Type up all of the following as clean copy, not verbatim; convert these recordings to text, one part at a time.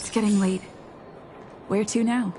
It's getting late. Where to now?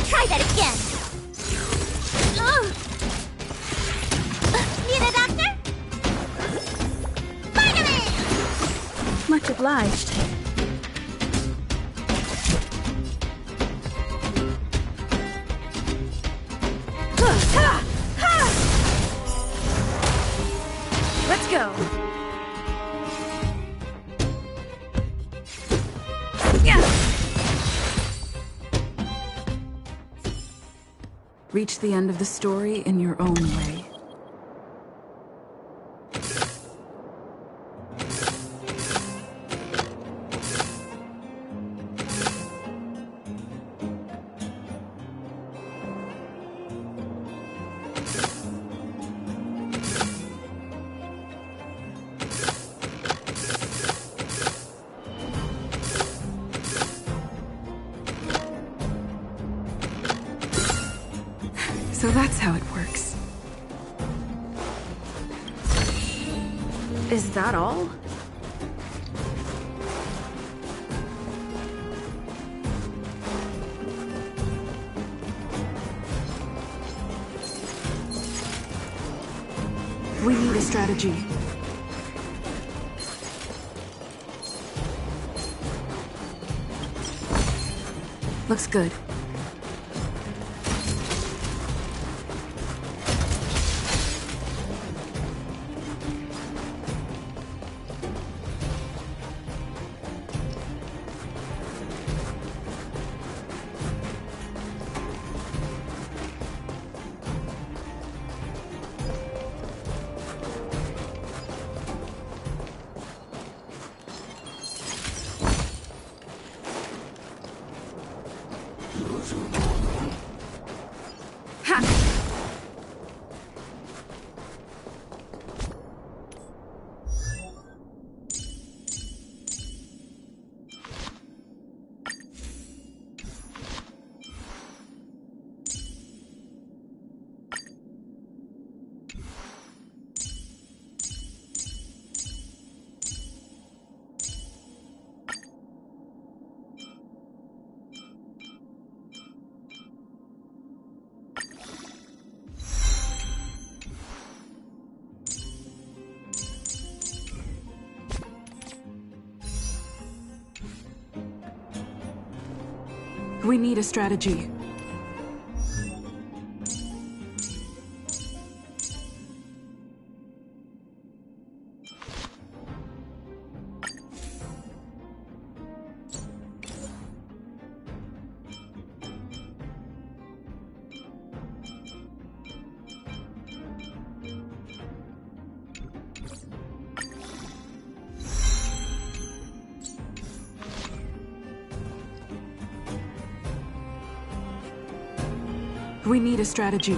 Try that again. Need a doctor? Vitamin! Much obliged. go. Reach the end of the story in your own way. So that's how it works. Is that all? We need a strategy. Looks good. We need a strategy. We need a strategy.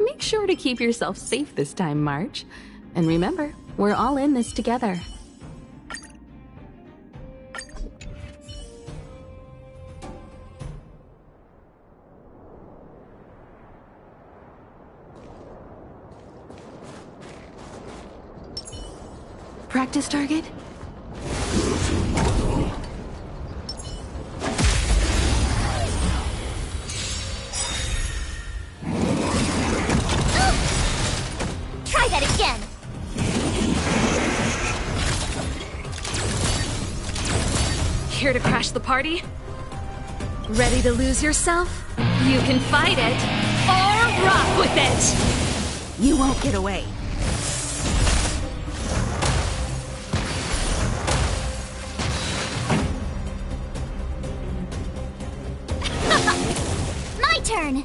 Make sure to keep yourself safe this time, March. And remember, we're all in this together. Practice target? Try that again. Here to crash the party? Ready to lose yourself? You can fight it, or rock with it! You won't get away. My turn.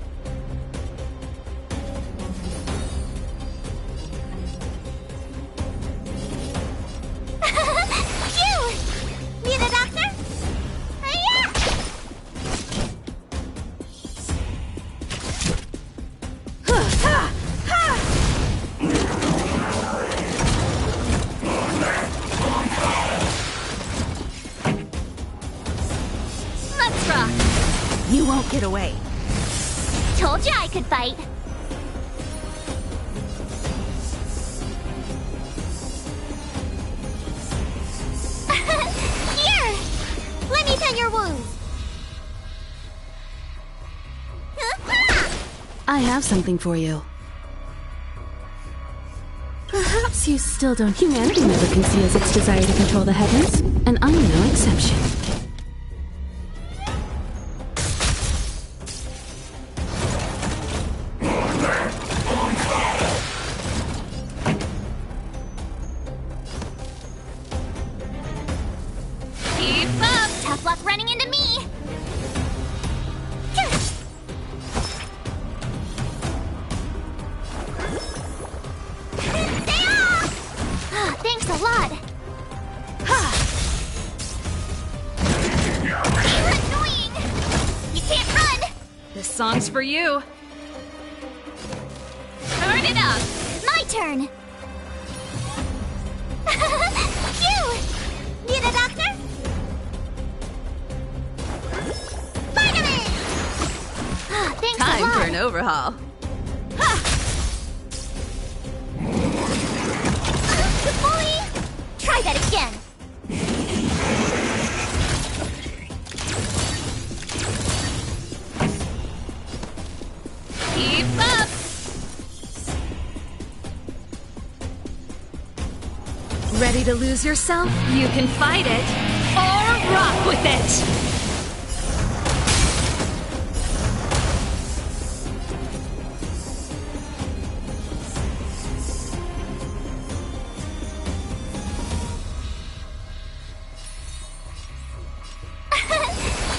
Phew! Need a doctor? Hi-ya! Let's rock. You won't get away. Told you I could fight. Here! Let me tend your wounds. I have something for you. Perhaps you still don't. Humanity never conceals its desire to control the heavens, and I'm no exception. Keep up! Tough luck running into me! Stay off! Ah, thanks a lot! You're annoying! You can't run! This song's for you. Turn it up! My turn! Phew! Need a doctor? Vitamin! Ah, thanks a lot! overhaul. Good bully! Try that again! Keep up! Ready to lose yourself? You can fight it or rock with it!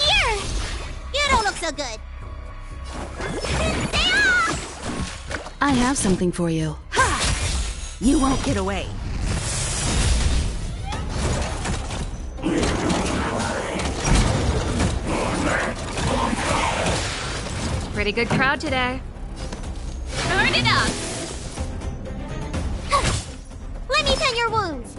Here! You don't look so good. Stay off! I have something for you. You won't get away. Pretty good crowd today. Turn it up! Let me tend your wounds.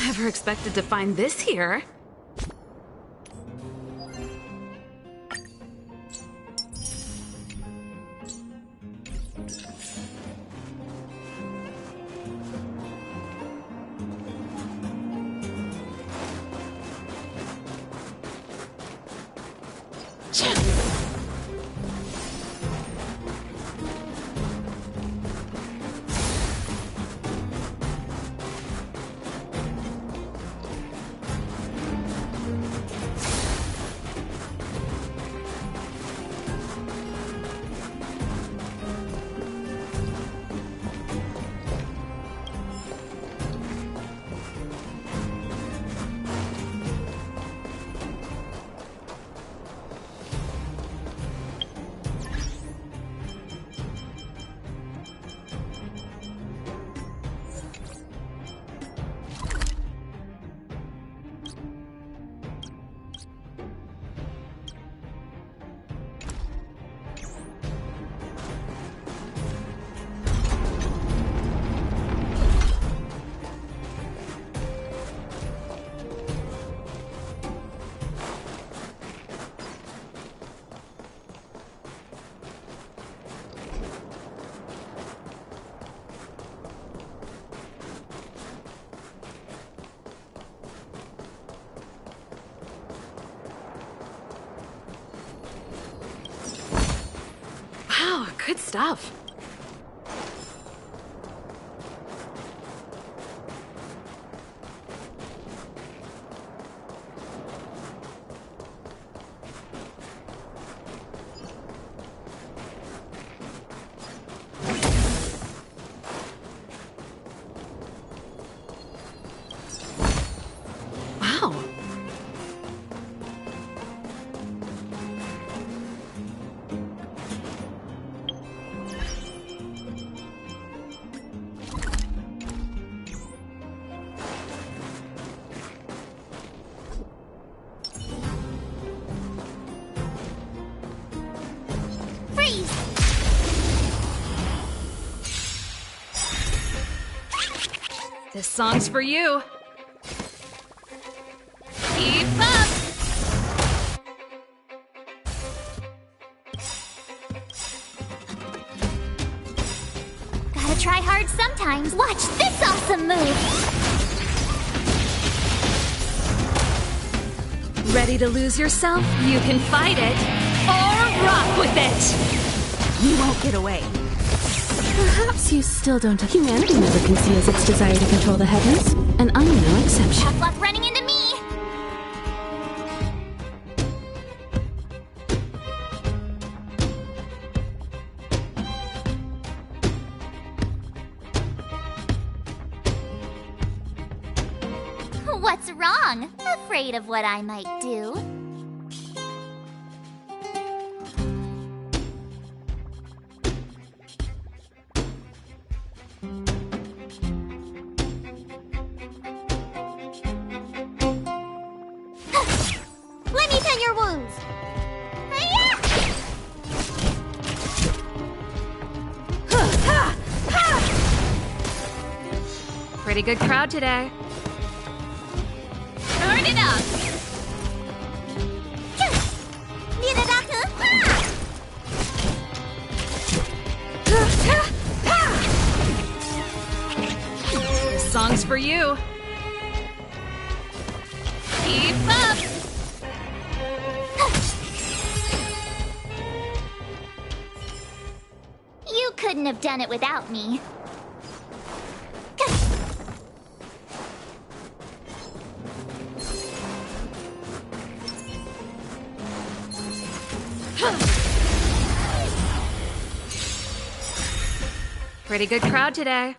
Never expected to find this here. Wow, good stuff. Wow. Freeze! This song's for you. Keep up! Gotta try hard sometimes. Watch this awesome move! Ready to lose yourself? You can fight it or rock with it! You won't get away. Perhaps you still don't. Humanity never conceals its desire to control the heavens, and I'm no exception. Tough luck running into me. What's wrong? Afraid of what I might do? Let me tend your wounds. Hi-ya! Pretty good crowd today. Turn it up! Nidadaku! This song's for you. Keep up! You couldn't have done it without me. Pretty good crowd today.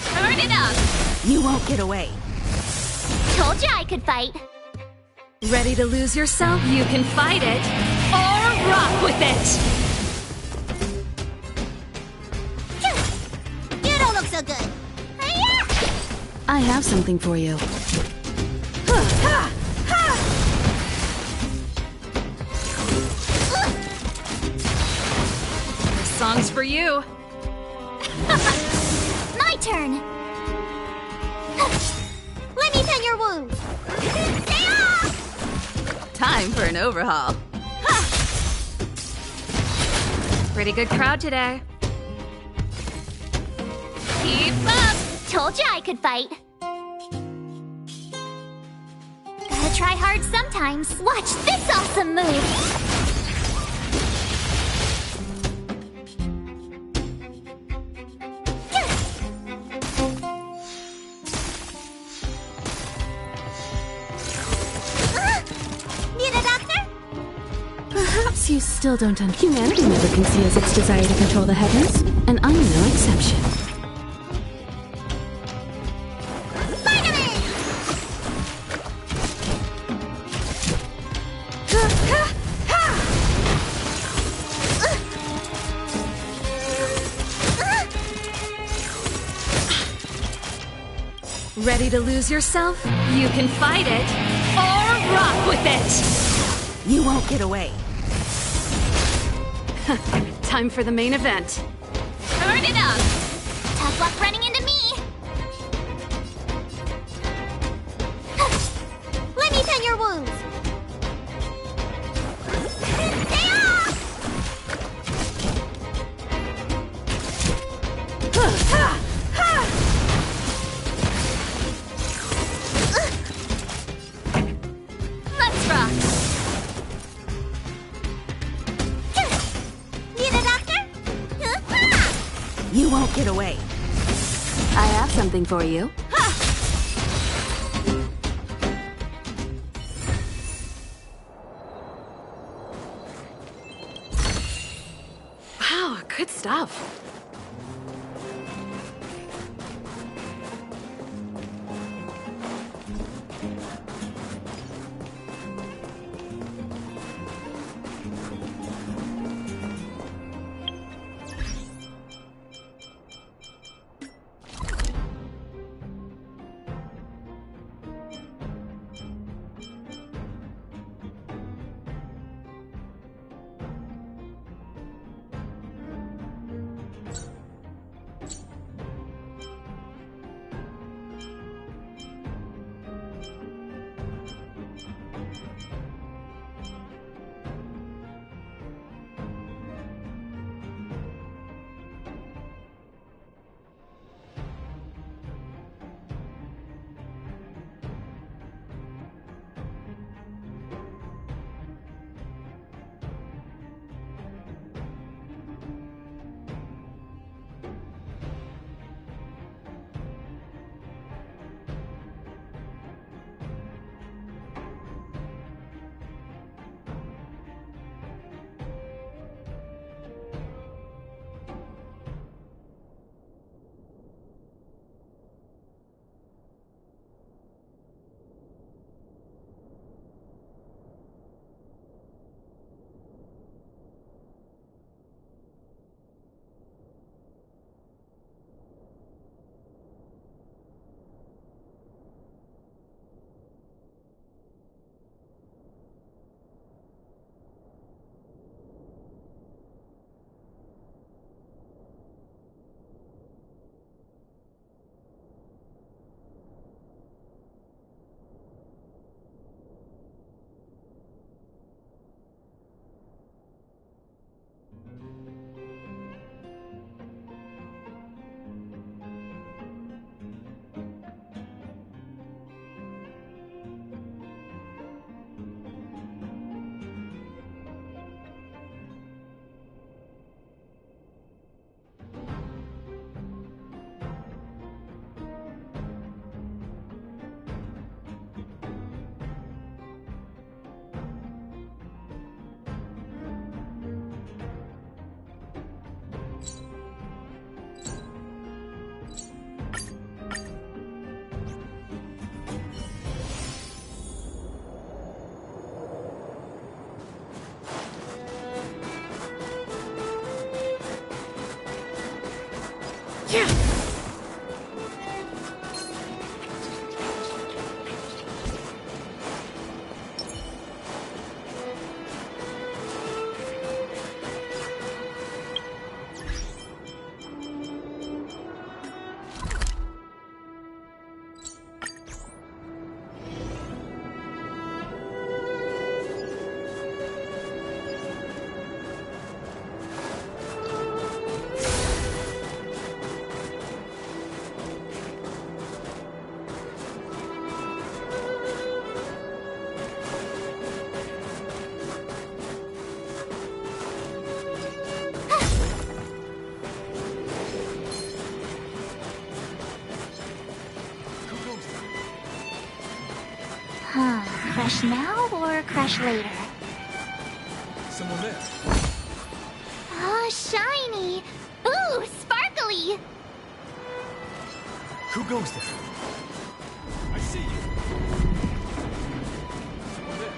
Turn it up! You won't get away. Told you I could fight. Ready to lose yourself? You can fight it or rock with it! You don't look so good. Hi-ya! I have something for you. This song's for you. My turn. Let me tend your wounds. Stay off! Time for an overhaul. Pretty good crowd today. Keep up! Told you I could fight. Gotta try hard sometimes. Watch this awesome move. Need a doctor? Perhaps you still don't. Humanity never conceals its desire to control the heavens, and I'm no exception. Spider-Man! Ready to lose yourself? You can fight it or rock with it! You won't get away. Time for the main event. Turn it up! Tough luck running into me! Let me tend your wounds. Stay off! Let's rock! Need a doctor? You won't get away. I have something for you. Wow, good stuff. Crush now or crush later? Someone there. Oh, shiny! Ooh, sparkly! Who goes there? I see you. Someone there.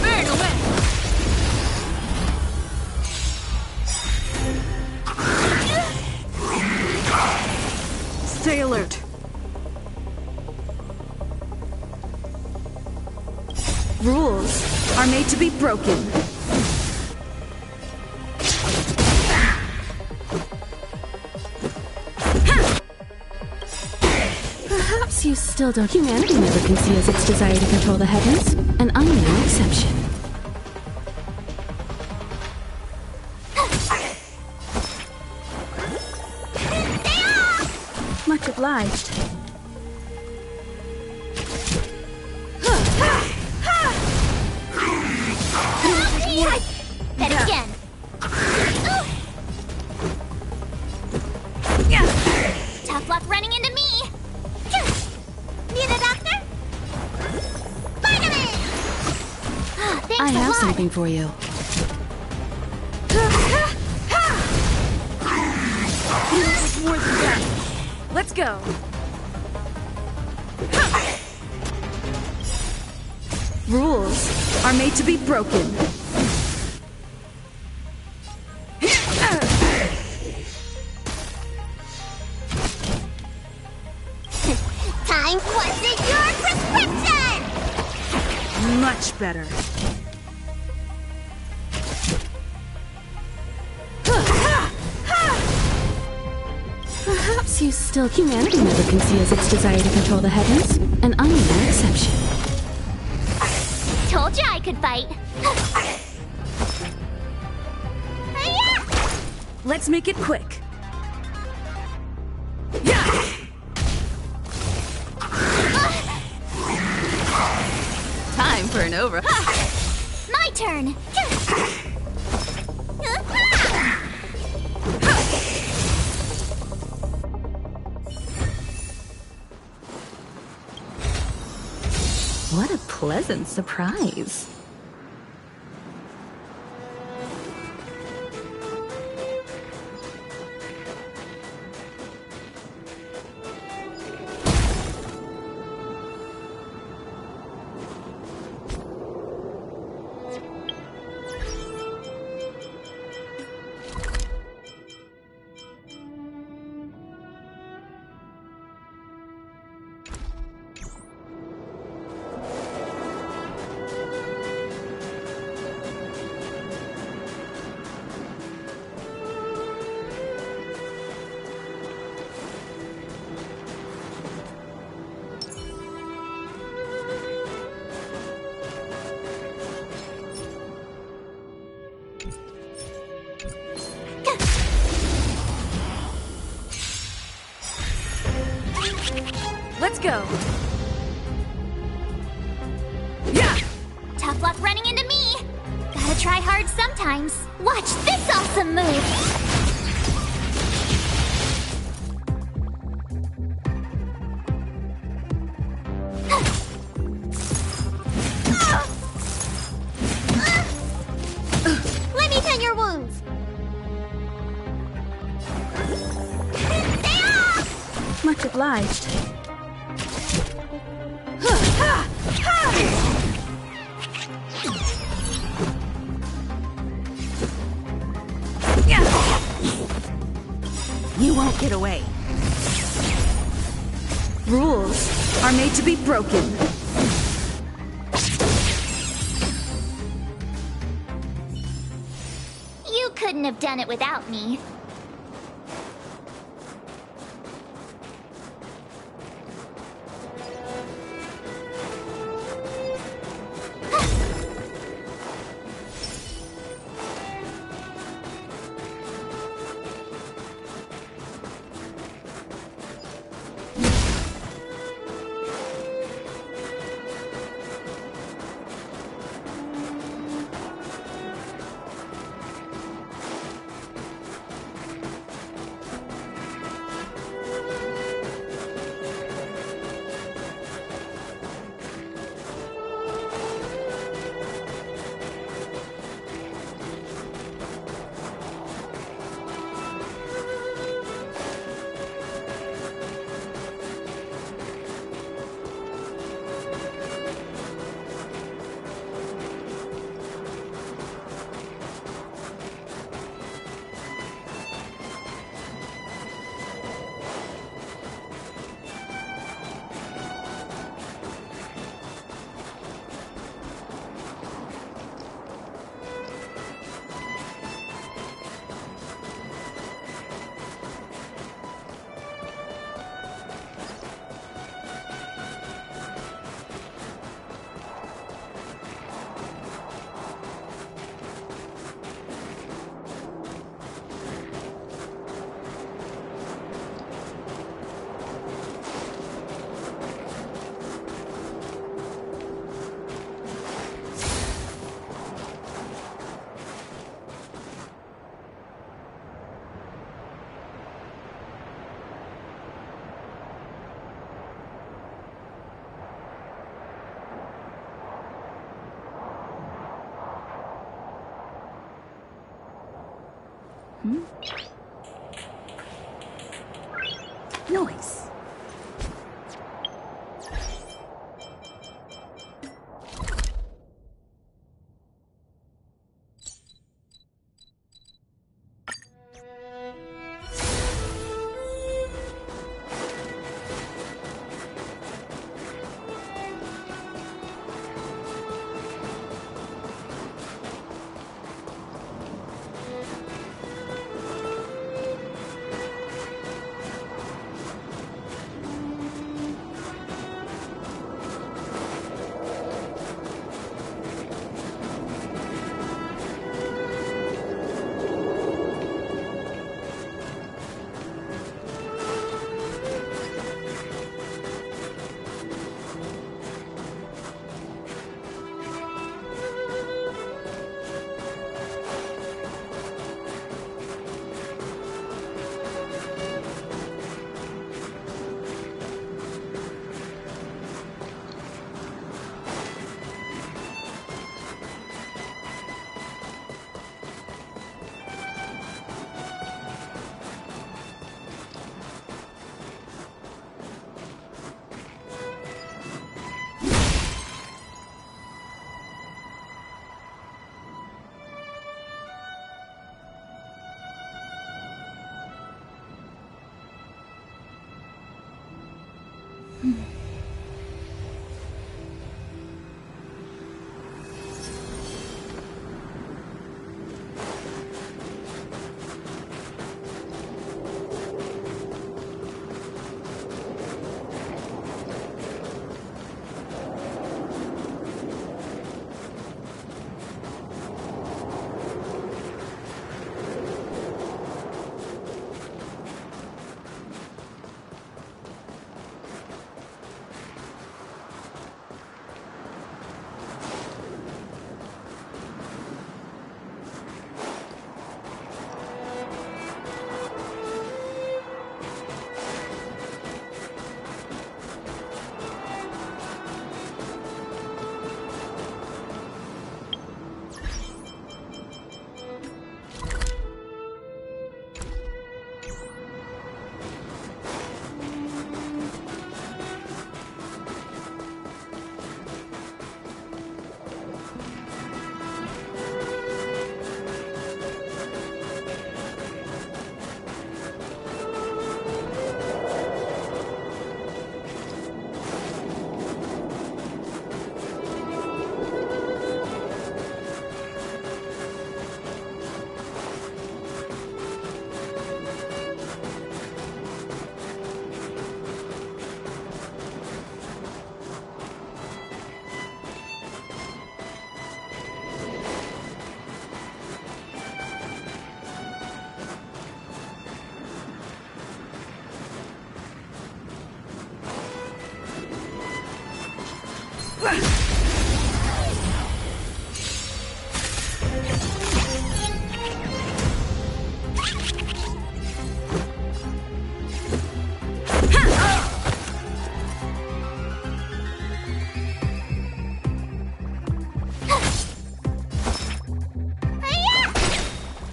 Burn away! Stay alert. Rules are made to be broken. Perhaps you still don't. Humanity never conceals its desire to control the heavens, and I'm no exception. Much obliged. Then again. Tough luck running into me. Need a doctor? Vitamin! Thanks I a have lot. something for you. More than that. Let's go. Rules are made to be broken. Time, what's in your prescription? Much better. Perhaps you still. Humanity never conceals its desire to control the heavens, and I'm no exception. Told you I could fight. Let's make it quick. Time for an overhaul. My turn. What a pleasant surprise. Let's go. Tough luck running into me. Gotta try hard sometimes. Watch this awesome move. Let me tend your wounds. Stay off! Much obliged. You won't get away. Rules are made to be broken. You couldn't have done it without me. Noise.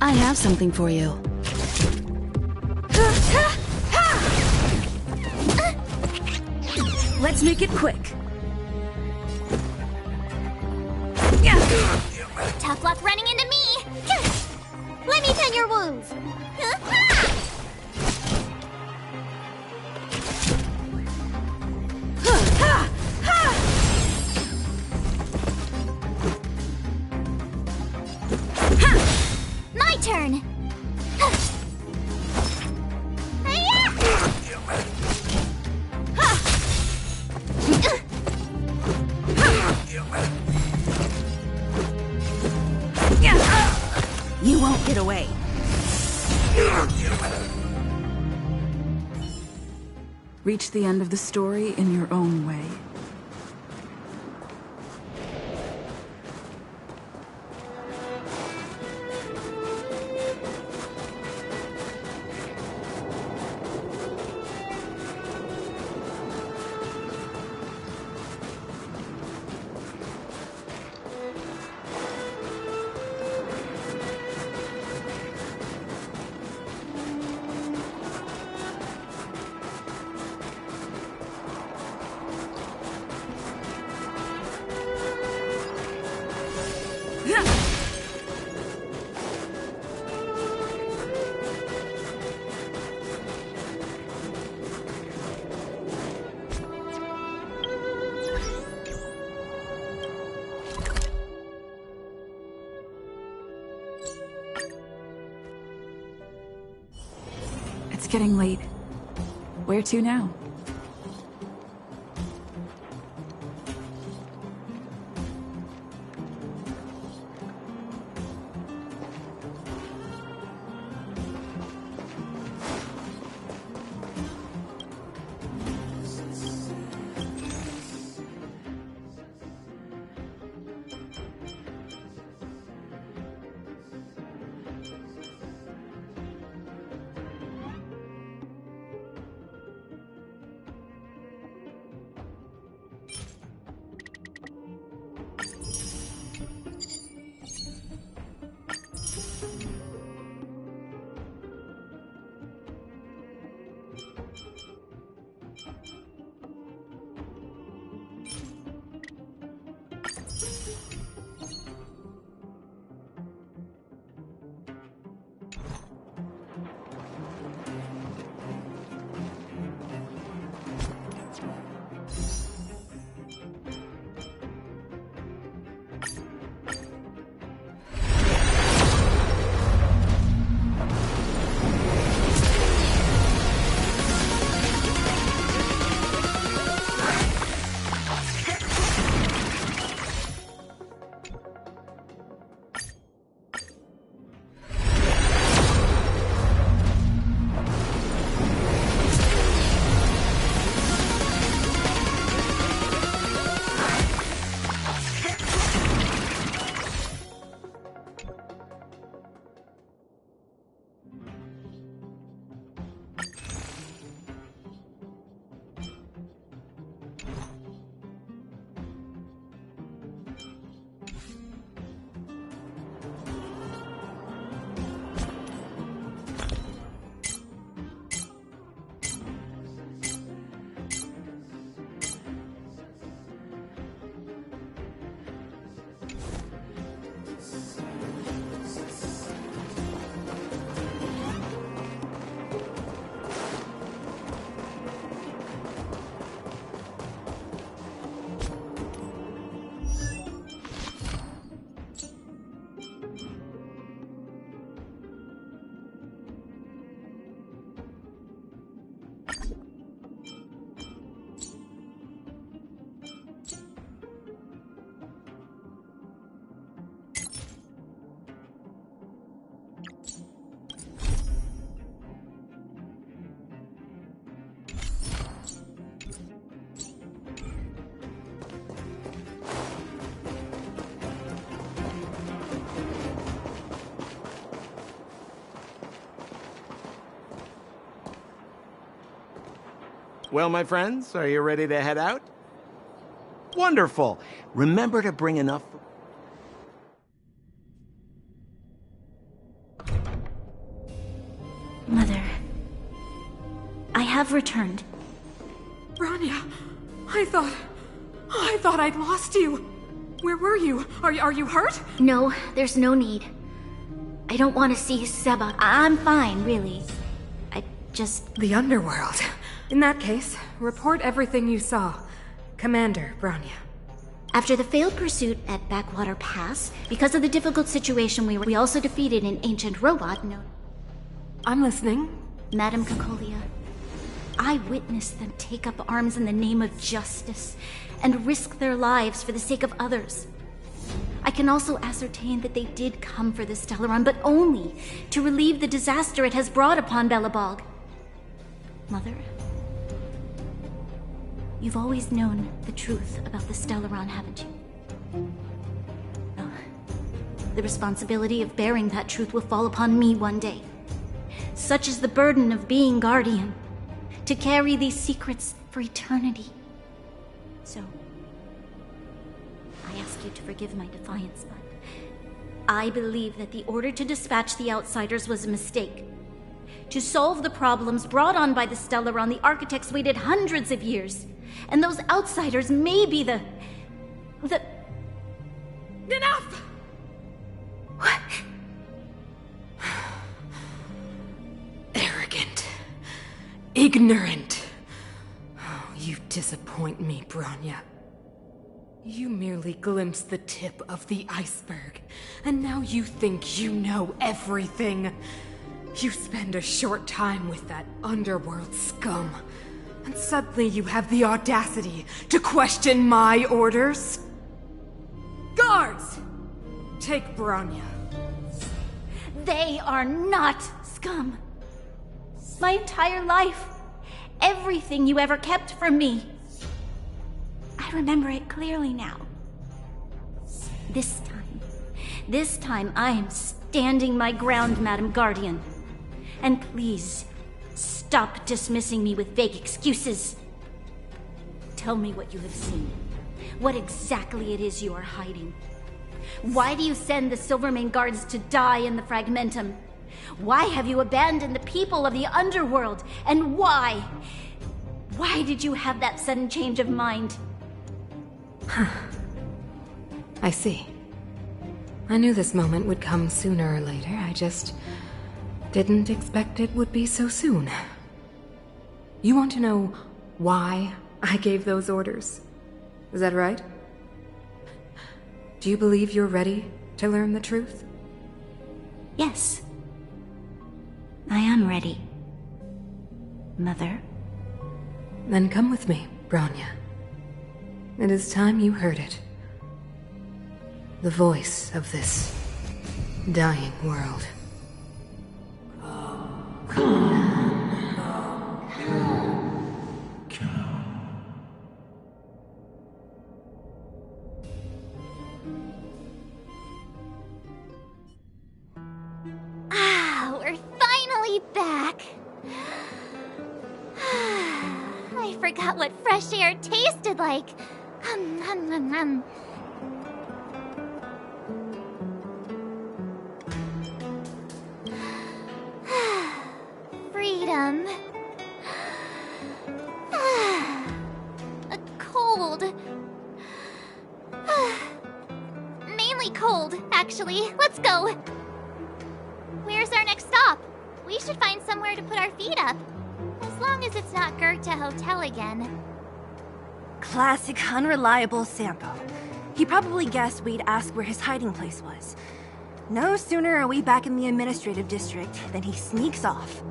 I have something for you. Let's make it quick. Tough luck running into me! Let me tend your wounds! My turn! You won't get away. Reach the end of the story in your own way. It's getting late. Where to now? Well, my friends, are you ready to head out? Wonderful. Remember to bring enough... Mother, I have returned. Bronya, I thought I'd lost you. Where were you? Are you hurt? No, there's no need. I don't want to see Seba. I'm fine, really. I just... The underworld. In that case, report everything you saw. Commander Bronya. After the failed pursuit at Backwater Pass, because of the difficult situation we also defeated an ancient robot known... I'm listening. Madame Cocolia. I witnessed them take up arms in the name of justice and risk their lives for the sake of others. I can also ascertain that they did come for the Stellaron, but only to relieve the disaster it has brought upon Belobog. Mother, you've always known the truth about the Stellaron, haven't you? Well, the responsibility of bearing that truth will fall upon me one day. Such is the burden of being Guardian, to carry these secrets for eternity. So, I ask you to forgive my defiance, but I believe that the order to dispatch the Outsiders was a mistake. To solve the problems brought on by the Stellaron, the architects waited hundreds of years. And those Outsiders may be the... Enough! Ignorant. Oh, you disappoint me, Bronya. You merely glimpsed the tip of the iceberg, and now you think you know everything. You spend a short time with that underworld scum, and suddenly you have the audacity to question my orders? Guards! Take Bronya. They are not scum. My entire life, everything you ever kept from me. I remember it clearly now. This time I am standing my ground, Madam Guardian. And please, stop dismissing me with vague excuses. Tell me what you have seen. What exactly it is you are hiding. Why do you send the Silvermane guards to die in the Fragmentum? Why have you abandoned the people of the underworld? And why? Why did you have that sudden change of mind? I see. I knew this moment would come sooner or later. I just didn't expect it would be so soon. You want to know why I gave those orders? Is that right? Do you believe you're ready to learn the truth? Yes. I am ready. Mother. Then come with me, Bronya. It is time you heard it. The voice of this dying world. We're finally back. I forgot what fresh air tasted like. Freedom. Cold. Mainly cold, actually. Let's go. Where's our next stop? We should find somewhere to put our feet up. As long as it's not Goethe Hotel again. Classic unreliable Sampo. He probably guessed we'd ask where his hiding place was. No sooner are we back in the administrative district than he sneaks off.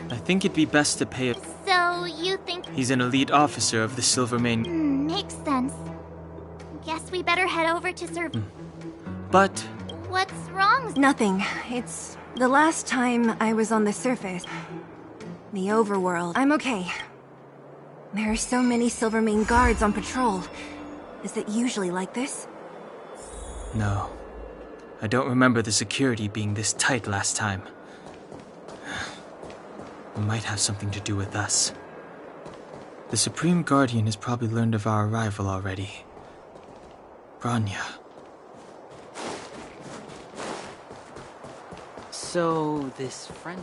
I think it'd be best to pay it. So, you think... He's an elite officer of the Silvermane. Makes sense. Guess we better head over to But... What's wrong? Nothing. It's the last time I was on the surface. The overworld. I'm okay. There are so many Silvermane guards on patrol. Is it usually like this? No. I don't remember the security being this tight last time. It might have something to do with us. The Supreme Guardian has probably learned of our arrival already. Bronya. So, this friend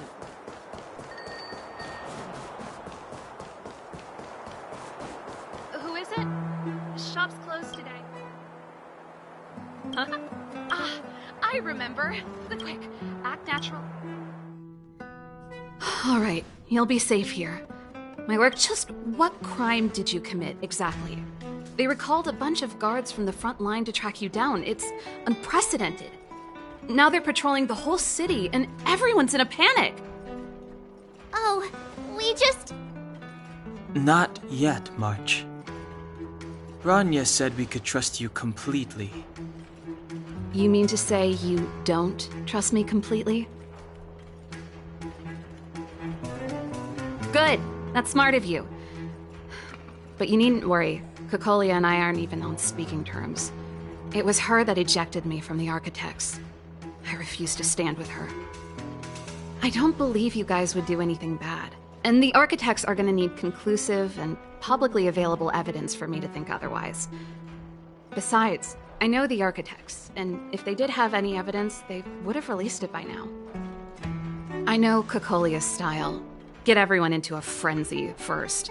of... Who is it? Shop's closed today. Huh? I remember. Quick, act natural. All right, you'll be safe here. My work, just what crime did you commit, exactly? They recalled a bunch of guards from the front line to track you down. It's unprecedented. Now they're patrolling the whole city, and everyone's in a panic. Oh, we just... Not yet, March. Bronya said we could trust you completely. You mean to say you don't trust me completely? Good. That's smart of you. But you needn't worry. Cocolia and I aren't even on speaking terms. It was her that ejected me from the Architects. I refused to stand with her. I don't believe you guys would do anything bad. And the Architects are gonna need conclusive and publicly available evidence for me to think otherwise. Besides, I know the Architects, and if they did have any evidence, they would have released it by now. I know Cocolia's style. Get everyone into a frenzy first.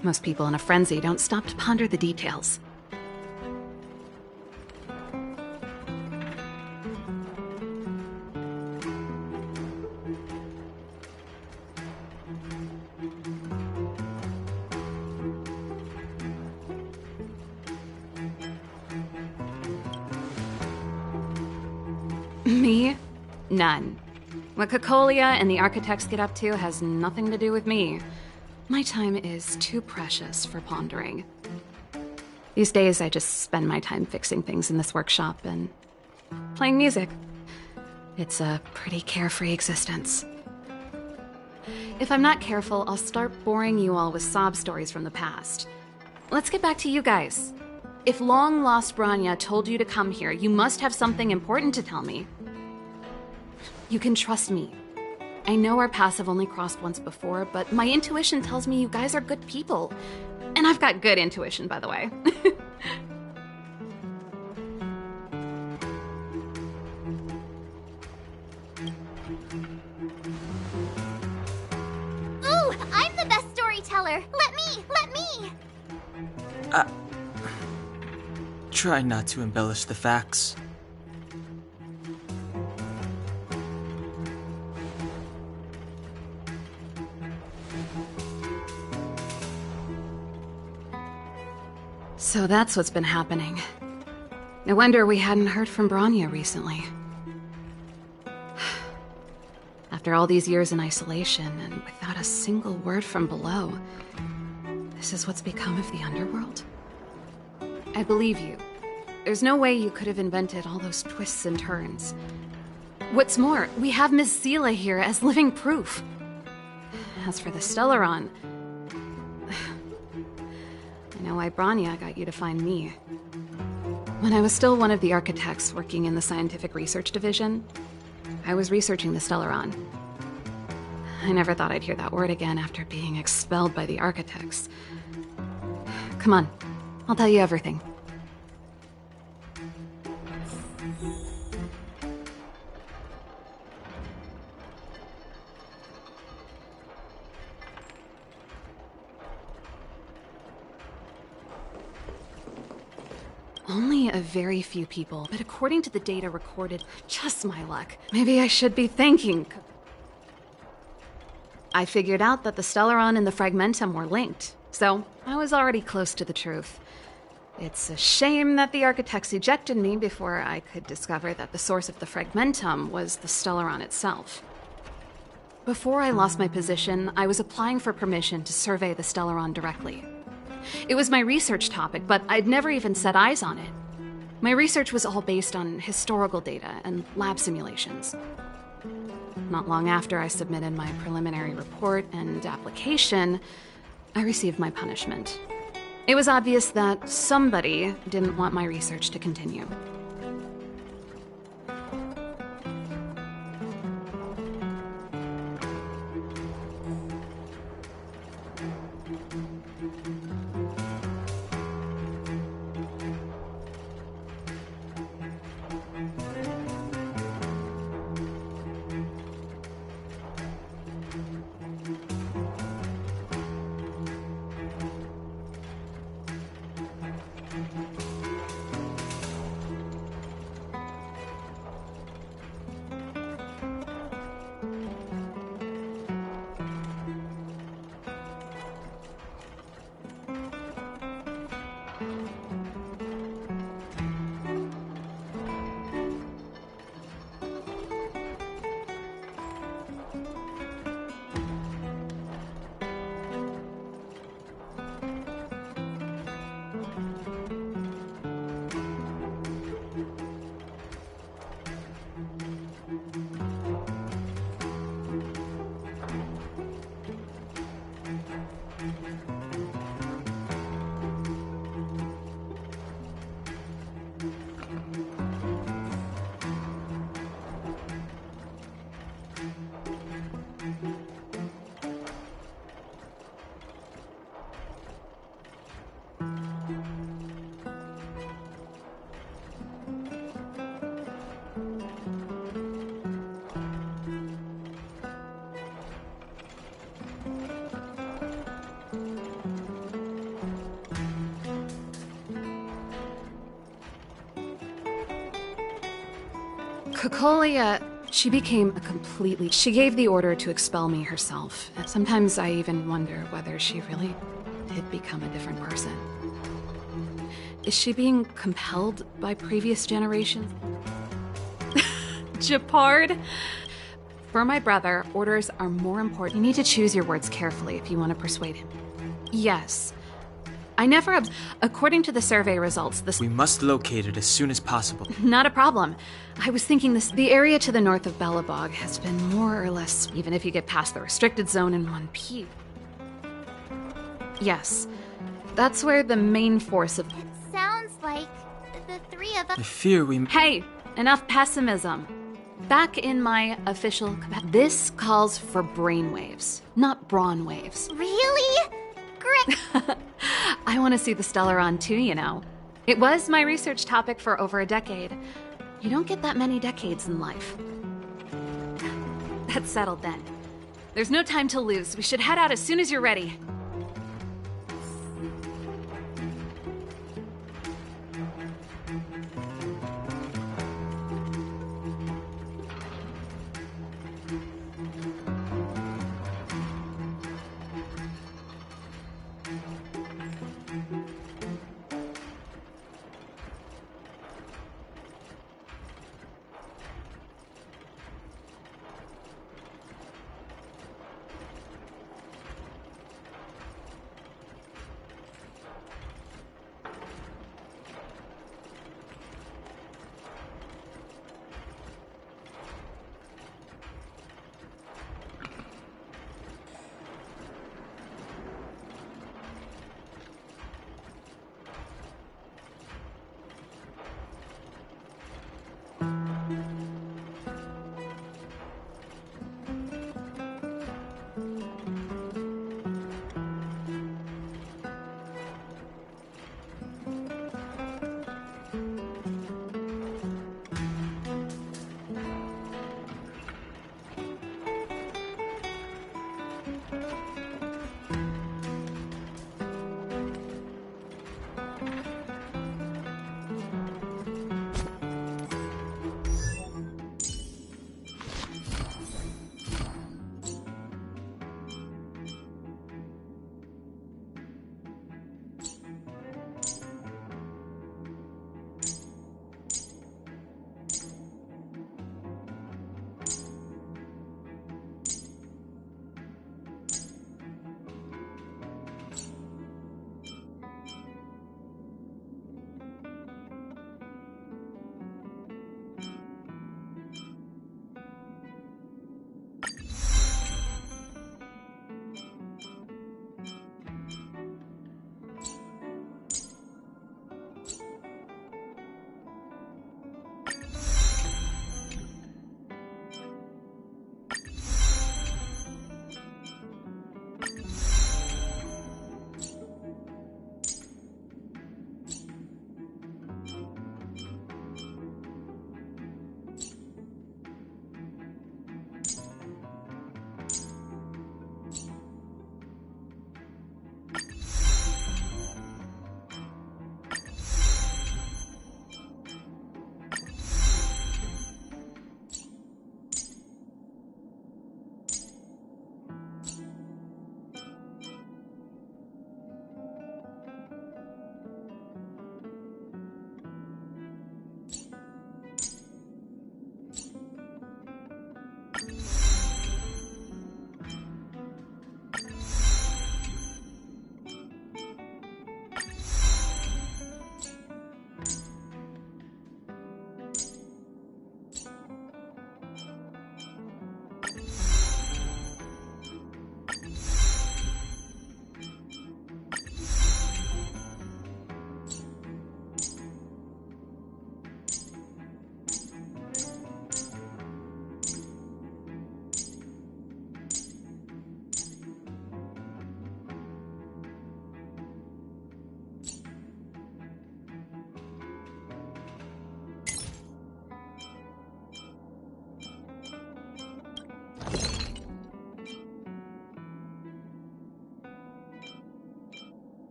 Most people in a frenzy don't stop to ponder the details. Me? None. What Cocolia and the Architects get up to has nothing to do with me. My time is too precious for pondering. These days, I just spend my time fixing things in this workshop and playing music. It's a pretty carefree existence. If I'm not careful, I'll start boring you all with sob stories from the past. Let's get back to you guys. If long-lost Bronya told you to come here, you must have something important to tell me. You can trust me. I know our paths have only crossed once before, but my intuition tells me you guys are good people. And I've got good intuition, by the way. Ooh, I'm the best storyteller! Let me! Try not to embellish the facts. So that's what's been happening. No wonder we hadn't heard from Bronya recently. After all these years in isolation and without a single word from below, this is what's become of the underworld? I believe you. There's no way you could have invented all those twists and turns. What's more, we have Miss Seele here as living proof. As for the Stellaron, I know why Bronya got you to find me. When I was still one of the Architects working in the Scientific Research Division, I was researching the Stellaron. I never thought I'd hear that word again after being expelled by the Architects. Come on, I'll tell you everything. Only a very few people, but according to the data recorded, just my luck. Maybe I should be thanking... I figured out that the Stellaron and the Fragmentum were linked, so I was already close to the truth. It's a shame that the Architects ejected me before I could discover that the source of the Fragmentum was the Stellaron itself. Before I lost my position, I was applying for permission to survey the Stellaron directly. It was my research topic, but I'd never even set eyes on it. My research was all based on historical data and lab simulations. Not long after I submitted my preliminary report and application, I received my punishment. It was obvious that somebody didn't want my research to continue. Cocolia, she became a completely... She gave the order to expel me herself. Sometimes I even wonder whether she really did become a different person. Is she being compelled by previous generations? Gepard? For my brother, orders are more important. You need to choose your words carefully if you want to persuade him. Yes. I never... According to the survey results, this... We must locate it as soon as possible. Not a problem. I was thinking this... The area to the north of Belobog has been more or less... Even if you get past the restricted zone in one piece. Yes. That's where the main force of... It sounds like the three of us... I fear we... Hey! Enough pessimism. Back in my official... This calls for brainwaves, not brawn waves. Really? Great. I want to see the Stellaron too, you know. It was my research topic for over a decade. You don't get that many decades in life. That's settled then. There's no time to lose. We should head out as soon as you're ready.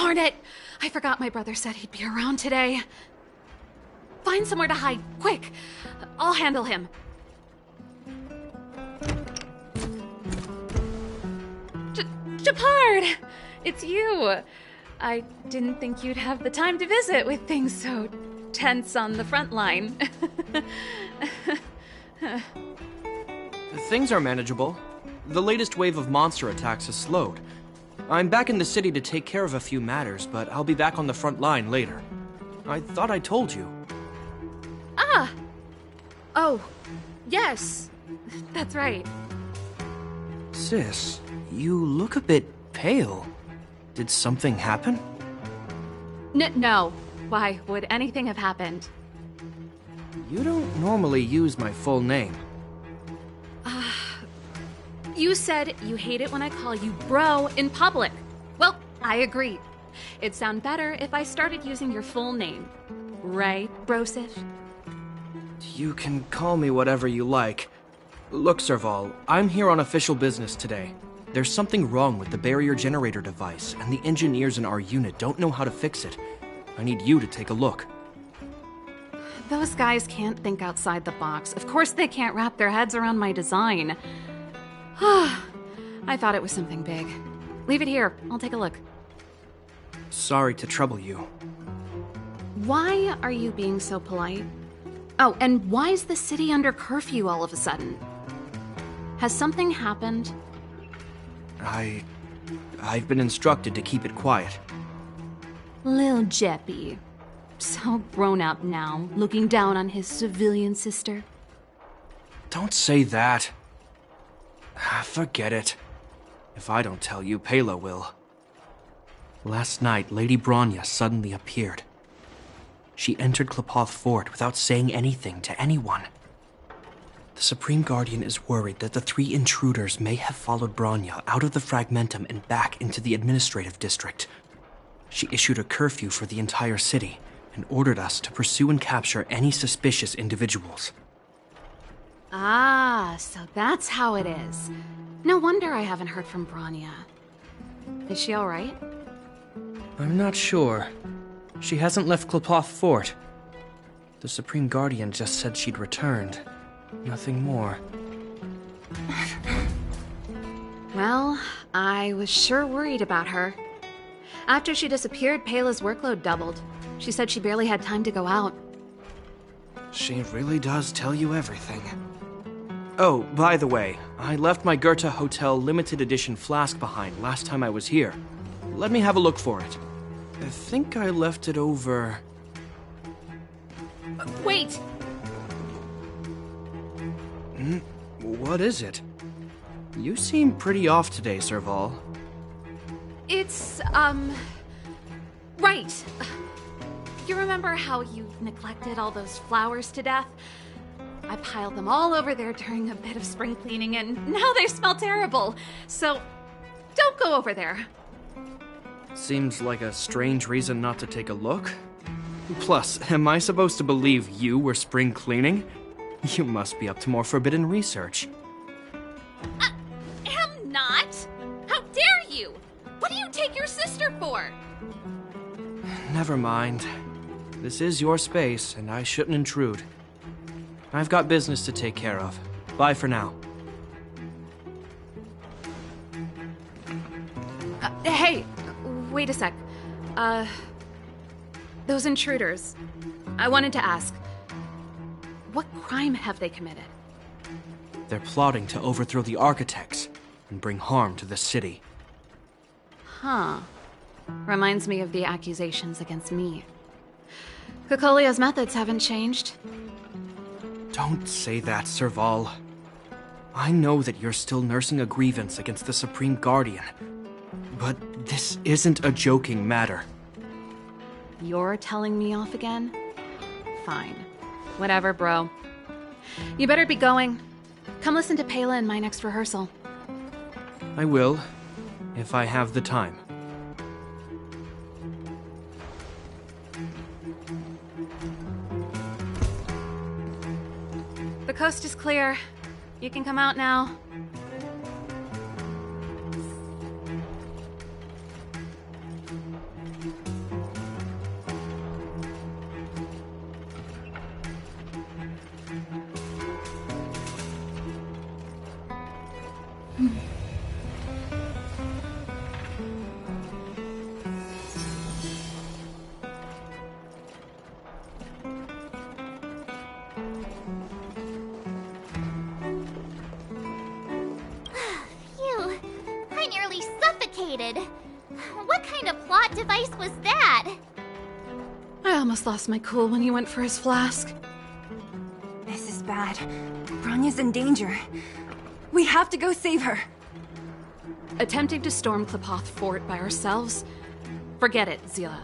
Darn it! I forgot my brother said he'd be around today. Find somewhere to hide, quick! I'll handle him. Gepard! It's you! I didn't think you'd have the time to visit with things so tense on the front line. Things are manageable. The latest wave of monster attacks has slowed. I'm back in the city to take care of a few matters, but I'll be back on the front line later. I thought I told you. Ah! Oh, yes. That's right. Sis, you look a bit pale. Did something happen? No. Why would anything have happened? You don't normally use my full name. You said you hate it when I call you bro in public. Well, I agree. It'd sound better if I started using your full name. Right, Brosif? You can call me whatever you like. Look, Serval, I'm here on official business today. There's something wrong with the barrier generator device, and the engineers in our unit don't know how to fix it. I need you to take a look. Those guys can't think outside the box. Of course they can't wrap their heads around my design. I thought it was something big. Leave it here. I'll take a look. Sorry to trouble you. Why are you being so polite? Oh, and why is the city under curfew all of a sudden? Has something happened? I've been instructed to keep it quiet. Lil Jeppy. So grown up now, looking down on his civilian sister. Don't say that. Forget it. If I don't tell you, Pela will. Last night, Lady Bronya suddenly appeared. She entered Klepoth Fort without saying anything to anyone. The Supreme Guardian is worried that the 3 intruders may have followed Bronya out of the Fragmentum and back into the administrative district. She issued a curfew for the entire city and ordered us to pursue and capture any suspicious individuals. Ah, so that's how it is. No wonder I haven't heard from Bronya. Is she all right? I'm not sure. She hasn't left Klepoth Fort. The Supreme Guardian just said she'd returned. Nothing more. Well, I was sure worried about her. After she disappeared, Pela's workload doubled. She said she barely had time to go out. She really does tell you everything. Oh, by the way, I left my Goethe Hotel limited edition flask behind last time I was here. Let me have a look for it. I think I left it over... Wait! What is it? You seem pretty off today, Serval. It's, right. You remember how you neglected all those flowers to death? I piled them all over there during a bit of spring cleaning, and now they smell terrible. So, don't go over there. Seems like a strange reason not to take a look. Plus, am I supposed to believe you were spring cleaning? You must be up to more forbidden research. Am not! How dare you! What do you take your sister for? Never mind. This is your space, and I shouldn't intrude. I've got business to take care of. Bye for now. Hey, wait a sec. Those intruders. I wanted to ask, what crime have they committed? They're plotting to overthrow the architects and bring harm to the city. Huh. Reminds me of the accusations against me. Kokolia's methods haven't changed. Don't say that, Serval. I know that you're still nursing a grievance against the Supreme Guardian, but this isn't a joking matter. You're telling me off again? Fine. Whatever, bro. You better be going. Come listen to Pela in my next rehearsal. I will, if I have the time. The coast is clear. You can come out now. complicated. What kind of plot device was that? I almost lost my cool when he went for his flask. This is bad. Bronya's in danger. We have to go save her. Attempting to storm Qlipoth Fort by ourselves? Forget it, Zila.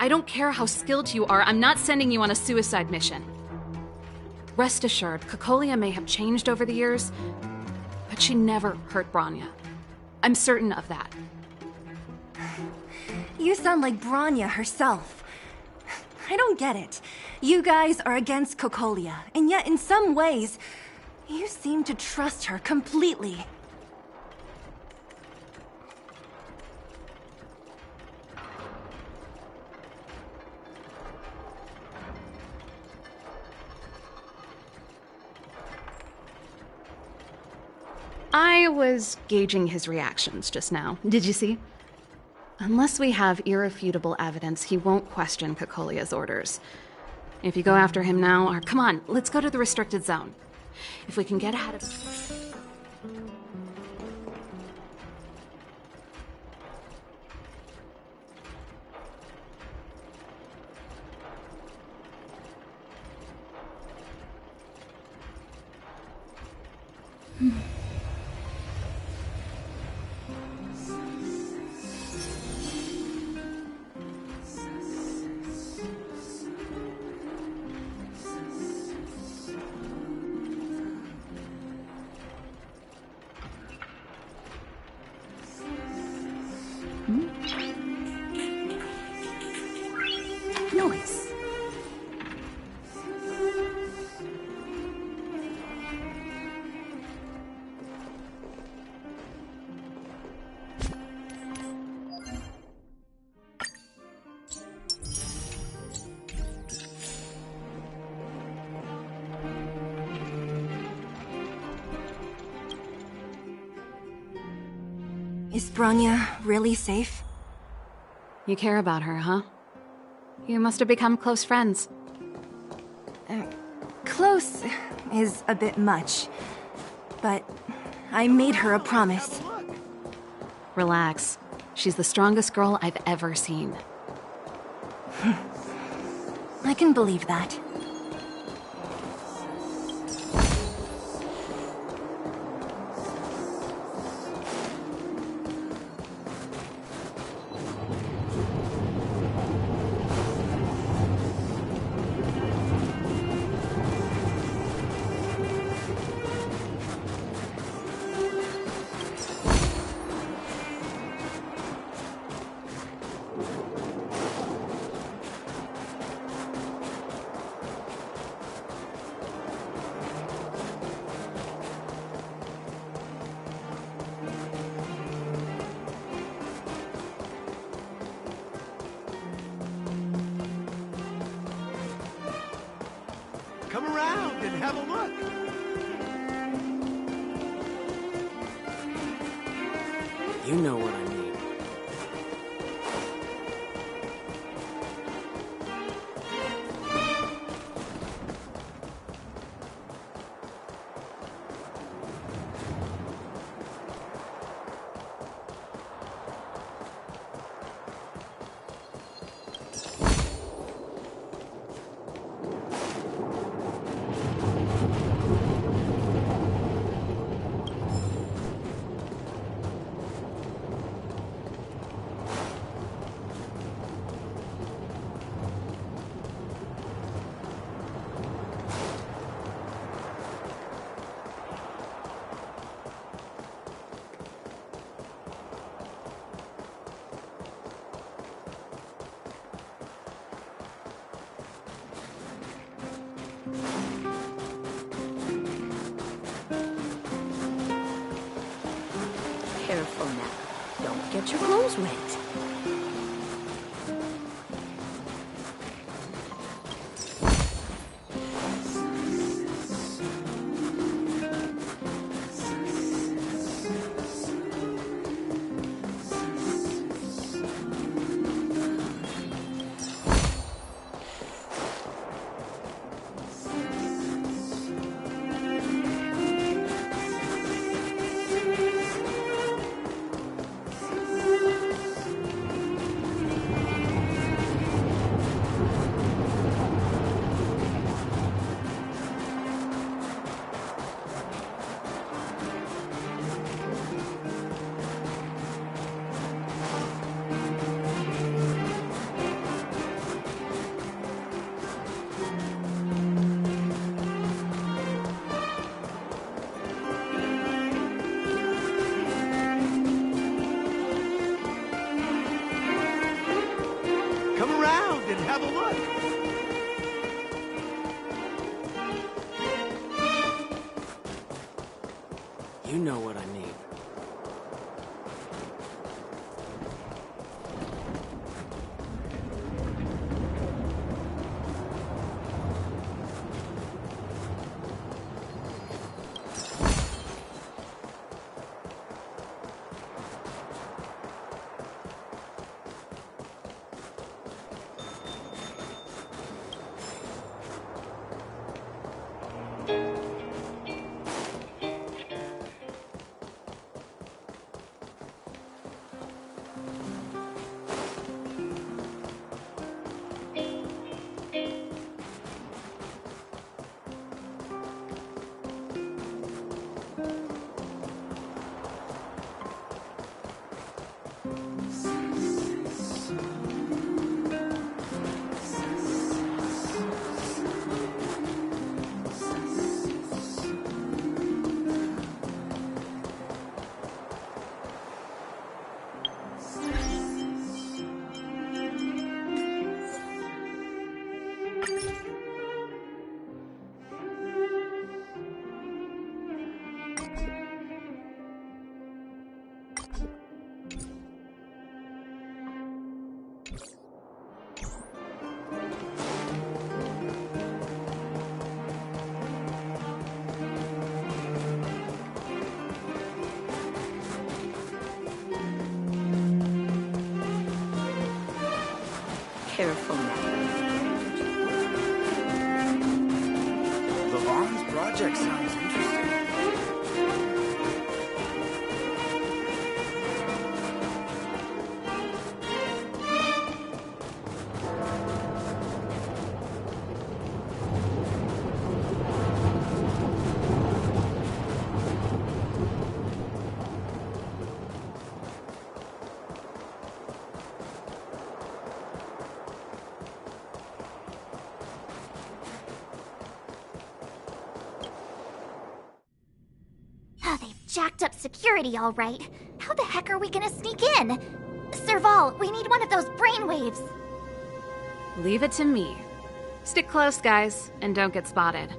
I don't care how skilled you are, I'm not sending you on a suicide mission. Rest assured, Cocolia may have changed over the years, but she never hurt Bronya. I'm certain of that. You sound like Bronya herself. I don't get it. You guys are against Cocolia, and yet in some ways, you seem to trust her completely. I was gauging his reactions just now. Did you see? Unless we have irrefutable evidence, he won't question Cocolia's orders. If you go after him now, or come on, let's go to the restricted zone. If we can get ahead of... Noise. Is Bronya really safe? You care about her, huh? You must have become close friends. Close is a bit much, but I made her a promise. Relax. She's the strongest girl I've ever seen. I can believe that. Come around and have a look. You know what I mean. Careful now. Don't get your clothes wet. You know what I mean. Careful now. Lavon's project sounds interesting. Jacked up security, all right. How the heck are we gonna sneak in? Serval, we need one of those brainwaves. Leave it to me. Stick close, guys, and don't get spotted.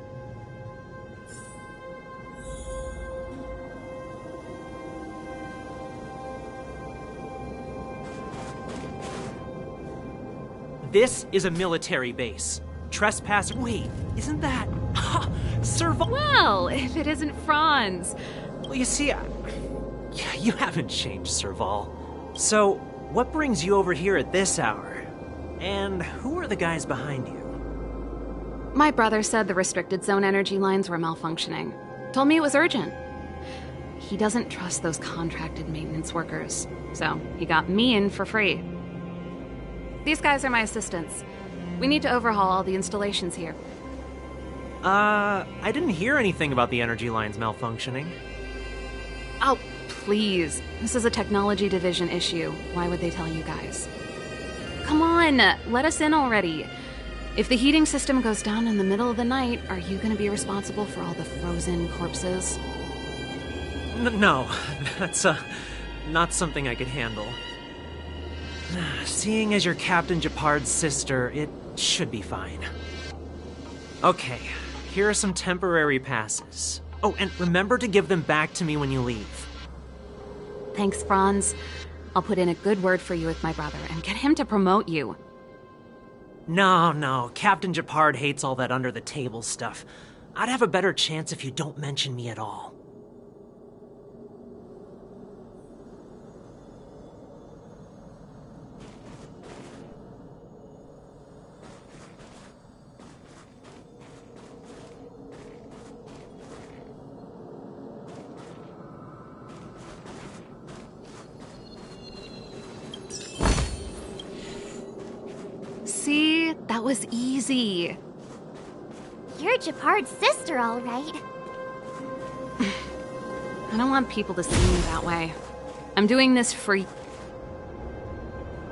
This is a military base. Trespass. Wait, isn't that Serval? Well, if it isn't Franz. Well, you see, you haven't changed, Serval. So, what brings you over here at this hour? And who are the guys behind you? My brother said the restricted zone energy lines were malfunctioning. Told me it was urgent. He doesn't trust those contracted maintenance workers, so he got me in for free. These guys are my assistants. We need to overhaul all the installations here. I didn't hear anything about the energy lines malfunctioning. Oh, please. This is a technology division issue. Why would they tell you guys? Come on, let us in already. If the heating system goes down in the middle of the night, are you going to be responsible for all the frozen corpses? No, that's not something I could handle. Seeing as you're Captain Gepard's sister, it should be fine. Okay, here are some temporary passes. Oh, and remember to give them back to me when you leave. Thanks, Franz. I'll put in a good word for you with my brother and get him to promote you. No, Captain Gepard hates all that under-the-table stuff. I'd have a better chance if you don't mention me at all. See? That was easy. You're Gepard's sister, all right. I don't want people to see me that way. I'm doing this for you.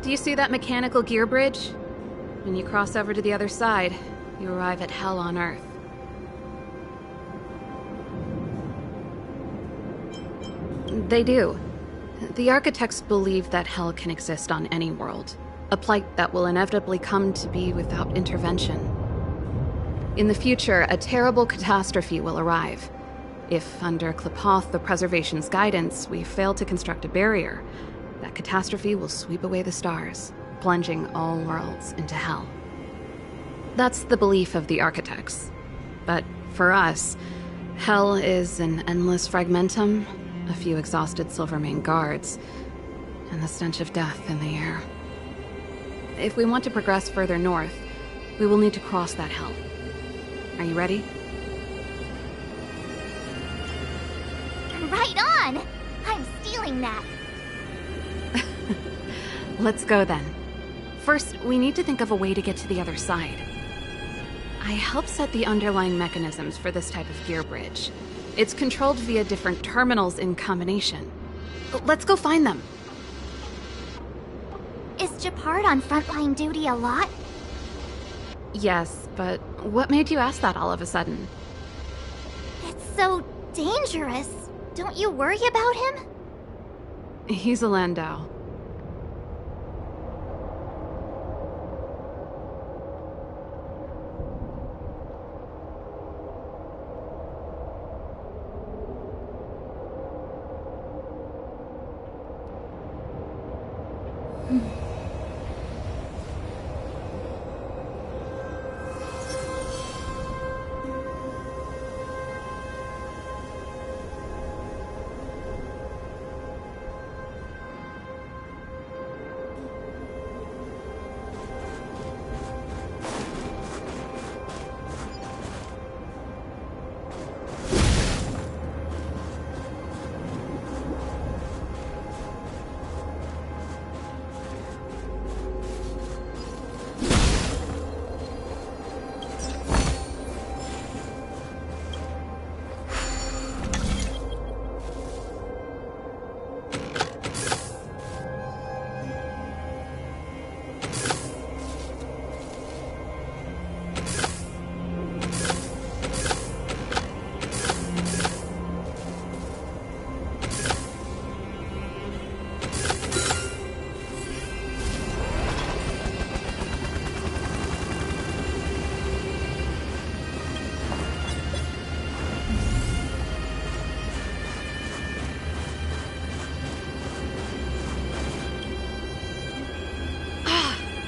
Do you see that mechanical gear bridge? When you cross over to the other side, you arrive at Hell on Earth. They do. The architects believe that Hell can exist on any world. A plight that will inevitably come to be without intervention. In the future, a terrible catastrophe will arrive. If, under Klepoth, the Preservation's guidance, we fail to construct a barrier, that catastrophe will sweep away the stars, plunging all worlds into hell. That's the belief of the architects. But for us, hell is an endless fragmentum, a few exhausted Silvermane guards, and the stench of death in the air. If we want to progress further north, we will need to cross that hell. Are you ready? Right on! I'm stealing that. Let's go then. First, we need to think of a way to get to the other side. I helped set the underlying mechanisms for this type of gear bridge. It's controlled via different terminals in combination. Let's go find them. Is Gepard on frontline duty a lot? Yes, but what made you ask that all of a sudden? It's so dangerous. Don't you worry about him? He's a Landau.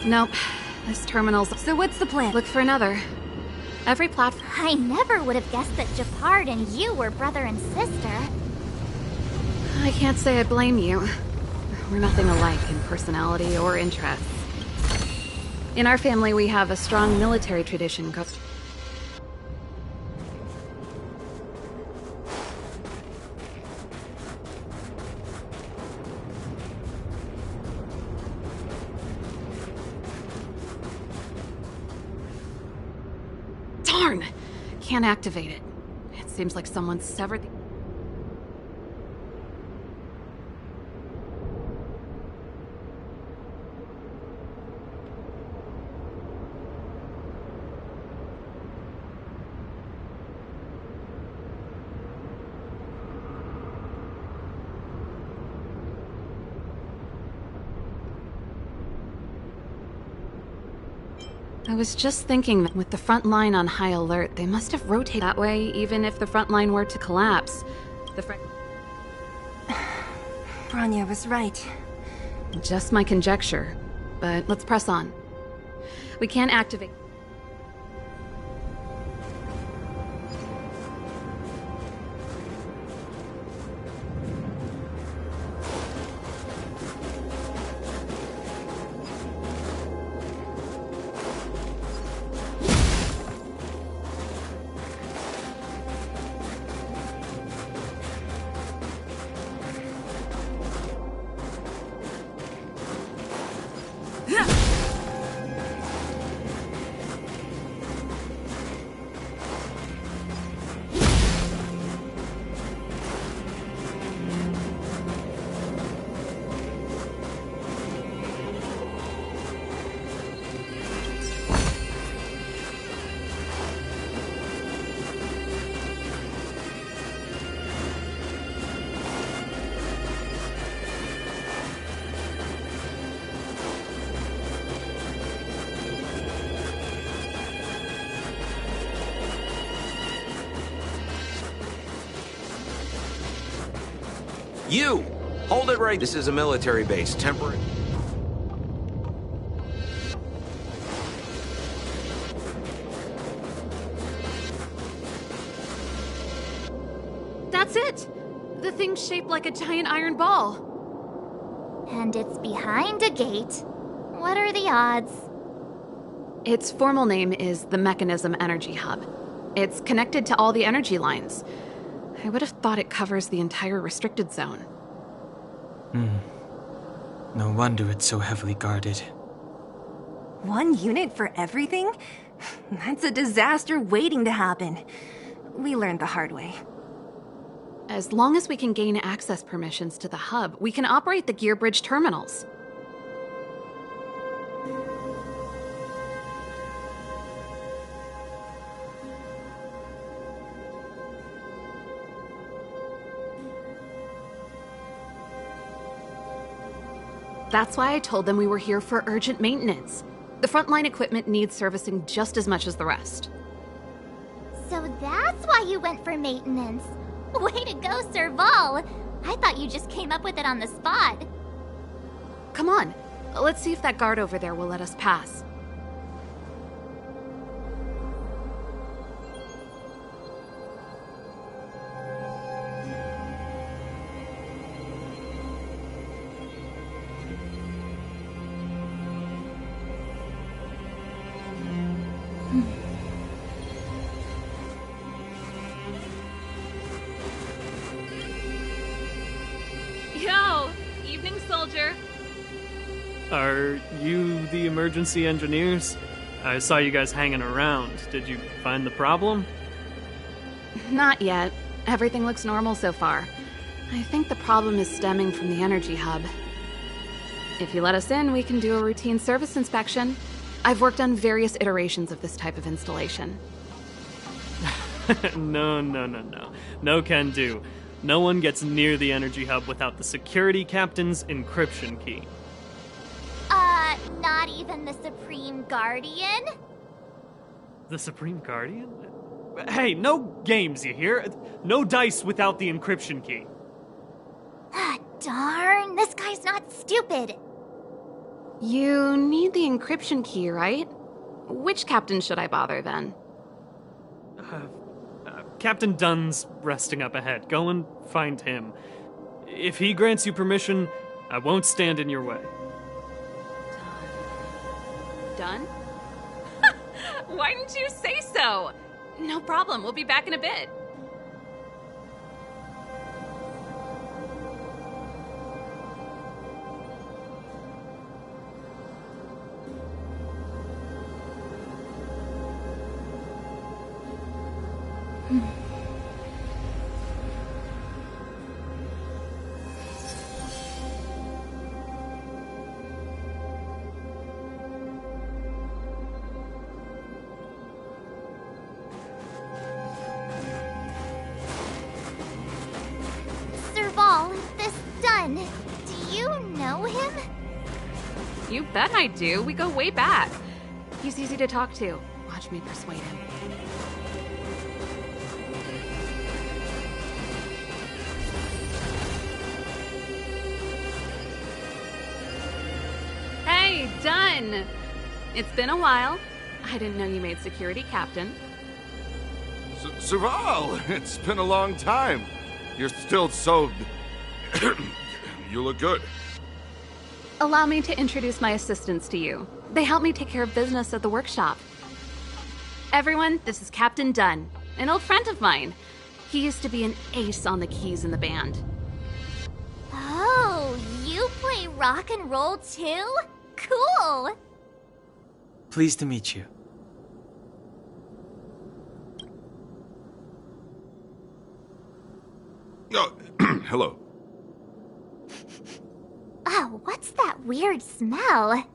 Nope. This terminal's... So what's the plan? Look for another. Every platform... I never would have guessed that Gepard and you were brother and sister. I can't say I blame you. We're nothing alike in personality or interests. In our family, we have a strong military tradition. Darn! Can't activate it. It seems like someone severed the... I was just thinking that with the front line on high alert, they must have rotated that way even if the front line were to collapse. Bronya was right. Just my conjecture, but let's press on. We can't activate... You! Hold it right. This is a military base. Temporary. That's it! The thing's shaped like a giant iron ball. And it's behind a gate. What are the odds? Its formal name is the Mechanism Energy Hub. It's connected to all the energy lines. I would have thought it covers the entire restricted zone. No wonder it's so heavily guarded. One unit for everything? That's a disaster waiting to happen. We learned the hard way. As long as we can gain access permissions to the hub, we can operate the gear bridge terminals. That's why I told them we were here for urgent maintenance. The frontline equipment needs servicing just as much as the rest. So that's why you went for maintenance. Way to go, Serval! I thought you just came up with it on the spot. Come on, let's see if that guard over there will let us pass. Yo! Evening, soldier. Are you the emergency engineers? I saw you guys hanging around. Did you find the problem? Not yet. Everything looks normal so far. I think the problem is stemming from the energy hub. If you let us in, we can do a routine service inspection. I've worked on various iterations of this type of installation. No. No can do. No one gets near the energy hub without the security captain's encryption key. Not even the Supreme Guardian? The Supreme Guardian? Hey, no games, you hear? No dice without the encryption key. Darn, this guy's not stupid. You need the encryption key, right? Which captain should I bother, then? Captain Dunn's resting up ahead. Go and find him. If he grants you permission, I won't stand in your way. Done? Why didn't you say so? No problem, we'll be back in a bit. Serval, this Dunn, do you know him? You bet I do. We go way back. He's easy to talk to. Watch me persuade him. Hey, Dunn! It's been a while. I didn't know you made security captain. Serval, it's been a long time. You're still so... You look good. Allow me to introduce my assistants to you. They help me take care of business at the workshop. Everyone, this is Captain Dunn, an old friend of mine. He used to be an ace on the keys in the band. Oh, you play rock and roll too? Cool! Pleased to meet you. Oh, hello. Oh, what's that weird smell?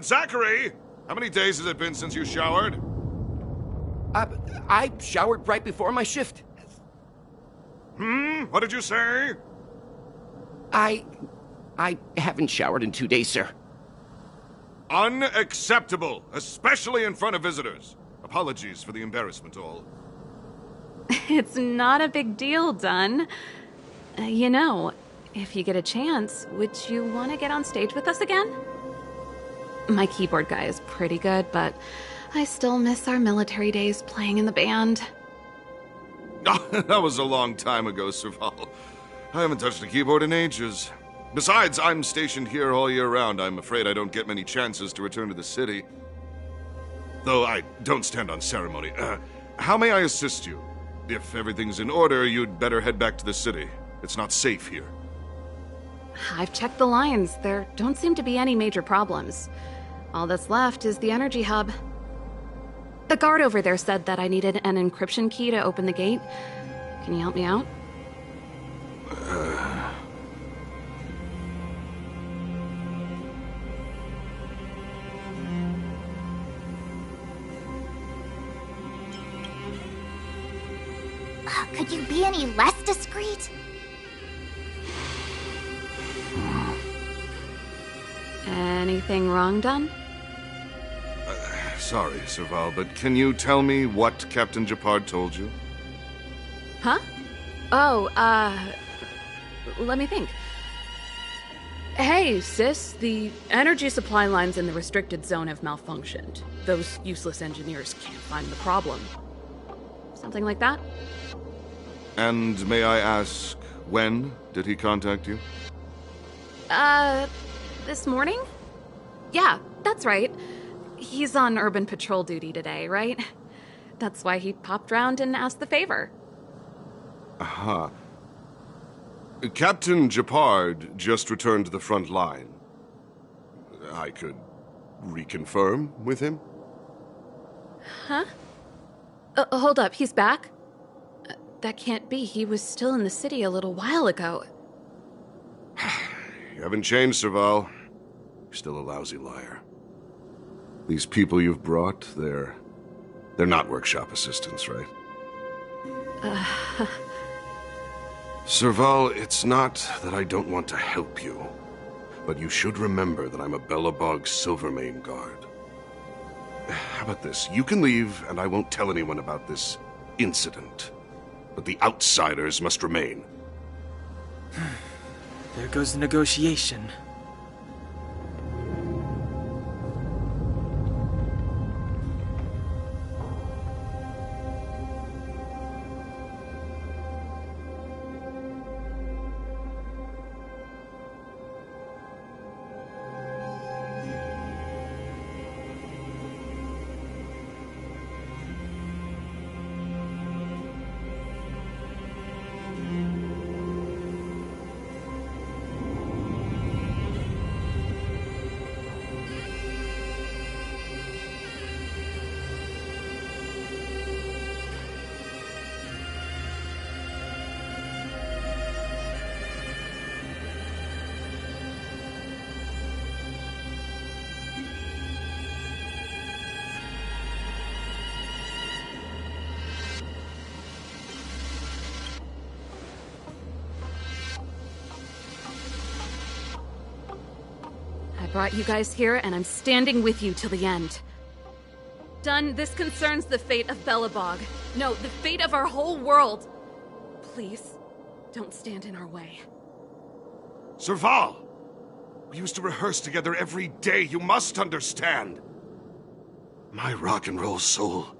Zachary! How many days has it been since you showered? I showered right before my shift. What did you say? I haven't showered in 2 days, sir. Unacceptable, especially in front of visitors. Apologies for the embarrassment, all. It's not a big deal, Dunn. You know, if you get a chance, would you want to get on stage with us again? My keyboard guy is pretty good, but I still miss our military days playing in the band. That was a long time ago, Serval. I haven't touched a keyboard in ages. Besides, I'm stationed here all year round. I'm afraid I don't get many chances to return to the city. Though I don't stand on ceremony. How may I assist you? If everything's in order, you'd better head back to the city. It's not safe here. I've checked the lines. There don't seem to be any major problems. All that's left is the energy hub. The guard over there said that I needed an encryption key to open the gate. Can you help me out? Could you be any less discreet? Anything wrong, Dunn? Sorry, Serval, but can you tell me what Captain Gepard told you? Huh? Oh, let me think. Hey, sis, the energy supply lines in the restricted zone have malfunctioned. Those useless engineers can't find the problem. Something like that? And may I ask, when did he contact you? This morning? Yeah, that's right. He's on urban patrol duty today, right? That's why he popped round and asked the favor. Aha. Captain Gepard just returned to the front line. I could reconfirm with him? Huh? Hold up, he's back? That can't be. He was still in the city a little while ago. You haven't changed, Serval. You're still a lousy liar. These people you've brought, they're not workshop assistants, right? Serval, it's not that I don't want to help you, but you should remember that I'm a Belobog Silvermane guard. How about this? You can leave, and I won't tell anyone about this incident. But the outsiders must remain. There goes the negotiation. Brought you guys here, and I'm standing with you till the end. Dunn, this concerns the fate of Belobog. No, the fate of our whole world. Please, don't stand in our way. Serval! We used to rehearse together every day, you must understand. My rock and roll soul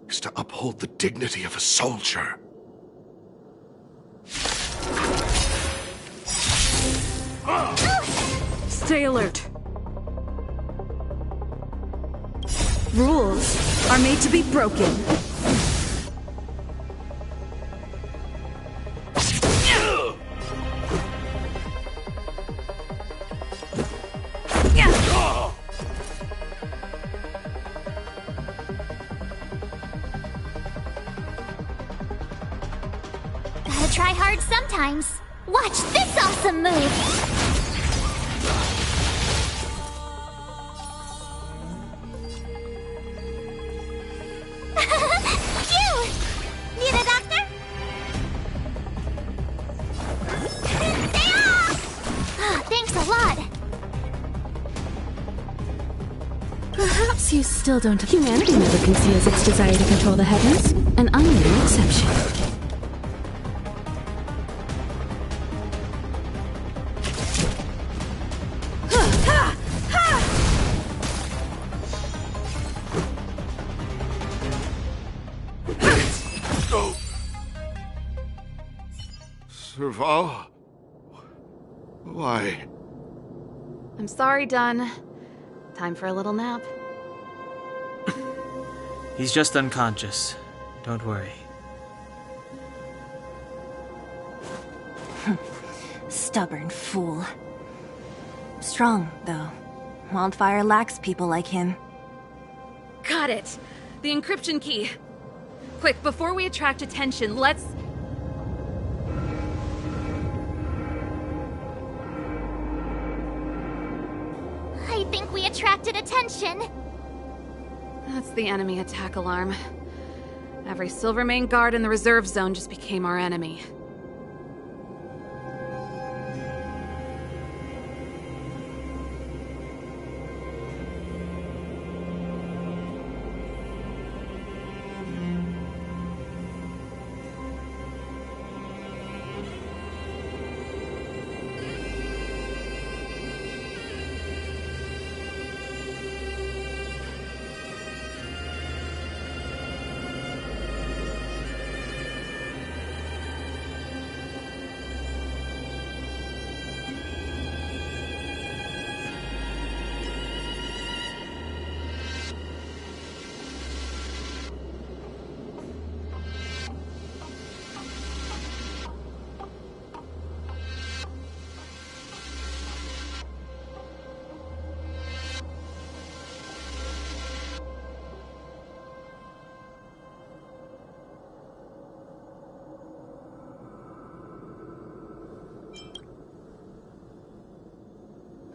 is to uphold the dignity of a soldier. Stay alert. Rules are made to be broken. Gotta try hard sometimes. Watch this awesome move! You still don't. Humanity never conceals its desire to control the heavens, and and I'm no exception. Serval? Why? I'm sorry, Dunn. Time for a little nap. He's just unconscious. Don't worry. Stubborn fool. Strong, though. Wildfire lacks people like him. Got it! The encryption key. Quick, before we attract attention, let's... I think we attracted attention. That's the enemy attack alarm. Every Silvermane guard in the reserve zone just became our enemy.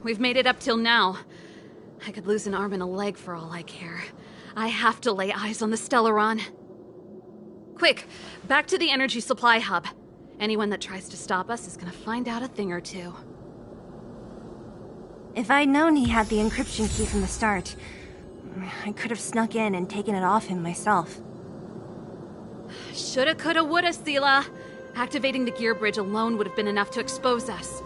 We've made it up till now. I could lose an arm and a leg for all I care. I have to lay eyes on the Stellaron. Quick, back to the energy supply hub. Anyone that tries to stop us is gonna find out a thing or two. If I'd known he had the encryption key from the start, I could have snuck in and taken it off him myself. Shoulda, coulda, woulda, Seela. Activating the gear bridge alone would have been enough to expose us.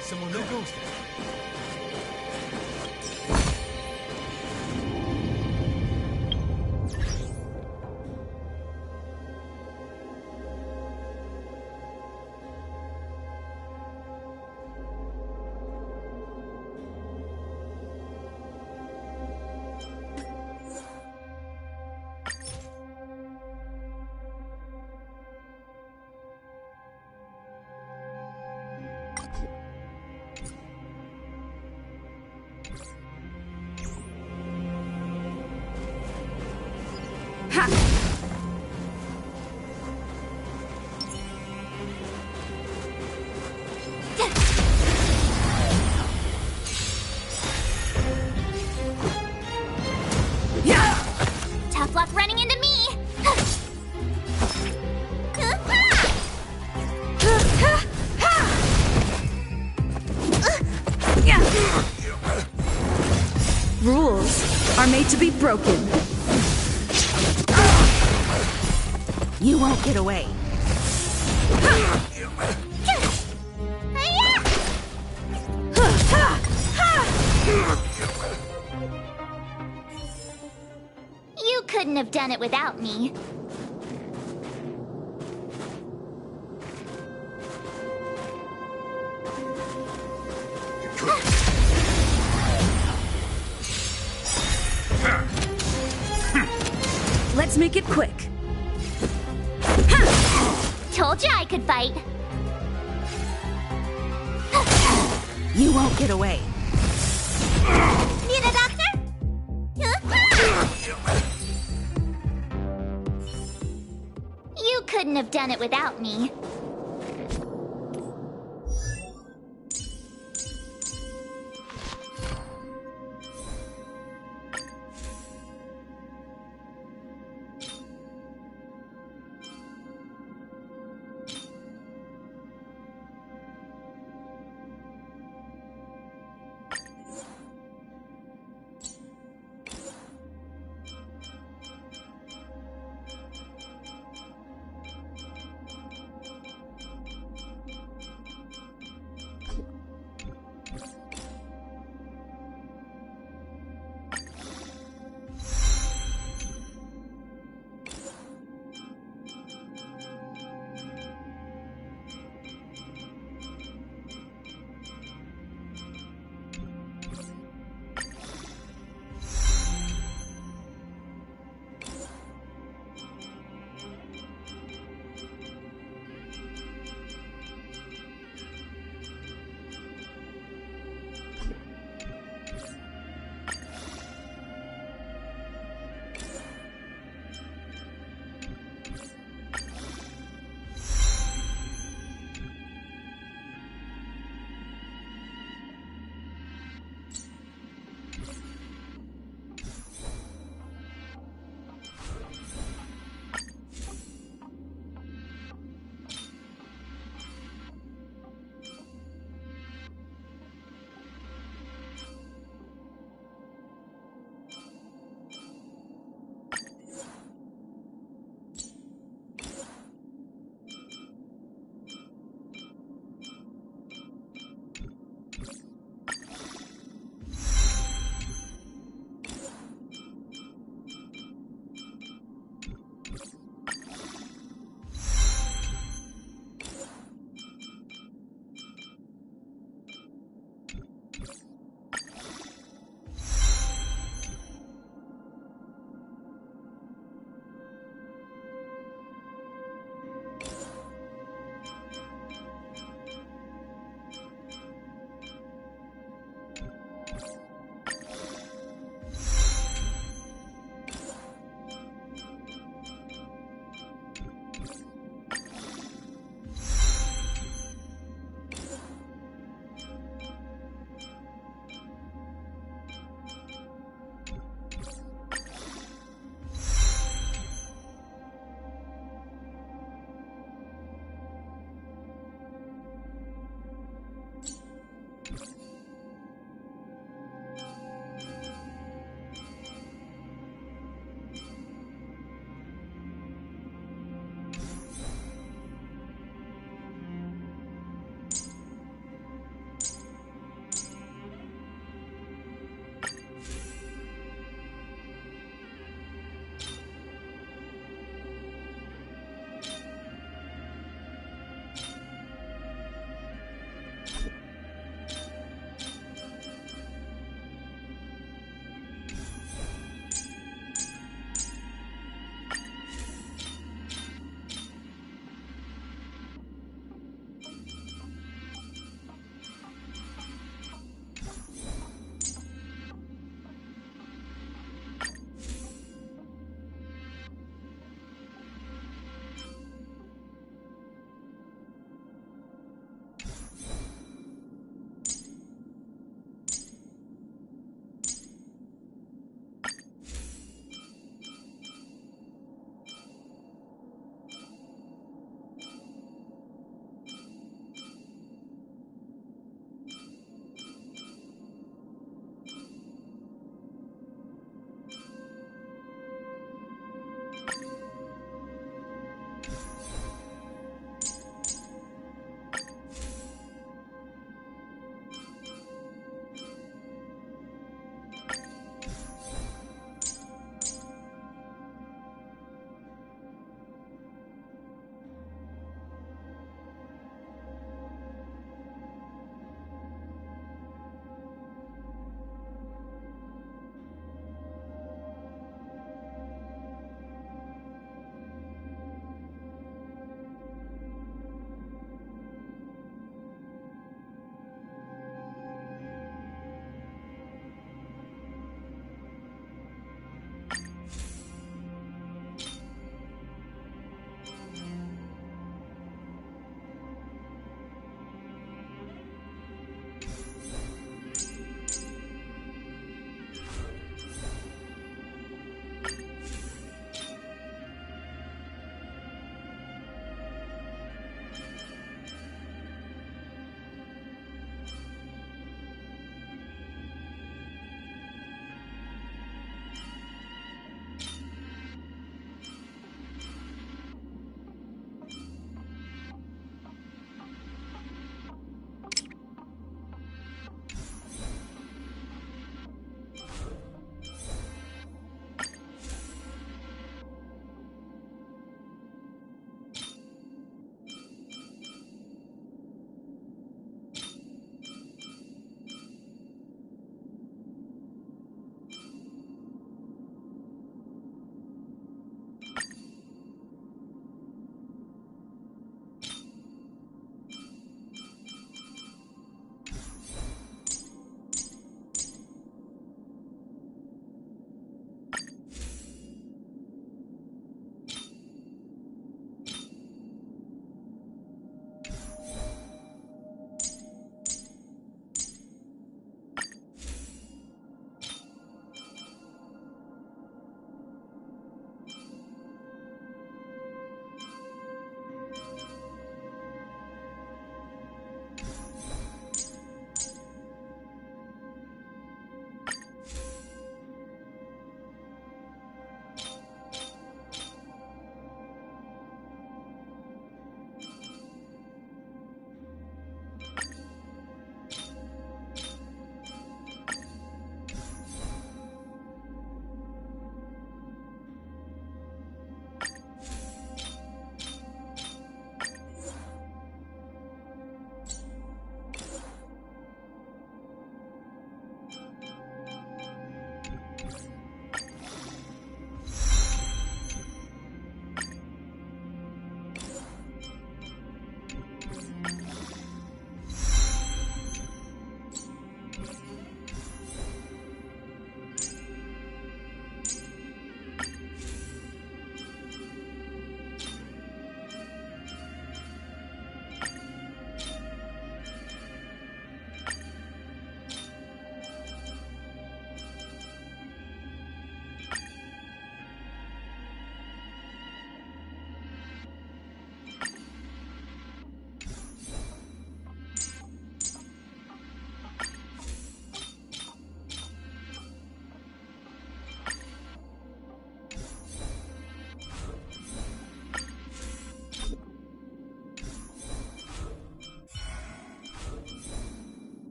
Someone there. Who goes there? Tough luck running into me. Rules are made to be broken. You won't get away. You couldn't have done it without me. Let's make it quick. Told you I could fight. You won't get away. Need a doctor? You couldn't have done it without me.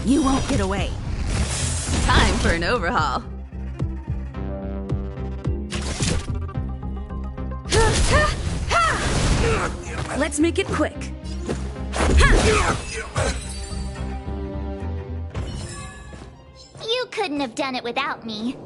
You won't get away. Time for an overhaul. Let's make it quick. You couldn't have done it without me.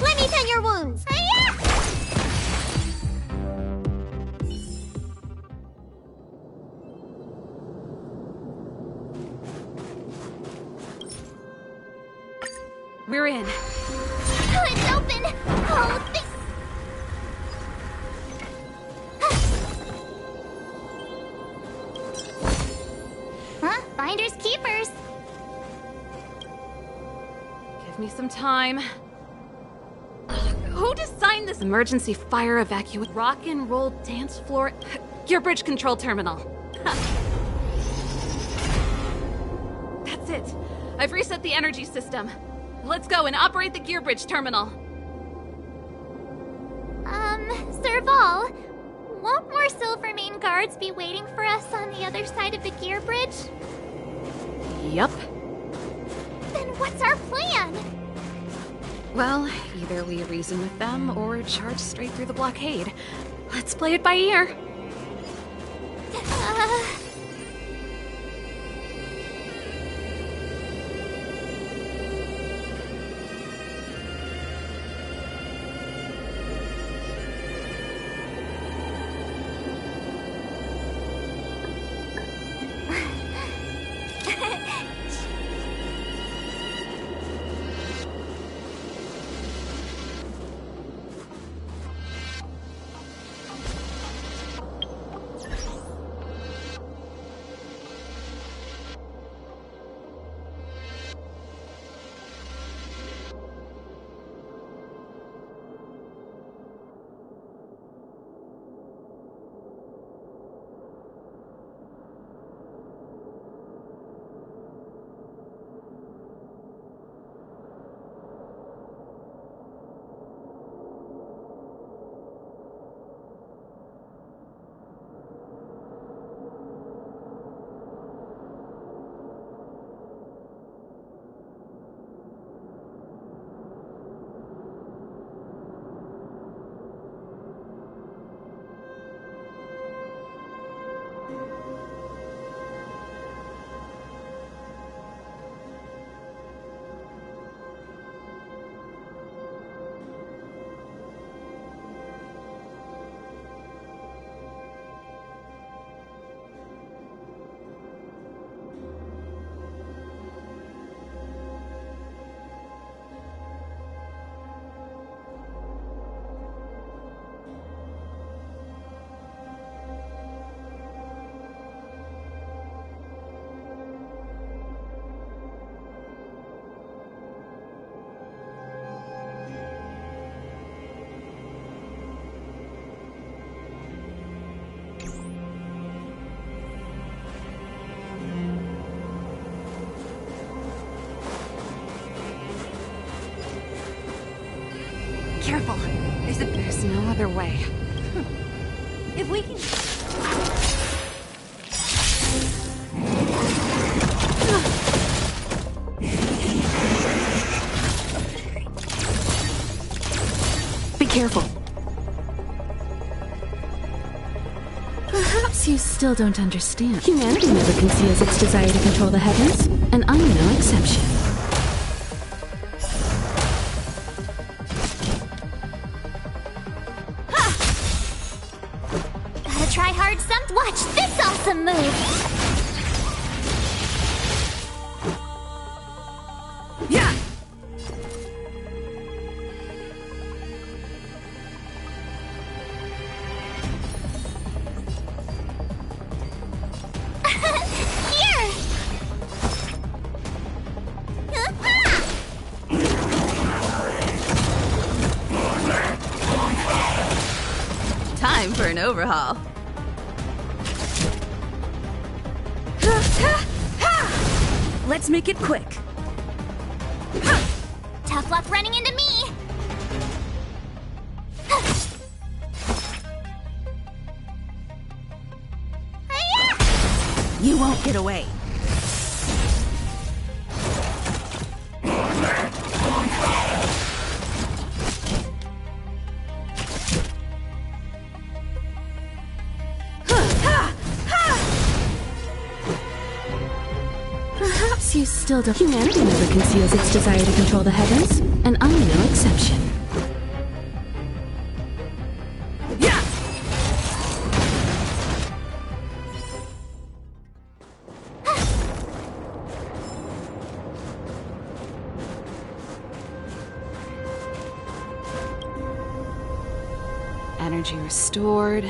Let me tend your wounds. We're in. Oh, it's open! Oh, thanks. Huh? Finders keepers. Give me some time. Who designed this emergency fire evacuate rock and roll dance floor gear bridge control terminal? That's it. I've reset the energy system. Let's go and operate the gear bridge terminal. Serval, won't more Silvermane guards be waiting for us on the other side of the gear bridge? Yup. Then what's our plan? Well, either we reason with them or charge straight through the blockade. Let's play it by ear. careful. There's no other way. If we can... Be careful. Perhaps you still don't understand. Humanity never conceals its desire to control the heavens, and I'm no exception. Gotta try hard some. Watch this awesome move! Yeah! Here! Time for an overhaul. Let's make it quick. Tough luck running into me! You won't get away. Perhaps you still don't. Humanity never conceals its desire to control the heavens, and I'm no exception. Energy restored.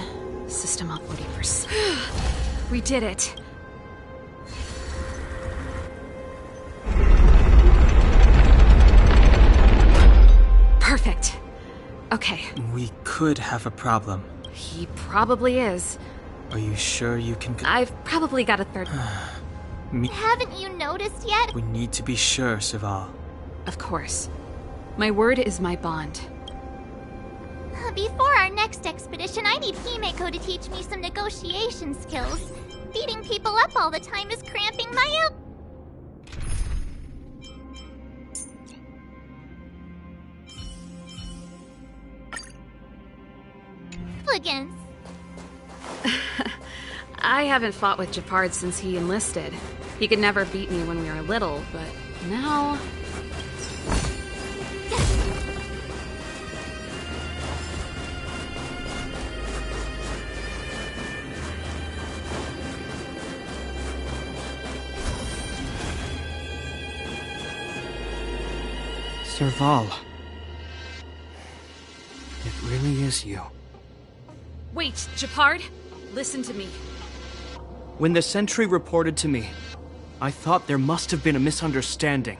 System up 40%. We did it. Perfect. Okay. We could have a problem. He probably is. Are you sure you can... I've probably got a third... Haven't you noticed yet? We need to be sure, Serval. Of course. My word is my bond. Before our next expedition, I need Himeko to teach me some negotiation skills. Beating people up all the time is cramping my elegance. I haven't fought with Gepard since he enlisted. He could never beat me when we were little, but now... Serval. It really is you. Wait, Gepard? Listen to me. When the sentry reported to me, I thought there must have been a misunderstanding.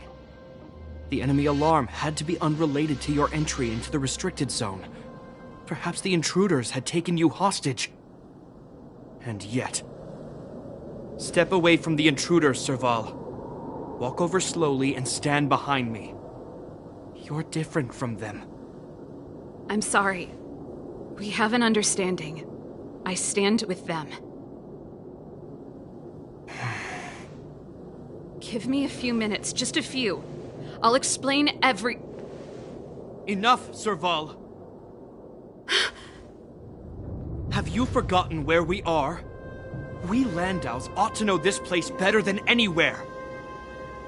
The enemy alarm had to be unrelated to your entry into the restricted zone. Perhaps the intruders had taken you hostage. And yet... Step away from the intruders, Serval. Walk over slowly and stand behind me. You're different from them. I'm sorry. We have an understanding. I stand with them. Give me a few minutes, just a few. I'll explain every... Enough, Serval. Have you forgotten where we are? We Landaus ought to know this place better than anywhere.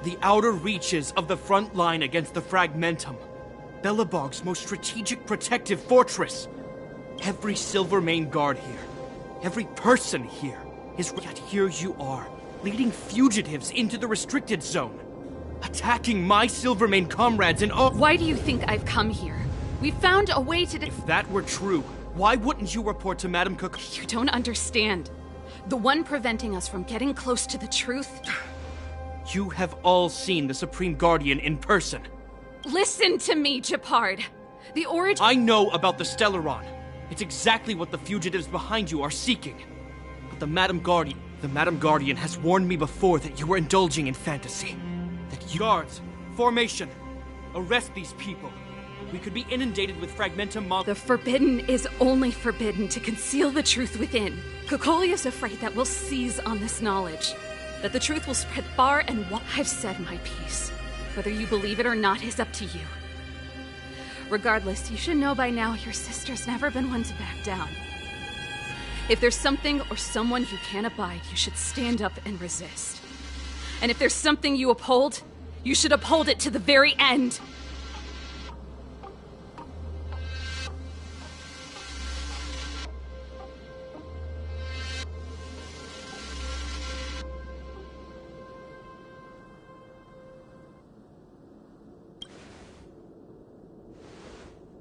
The outer reaches of the front line against the Fragmentum. Belobog's most strategic protective fortress. Every Silvermane guard here, every person here, is... Yet here you are, leading fugitives into the restricted zone. Attacking my Silvermane comrades in all... Why do you think I've come here? We found a way to... If that were true, why wouldn't you report to Madame Cook... You don't understand. The one preventing us from getting close to the truth... You have all seen the Supreme Guardian in person. Listen to me, Gepard. The origin... I know about the Stellaron. It's exactly what the fugitives behind you are seeking. But the Madame Guardian has warned me before that you were indulging in fantasy. That you... Guards, formation. Arrest these people. We could be inundated with Fragmentum Mon— The forbidden is only forbidden to conceal the truth within. Cocolia is afraid that we'll seize on this knowledge, that the truth will spread far and wide. I've said my piece. Whether you believe it or not is up to you. Regardless, you should know by now your sister's never been one to back down. If there's something or someone you can't abide, you should stand up and resist. And if there's something you uphold, you should uphold it to the very end.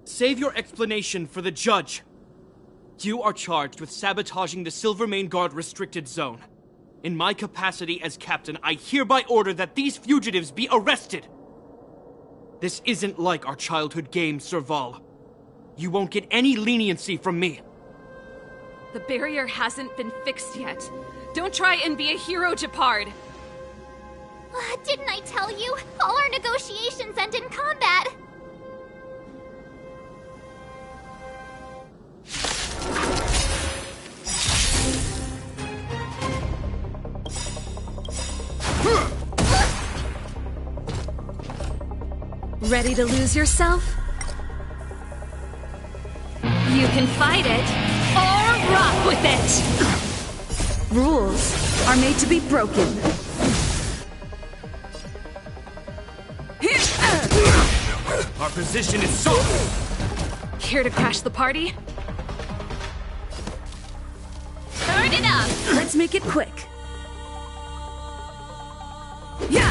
Save your explanation for the judge. You are charged with sabotaging the Silvermane Guard restricted zone. In my capacity as captain, I hereby order that these fugitives be arrested. This isn't like our childhood game, Serval. You won't get any leniency from me. The barrier hasn't been fixed yet. Don't try and be a hero, Gepard. Didn't I tell you? All our negotiations end in combat. Ready to lose yourself? You can fight it, or rock with it! Rules are made to be broken. Our position is solid! Here to crash the party? Turn it up! Let's make it quick. Yeah!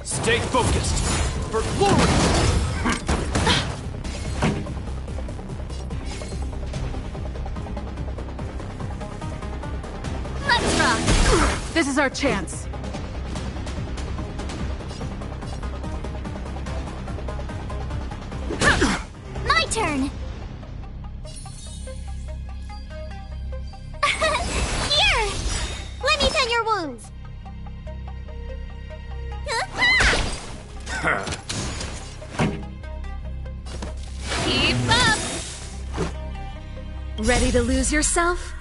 Stay focused! For glory! Let's rock! This is our chance. My turn! Here! Let me tend your wounds! Keep up! Ready to lose yourself?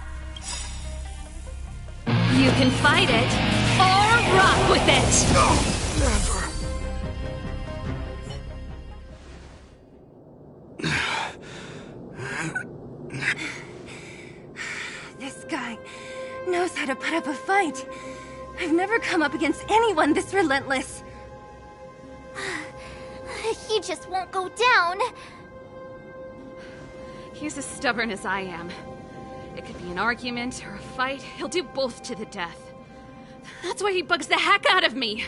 You can fight it, or rock with it! Never. This guy knows how to put up a fight. I've never come up against anyone this relentless. He just won't go down. He's as stubborn as I am. It could be an argument or a fight. He'll do both to the death. That's why he bugs the heck out of me.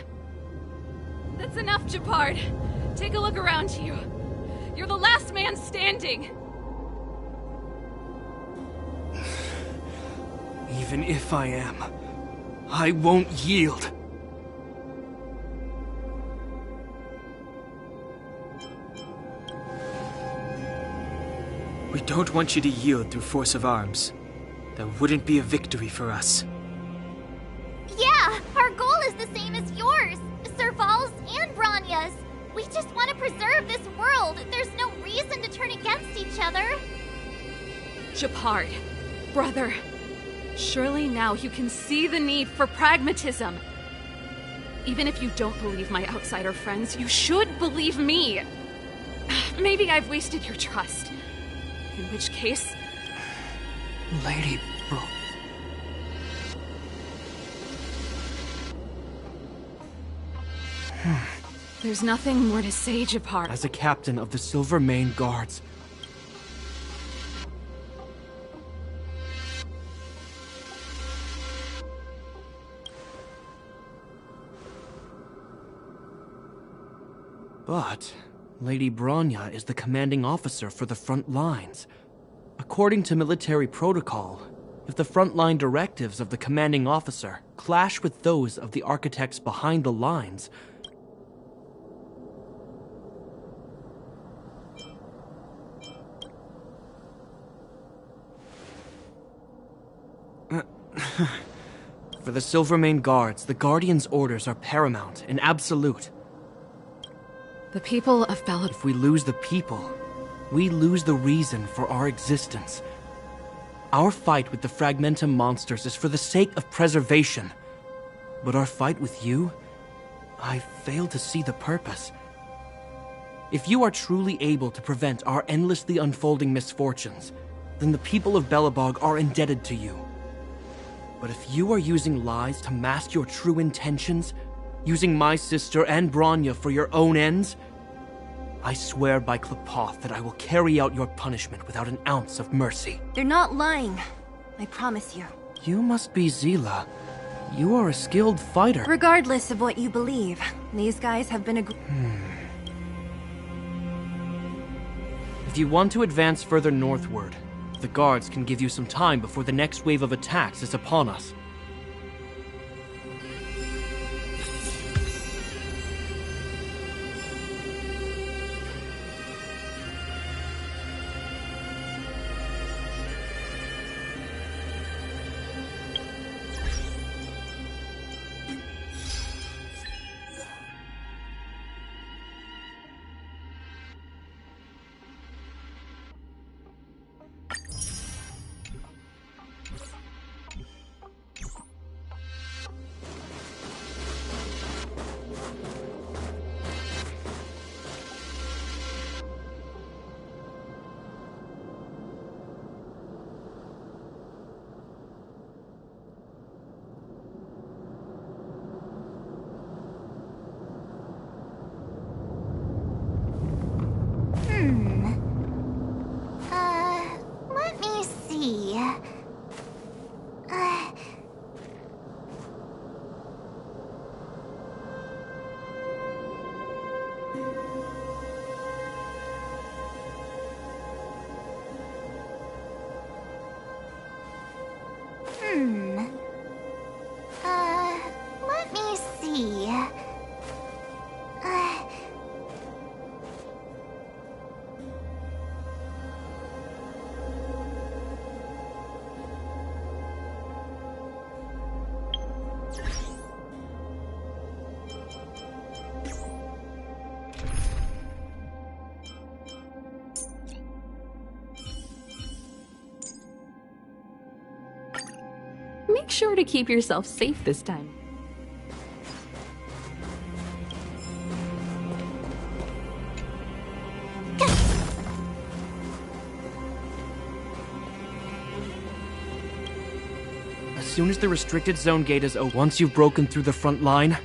That's enough, Gepard. Take a look around you. You're the last man standing. Even if I am, I won't yield. We don't want you to yield through force of arms. That wouldn't be a victory for us. Yeah, our goal is the same as yours, Serval's and Bronya's. We just want to preserve this world. There's no reason to turn against each other. Gepard, brother, surely now you can see the need for pragmatism. Even if you don't believe my outsider friends, you should believe me. Maybe I've wasted your trust. In which case... Lady Bro... There's nothing more to say, Gepard. As a captain of the Silvermane Guards, but Lady Bronya is the commanding officer for the front lines. According to military protocol, if the frontline directives of the commanding officer clash with those of the architects behind the lines, For the Silvermane Guards, the Guardian's orders are paramount and absolute. The people of Belobog. If we lose the people, we lose the reason for our existence. Our fight with the Fragmentum monsters is for the sake of preservation. But our fight with you, I fail to see the purpose. If you are truly able to prevent our endlessly unfolding misfortunes, then the people of Belobog are indebted to you. But if you are using lies to mask your true intentions, using my sister and Bronya for your own ends, I swear by Klepoth that I will carry out your punishment without an ounce of mercy. They're not lying. I promise you. You must be Seele. You are a skilled fighter. Regardless of what you believe, these guys have been If you want to advance further northward, the guards can give you some time before the next wave of attacks is upon us. Let me see. Let me see. Make sure to keep yourself safe this time. As soon as the restricted zone gate is open, once you've broken through the front line,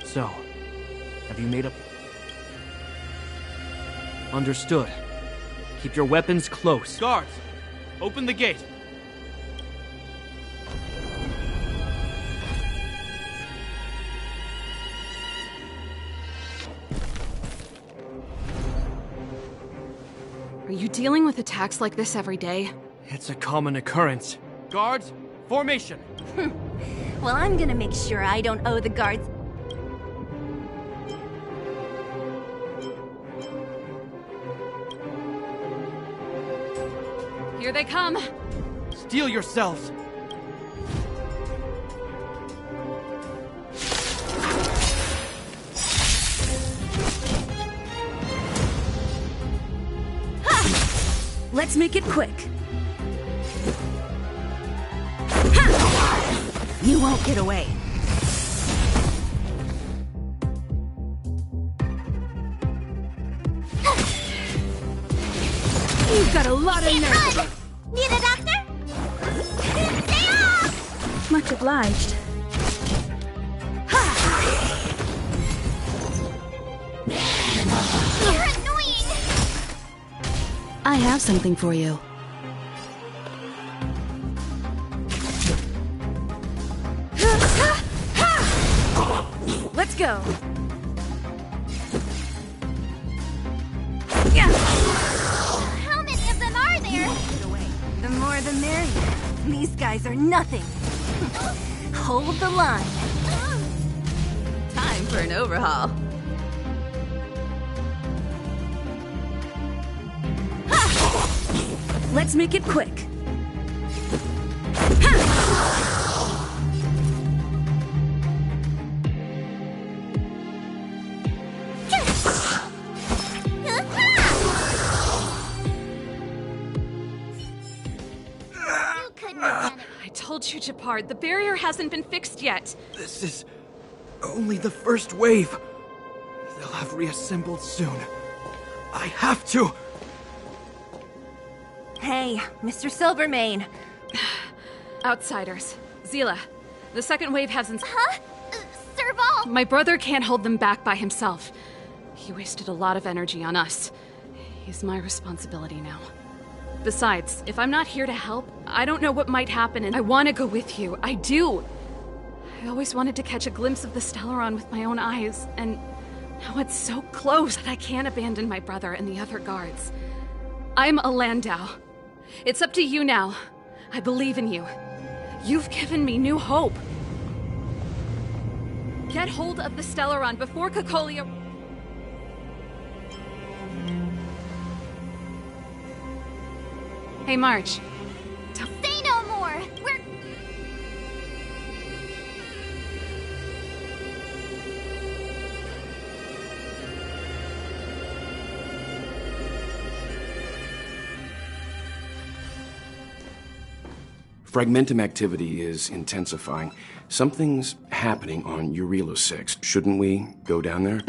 so, have you made up? Understood. Keep your weapons close. Guards, open the gate. Are you dealing with attacks like this every day? It's a common occurrence. Guards, formation! Well, I'm gonna make sure I don't owe the guards. Here they come! Steel yourselves! Let's make it quick. You won't get away. You've got a lot of nerve. Need a doctor? Stay off! Much obliged. You're annoying! I have something for you. Let's go. How many of them are there? The more the merrier. These guys are nothing. Hold the line. Time for an overhaul. Let's make it quick. told you, Gepard, the barrier hasn't been fixed yet. This is only the first wave. They'll have reassembled soon. I have to! Hey, Mr. Silvermane. Outsiders. Zila, the second wave hasn't... Huh? Serval! My brother can't hold them back by himself. He wasted a lot of energy on us. He's my responsibility now. Besides, if I'm not here to help, I don't know what might happen, and I want to go with you. I do! I always wanted to catch a glimpse of the Stellaron with my own eyes, and now it's so close that I can't abandon my brother and the other guards. I'm a Landau. It's up to you now. I believe in you. You've given me new hope. Get hold of the Stellaron before Cocolia... Hey, March. Say no more! We're... Fragmentum activity is intensifying. Something's happening on Eurilo 6. Shouldn't we go down there?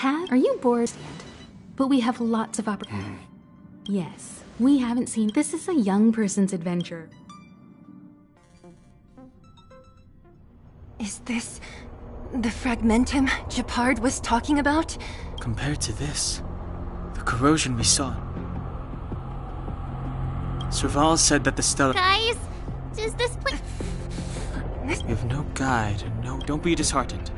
Are you bored? But we have lots of opportunities. Yes, we haven't seen. This is a young person's adventure. Is this the Fragmentum Gepard was talking about? Compared to this, the corrosion we saw. Serval said that the Stella... Guys, does this place... You have no guide. No, don't be disheartened.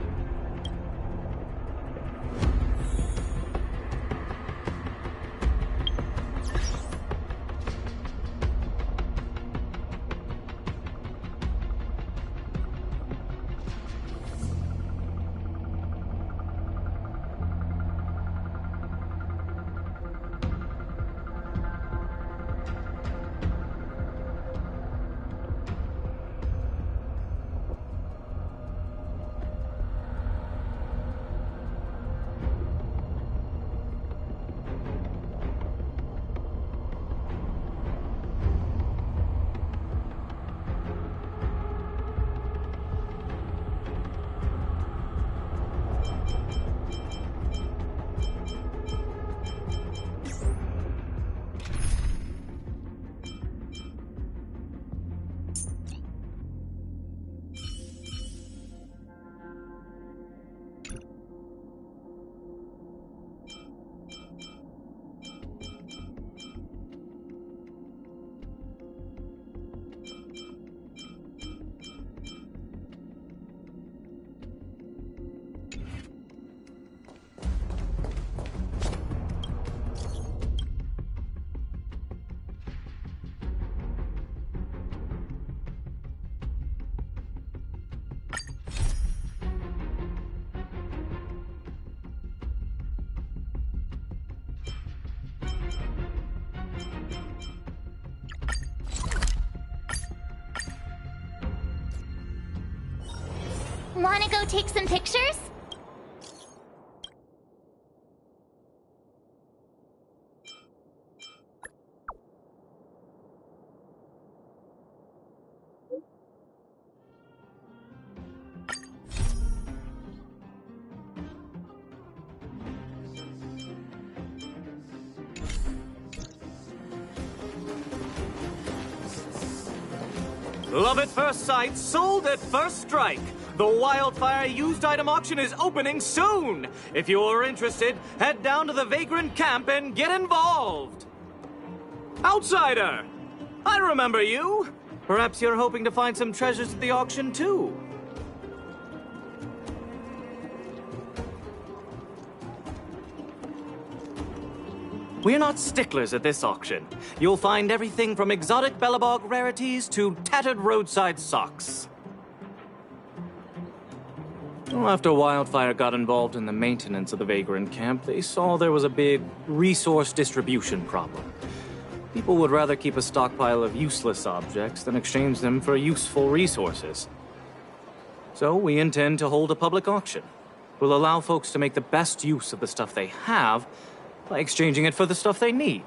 Wanna go take some pictures? Love at first sight, sold at first strike. The Wildfire used item auction is opening soon. If you're interested, head down to the Vagrant camp and get involved. Outsider! I remember you. Perhaps you're hoping to find some treasures at the auction too. We're not sticklers at this auction. You'll find everything from exotic Belobog rarities to tattered roadside socks. Well, after Wildfire got involved in the maintenance of the Vagrant camp, they saw there was a big resource distribution problem. People would rather keep a stockpile of useless objects than exchange them for useful resources. So we intend to hold a public auction. We'll allow folks to make the best use of the stuff they have by exchanging it for the stuff they need.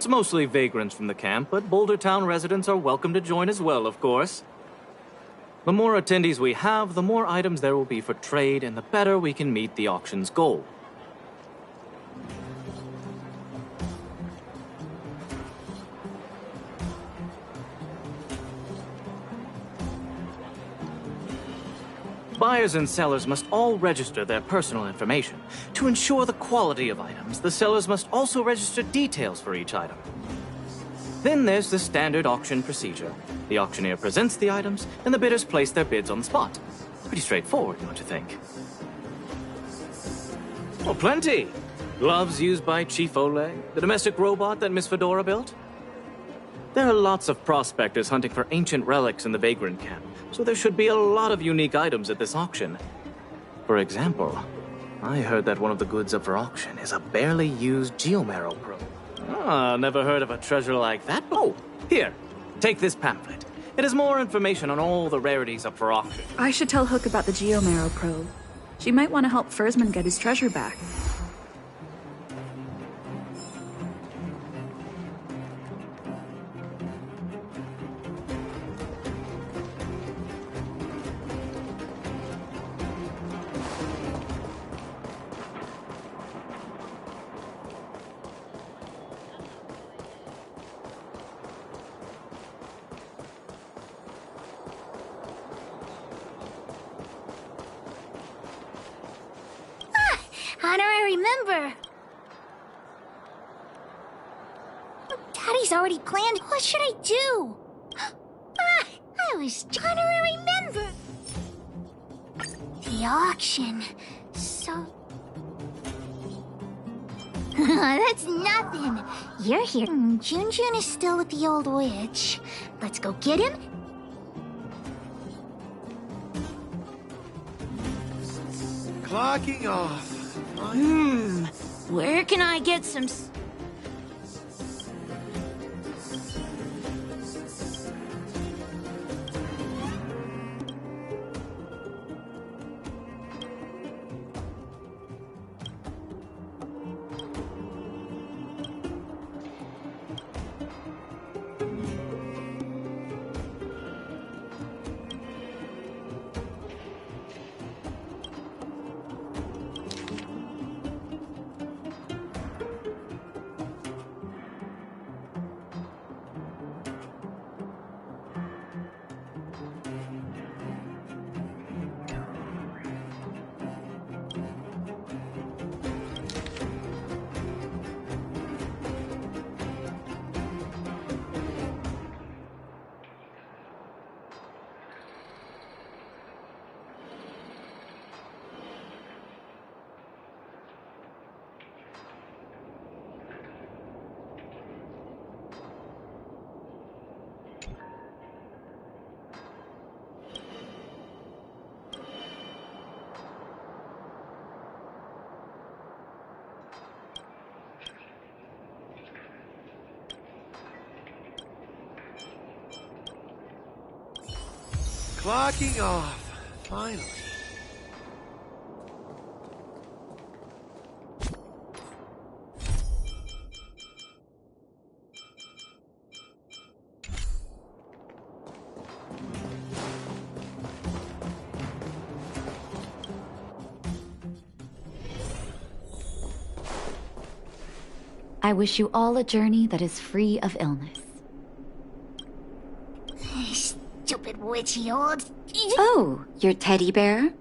It's mostly vagrants from the camp, but Boulder Town residents are welcome to join as well, of course. The more attendees we have, the more items there will be for trade, and the better we can meet the auction's goal. Buyers and sellers must all register their personal information. To ensure the quality of items, the sellers must also register details for each item. Then there's the standard auction procedure. The auctioneer presents the items, and the bidders place their bids on the spot. Pretty straightforward, don't you think? Oh, plenty! Gloves used by Chief Ole, the domestic robot that Miss Fedora built. There are lots of prospectors hunting for ancient relics in the Vagrant camp, so there should be a lot of unique items at this auction. For example, I heard that one of the goods up for auction is a barely used geomarrow probe. Ah, never heard of a treasure like that. Oh, here, take this pamphlet. It has more information on all the rarities up for auction. I should tell Hook about the geomarrow probe. She might want to help Fursman get his treasure back. Honorary member! Daddy's already planned. What should I do? I was honorary member! The auction. So... That's nothing. You're here. Junjun is still with the old witch. Let's go get him. Clocking off. Where can I get some... Clocking off. Finally. I wish you all a journey that is free of illness. Stupid witchy old... Oh, your teddy bear?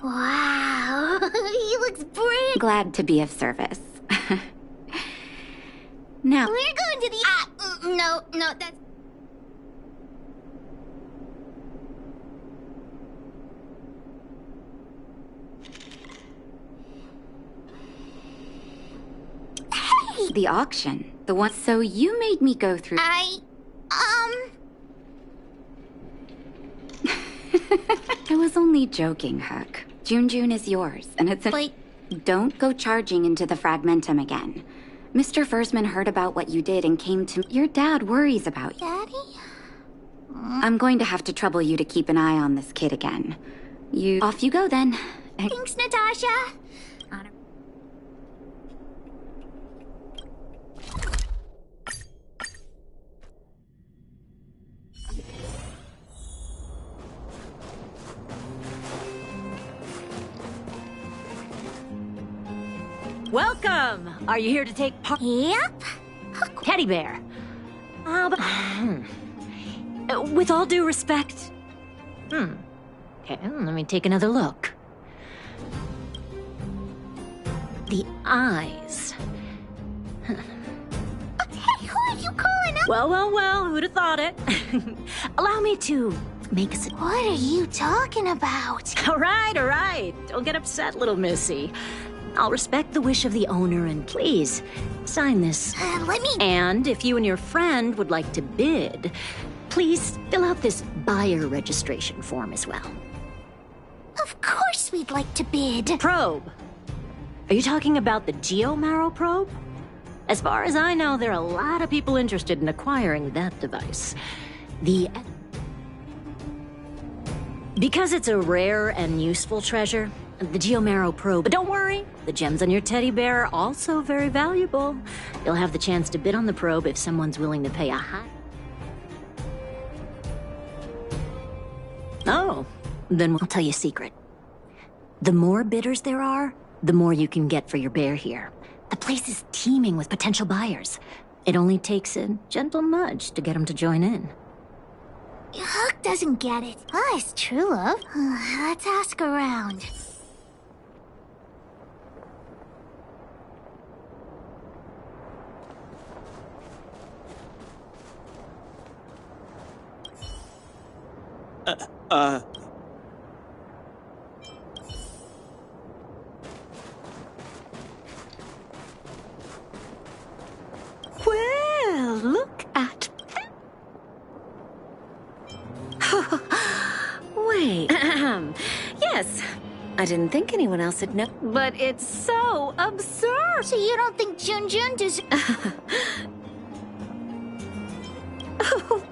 Wow, he looks brave. Glad to be of service. Now... We're going to the... no, that's... Hey! The auction. The one... So you made me go through... I was only joking, Hook. Junjun is yours, and it's a... Don't go charging into the Fragmentum again. Mr. Fursman heard about what you did and came to... Your dad worries about you. Daddy? I'm going to have to trouble you to keep an eye on this kid again. Off you go, then. Thanks, Natasha. Welcome! Are you here to take part? Yep. Teddy bear. With all due respect. Okay, let me take another look. The eyes. Hey, who are you calling up? Well, who'd have thought it? Allow me to make a... What are you talking about? All right. Don't get upset, little missy. I'll respect the wish of the owner and please, sign this. Let me... And if you and your friend would like to bid, please fill out this buyer registration form as well. Of course we'd like to bid. Probe. Are you talking about the Geomarrow probe? As far as I know, there are a lot of people interested in acquiring that device. Because it's a rare and useful treasure, the Geomarrow probe. But don't worry, the gems on your teddy bear are also very valuable. You'll have the chance to bid on the probe if someone's willing to pay a high... Oh, then I'll tell you a secret. The more bidders there are, the more you can get for your bear here. The place is teeming with potential buyers. It only takes a gentle nudge to get them to join in. Hook doesn't get it. Oh, it's true love. Let's ask around. Well, look at... Wait. Yes. I didn't think anyone else had known. But it's so absurd. So you don't think Junjun does...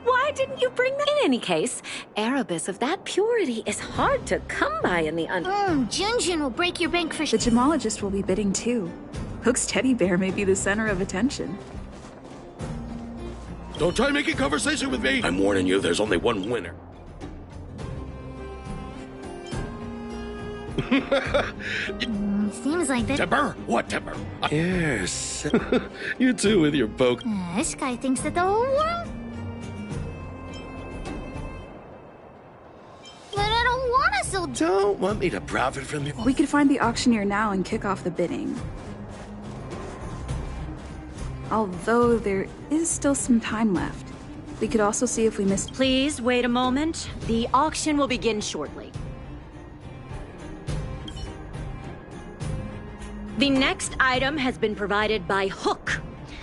Why didn't you bring that? In any case, Erebus of that purity is hard to come by in the Junjun will break your bank for... The gemologist will be bidding too. Hook's teddy bear may be the center of attention. Don't try making conversation with me! I'm warning you, there's only one winner. Seems like that... Temper? What temper? Yes. You too with your poke. This guy thinks that the whole world... But I don't want to so... Don't want me to profit from you? We could find the auctioneer now and kick off the bidding. Although there is still some time left. We could also see if we missed... Please wait a moment. The auction will begin shortly. The next item has been provided by Hook,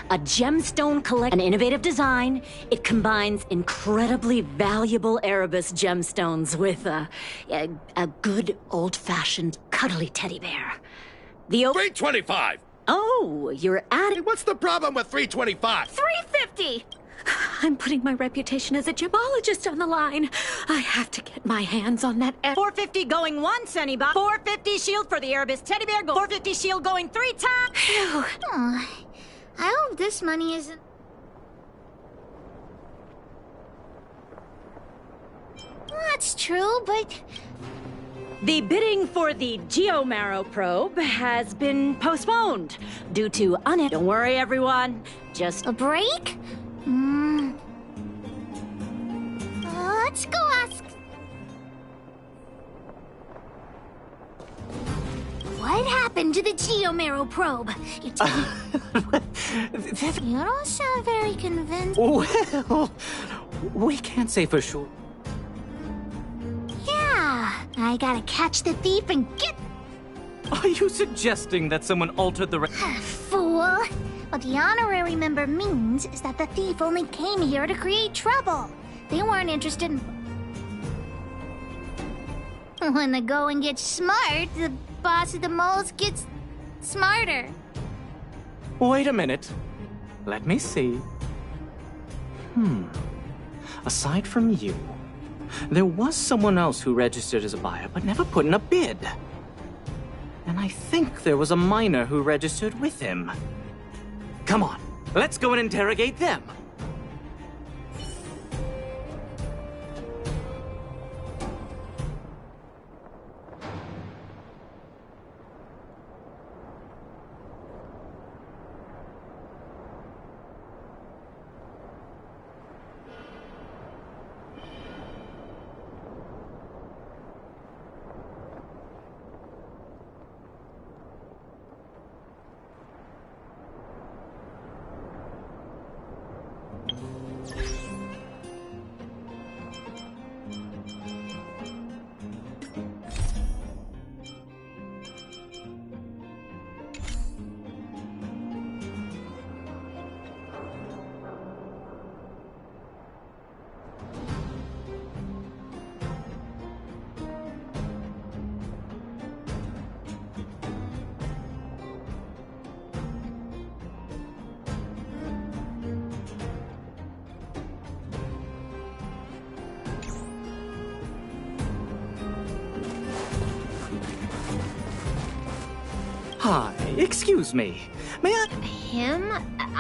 a gemstone collection, an innovative design. It combines incredibly valuable Erebus gemstones with a good old-fashioned cuddly teddy bear. The $325. Oh, you're at it. What's the problem with $325? $350. I'm putting my reputation as a gemologist on the line. I have to get my hands on that. $450 going once, anybody? $450 shield for the Erebus teddy bear. $450 shield going 3 times. Phew. I hope this money isn't... That's true, but... The bidding for the Geomarrow probe has been postponed due to Don't worry, everyone. Just a break? Let's go ask... What happened to the Geomarrow probe? You don't sound very convinced. Well, we can't say for sure. Yeah, I gotta catch the thief and get... Are you suggesting that someone altered the... Fool! What the honorary member means is that the thief only came here to create trouble. They weren't interested in... When the going gets smart, the boss of the moles gets smarter. Wait a minute. Let me see. Aside from you, there was someone else who registered as a buyer but never put in a bid. And I think there was a miner who registered with him. Come on, let's go and interrogate them. Hi, excuse me. May I? Him?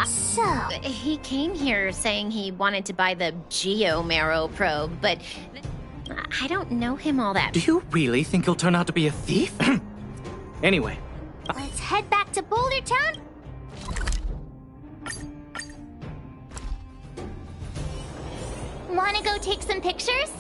So, he came here saying he wanted to buy the Geomarrow probe, but I don't know him all that. Do you really think he'll turn out to be a thief? Anyway. Let's head back to Boulder Town. Wanna go take some pictures?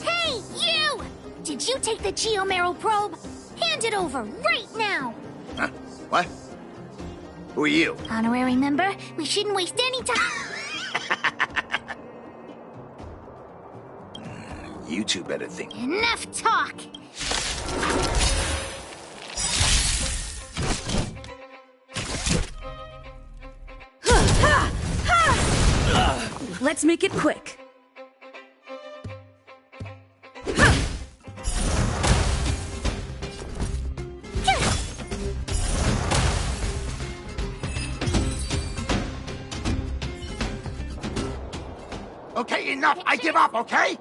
Hey, you! Did you take the Geomarrow probe? Hand it over right now! Huh? What? Who are you? Honorary member, we shouldn't waste any time. You two better think. Enough talk! Let's make it quick. Okay, enough! I give up, okay?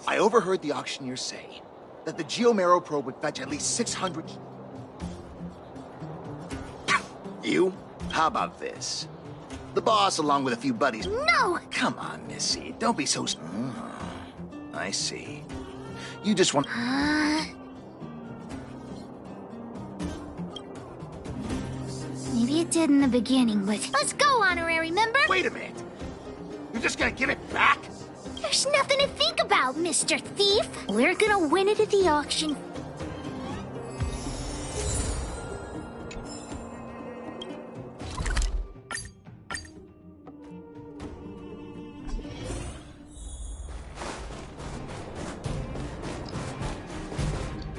I overheard the auctioneer say that the Geomarrow probe would fetch at least 600... You? How about this? The boss, along with a few buddies... No! Come on, Missy. Don't be so... I see. You just want... Maybe it did in the beginning, but... Let's go, honorary member! Wait a minute! You're just gonna give it back? There's nothing to think about, Mr. Thief! We're gonna win it at the auction.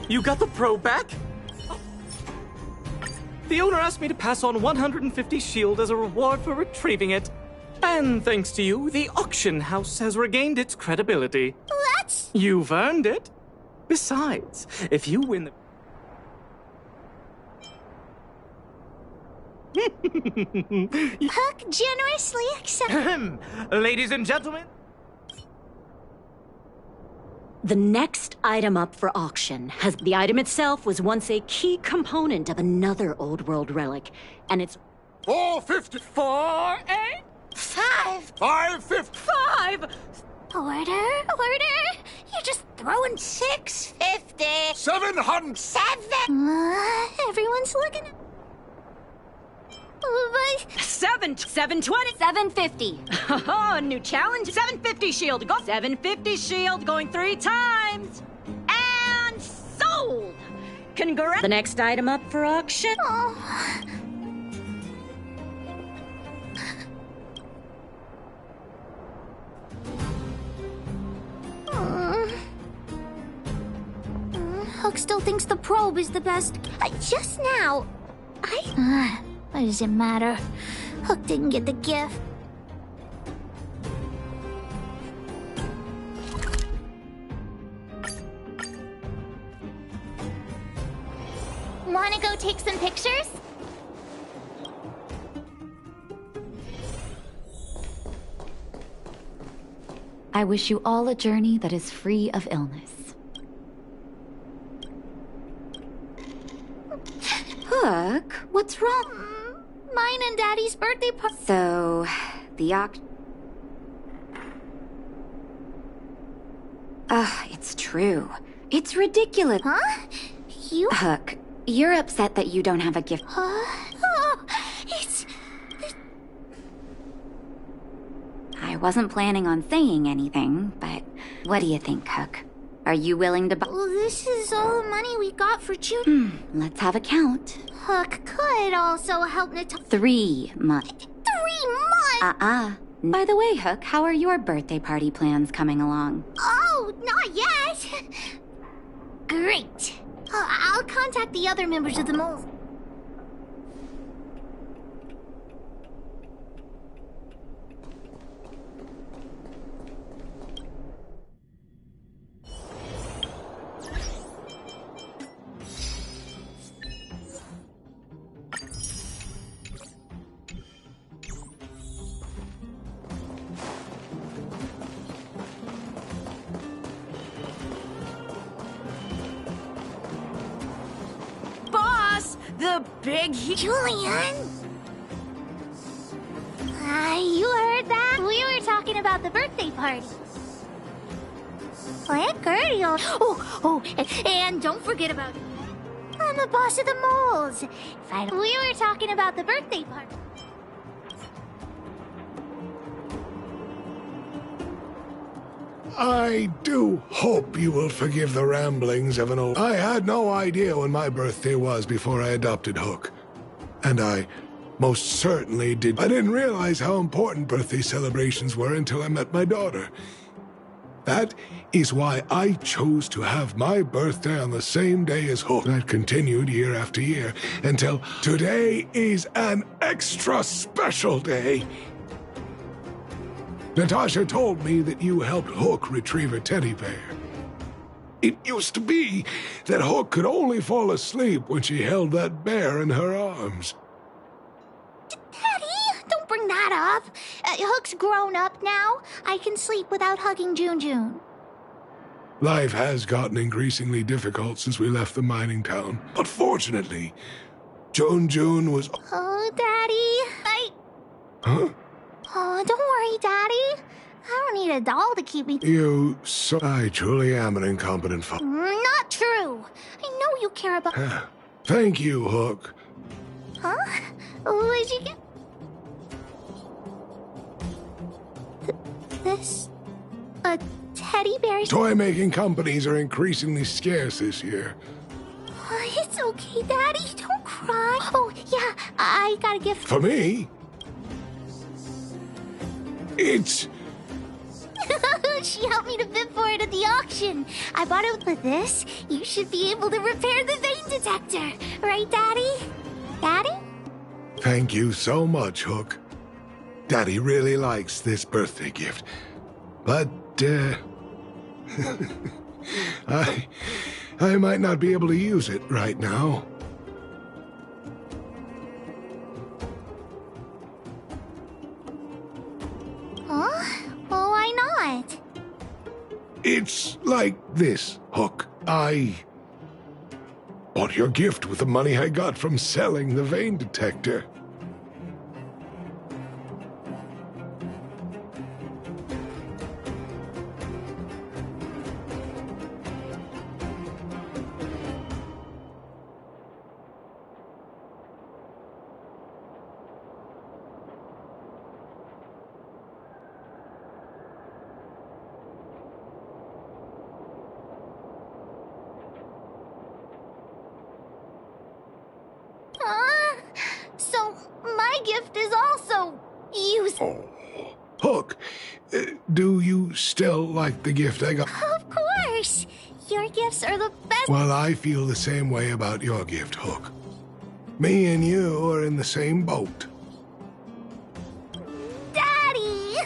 You got the probe back? The owner asked me to pass on 150 shield as a reward for retrieving it. And thanks to you, the auction house has regained its credibility. What? You've earned it. Besides, if you win the... Huck generously accepts. Ladies and gentlemen. The next item up for auction has... The item itself was once a key component of another old world relic, and it's... 450! 4-8... 5! 550! 5! Order? You're just throwing 650. 700! Everyone's looking at... But... 720! 750. Oh, new challenge. 750 shield. Go. 750 shield going 3 times. And sold! Congrats. The next item up for auction. Huck still thinks the probe is the best. Just now, what does it matter? Huck didn't get the gift. Wanna go take some pictures? I wish you all a journey that is free of illness. Hook, what's wrong? Mine and Daddy's birthday party. So, the it's true. It's ridiculous. Huh? You? Hook, you're upset that you don't have a gift. It's... I wasn't planning on saying anything, but what do you think, Hook? Are you willing to buy? Well, this is all the money we got for June. Let's have a count. Huck could also help Natasha. 3 months. 3 months? By the way, Hook, how are your birthday party plans coming along? Oh, not yet. Great. I'll contact the other members of the moles. The big Julian! You heard that? We were talking about the birthday party. Let Gertie on. And don't forget about... I'm the boss of the moles. We were talking about the birthday party. I do hope you will forgive the ramblings of an old... I had no idea when my birthday was before I adopted Hook. And I most certainly did. I didn't realize how important birthday celebrations were until I met my daughter. That is why I chose to have my birthday on the same day as Hook. That continued year after year until today is an extra special day. Natasha told me that you helped Hook retrieve a teddy bear. It used to be that Hook could only fall asleep when she held that bear in her arms. Daddy, don't bring that up. Hook's grown up now. I can sleep without hugging June. Life has gotten increasingly difficult since we left the mining town. But fortunately, June was... Oh, Daddy, Huh? Oh, don't worry, Daddy. I don't need a doll to keep me... I truly am an incompetent father. Not true. I know you care about... Thank you, Hook. Huh? What'd you get? This... A teddy bear... Toy-making companies are increasingly scarce this year. It's okay, Daddy. Don't cry. Oh, yeah, I got a gift. For me? It's... She helped me to bid for it at the auction. I bought it with this. You should be able to repair the vein detector. Right, Daddy? Daddy? Thank you so much, Hook. Daddy really likes this birthday gift. But, I might not be able to use it right now. Huh? Well, why not? It's like this, Hook. I bought your gift with the money I got from selling the vein detector. So, my gift is also useful. Oh. Hook, do you still like the gift I got? Of course! Your gifts are the best. Well, I feel the same way about your gift, Hook. Me and you are in the same boat. Daddy!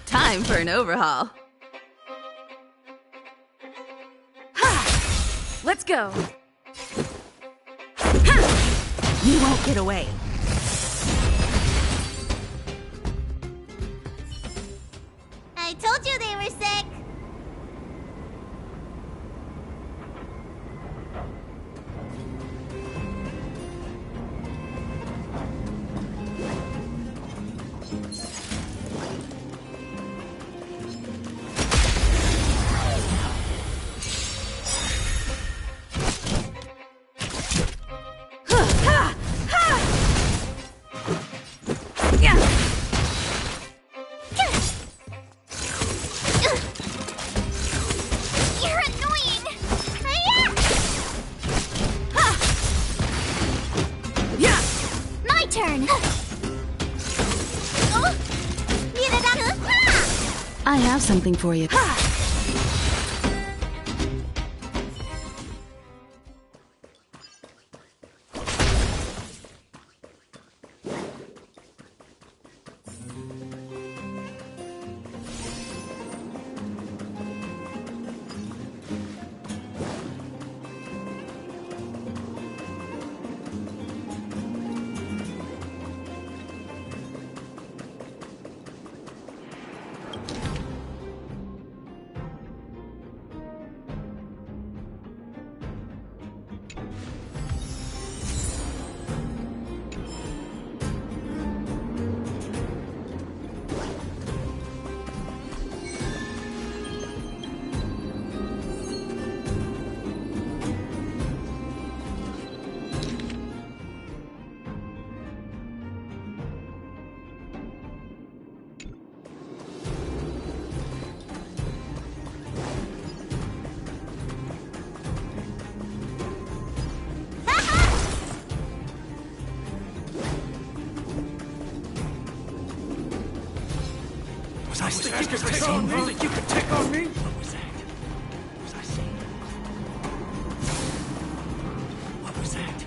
Time for an overhaul. Let's go. You won't get away. I told you they were sick. turn. I have something for you. Was I saying you could take on me? That you could take on me? What was that? Was I saying? What was that?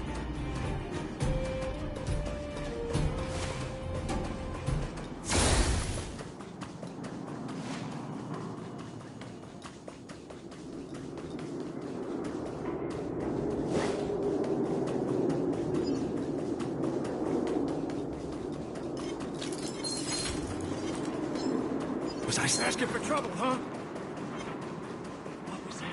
Was I asking for trouble, huh? What was that?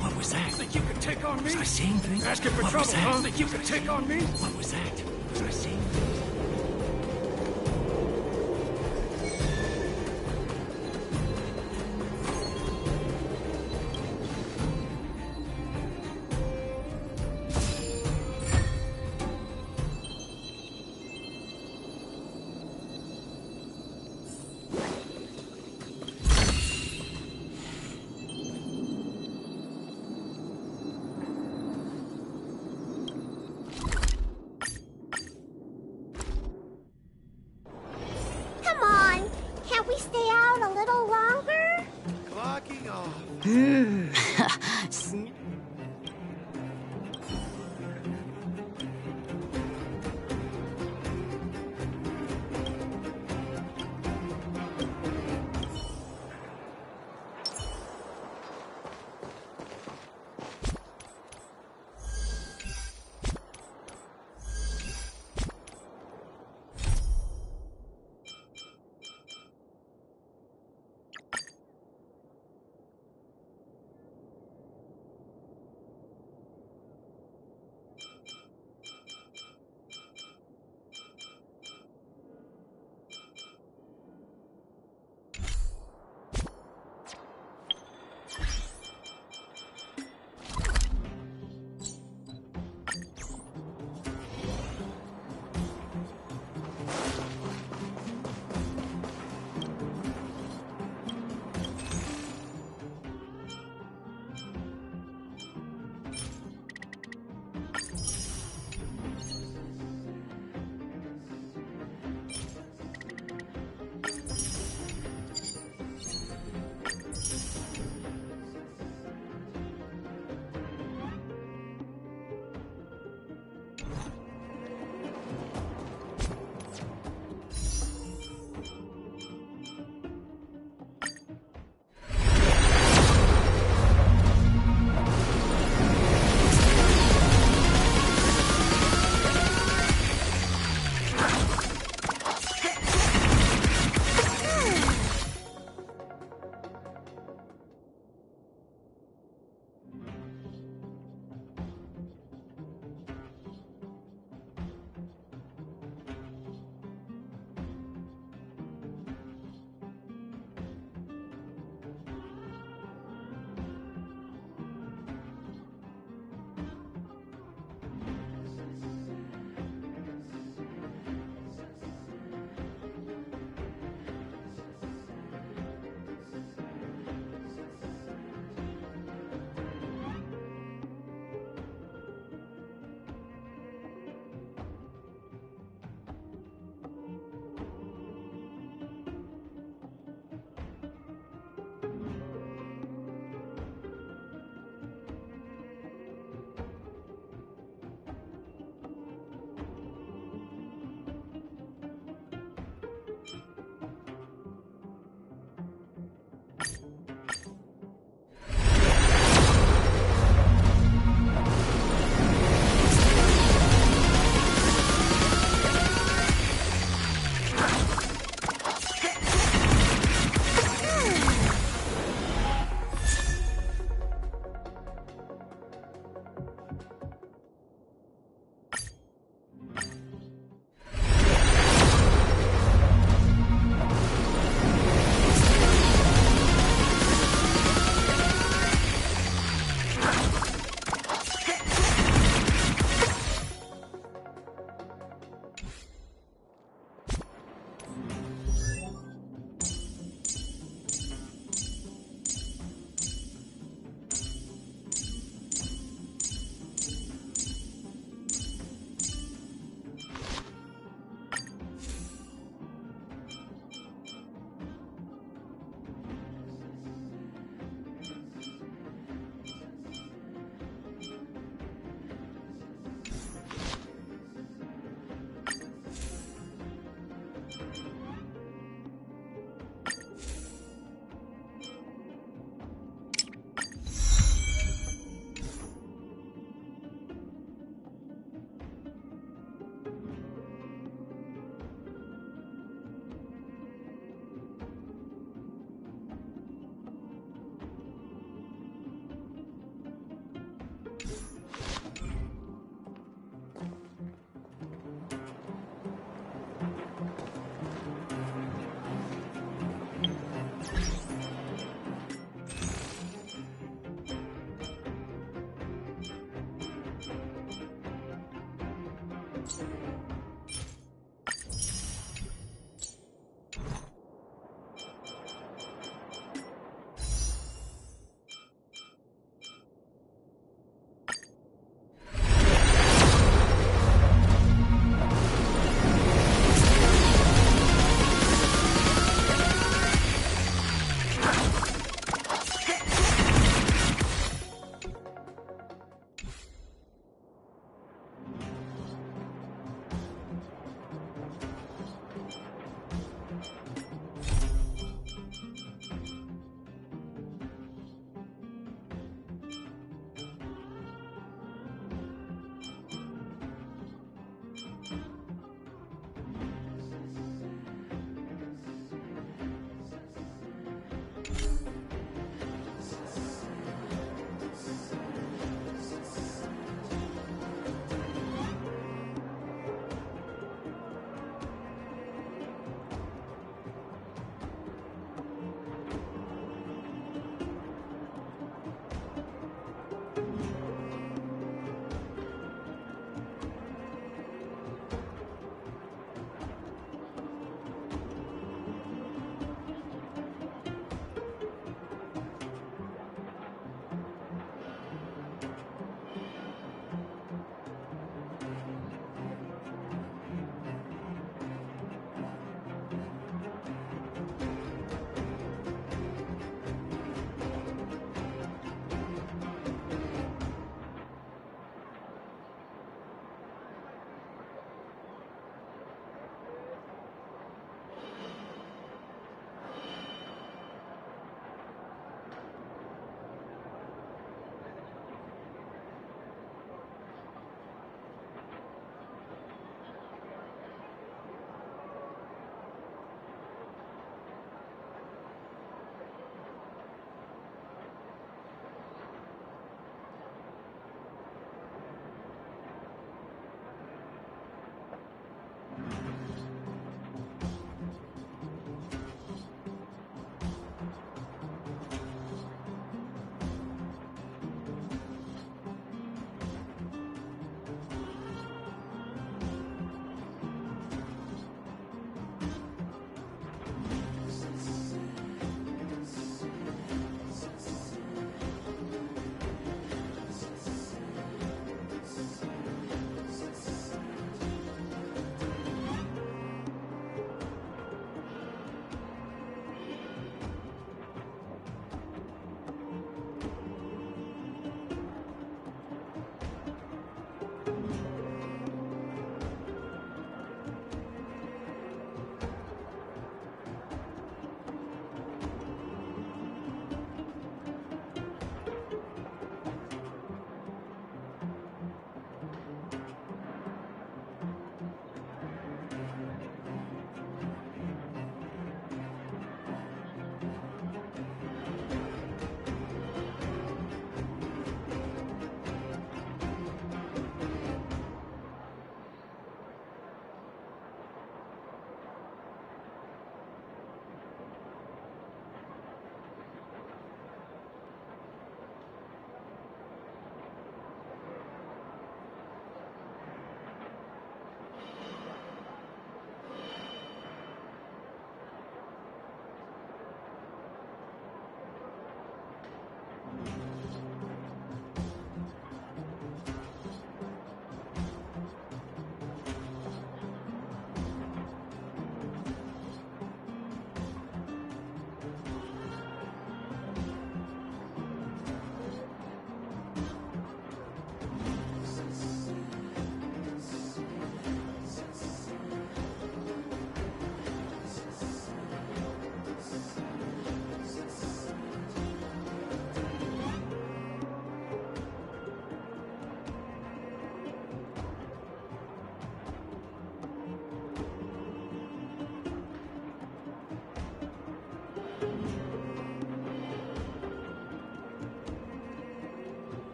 What was that? Think you could take on me? Was I seeing things? Asking for What trouble, was that? huh? Think you could take on me? What was that? Was I seeing things? Come on! Can't we stay out a little longer? Clocking off.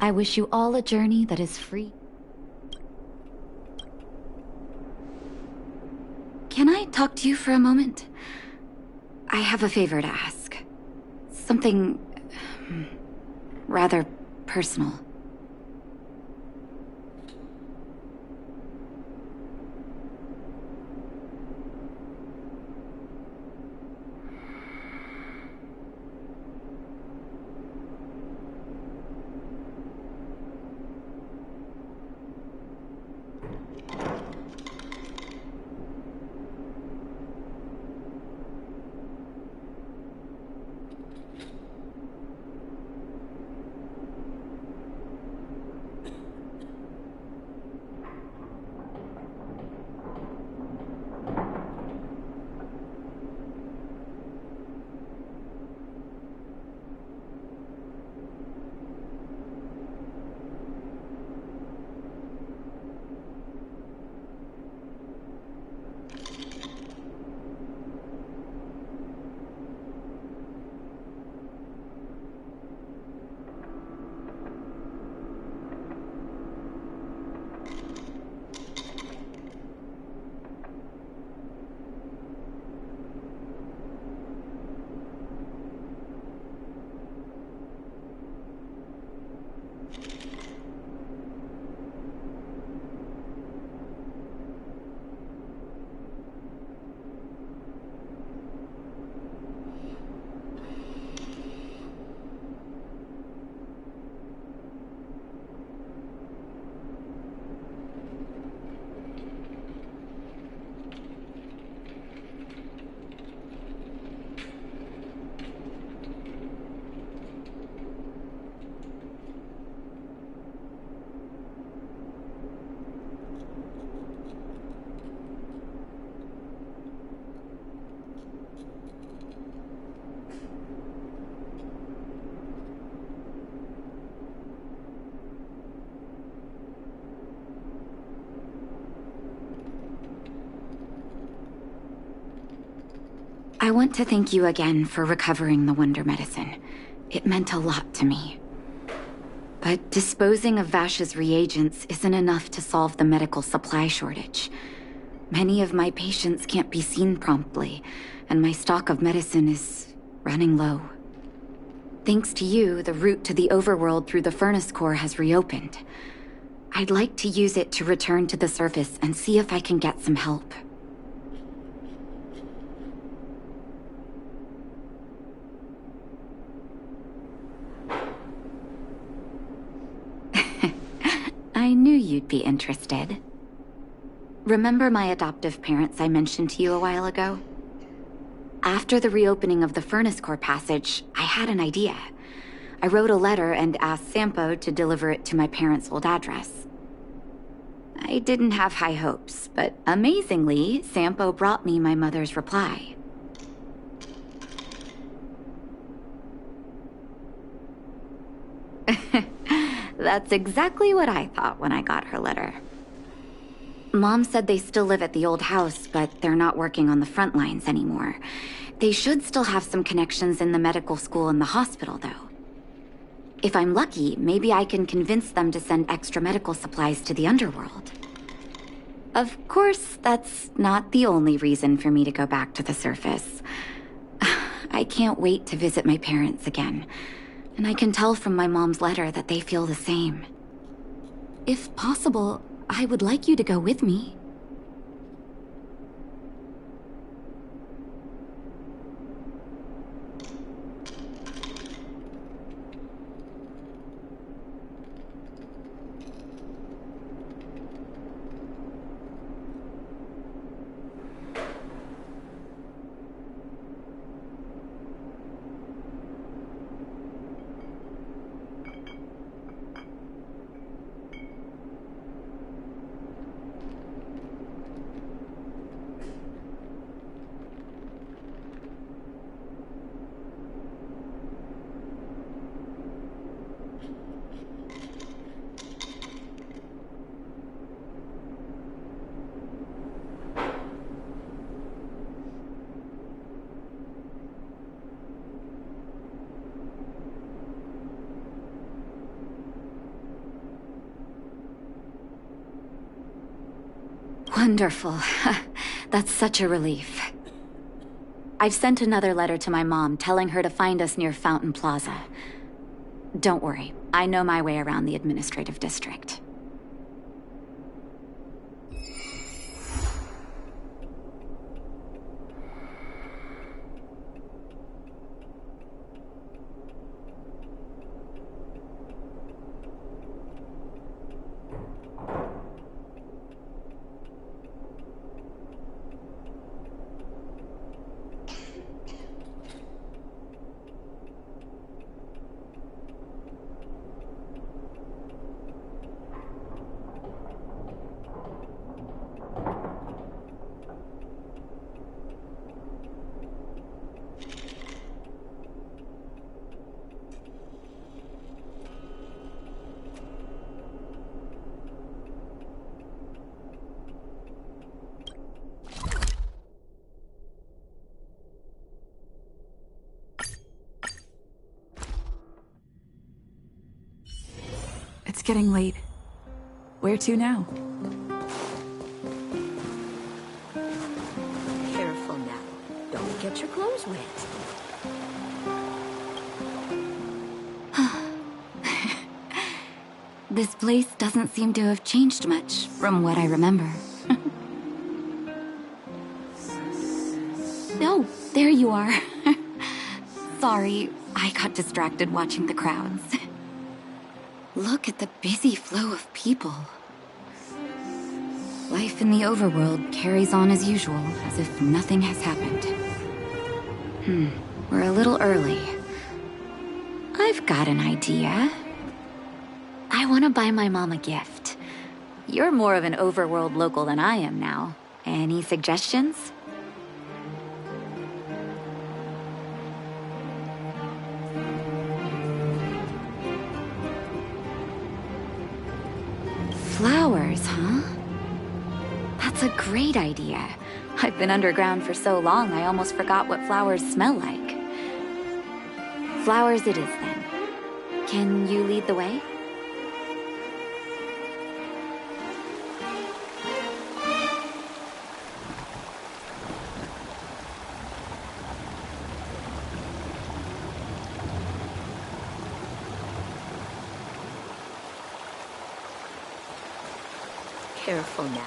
I wish you all a journey that is free. Can I talk to you for a moment? I have a favor to ask. Something rather personal. I want to thank you again for recovering the Wonder Medicine. It meant a lot to me. But disposing of Vash's reagents isn't enough to solve the medical supply shortage. Many of my patients can't be seen promptly, and my stock of medicine is running low. Thanks to you, the route to the overworld through the Furnace Core has reopened. I'd like to use it to return to the surface and see if I can get some help. I knew you'd be interested. Remember my adoptive parents I mentioned to you a while ago? After the reopening of the Furnace Core passage, I had an idea. I wrote a letter and asked Sampo to deliver it to my parents' old address. I didn't have high hopes, but amazingly, Sampo brought me my mother's reply. That's exactly what I thought when I got her letter. Mom said they still live at the old house, but they're not working on the front lines anymore. They should still have some connections in the medical school and the hospital, though. If I'm lucky, maybe I can convince them to send extra medical supplies to the underworld. Of course, that's not the only reason for me to go back to the surface. I can't wait to visit my parents again. And I can tell from my mom's letter that they feel the same. If possible, I would like you to go with me. Wonderful. That's such a relief. I've sent another letter to my mom telling her to find us near Fountain Plaza. Don't worry, I know my way around the administrative district. It's getting late. Where to now? Careful now. Don't get your clothes wet. This place doesn't seem to have changed much from what I remember. Oh, there you are. Sorry, I got distracted watching the crowds. Look at the busy flow of people. Life in the overworld carries on as usual, as if nothing has happened. We're a little early. I've got an idea. I want to buy my mom a gift. You're more of an overworld local than I am now. Any suggestions? Flowers, huh? That's a great idea. I've been underground for so long, I almost forgot what flowers smell like. Flowers it is, then. Can you lead the way? Careful now.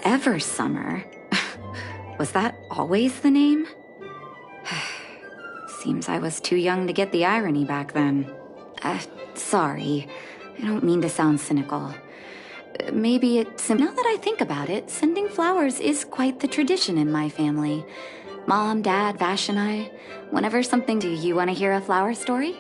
Eversummer? Was that always the name? Seems I was too young to get the irony back then. Sorry. I don't mean to sound cynical. Maybe it's... Now that I think about it, sending flowers is quite the tradition in my family. Mom, Dad, Vash, and I. Whenever something... Do you want to hear a flower story?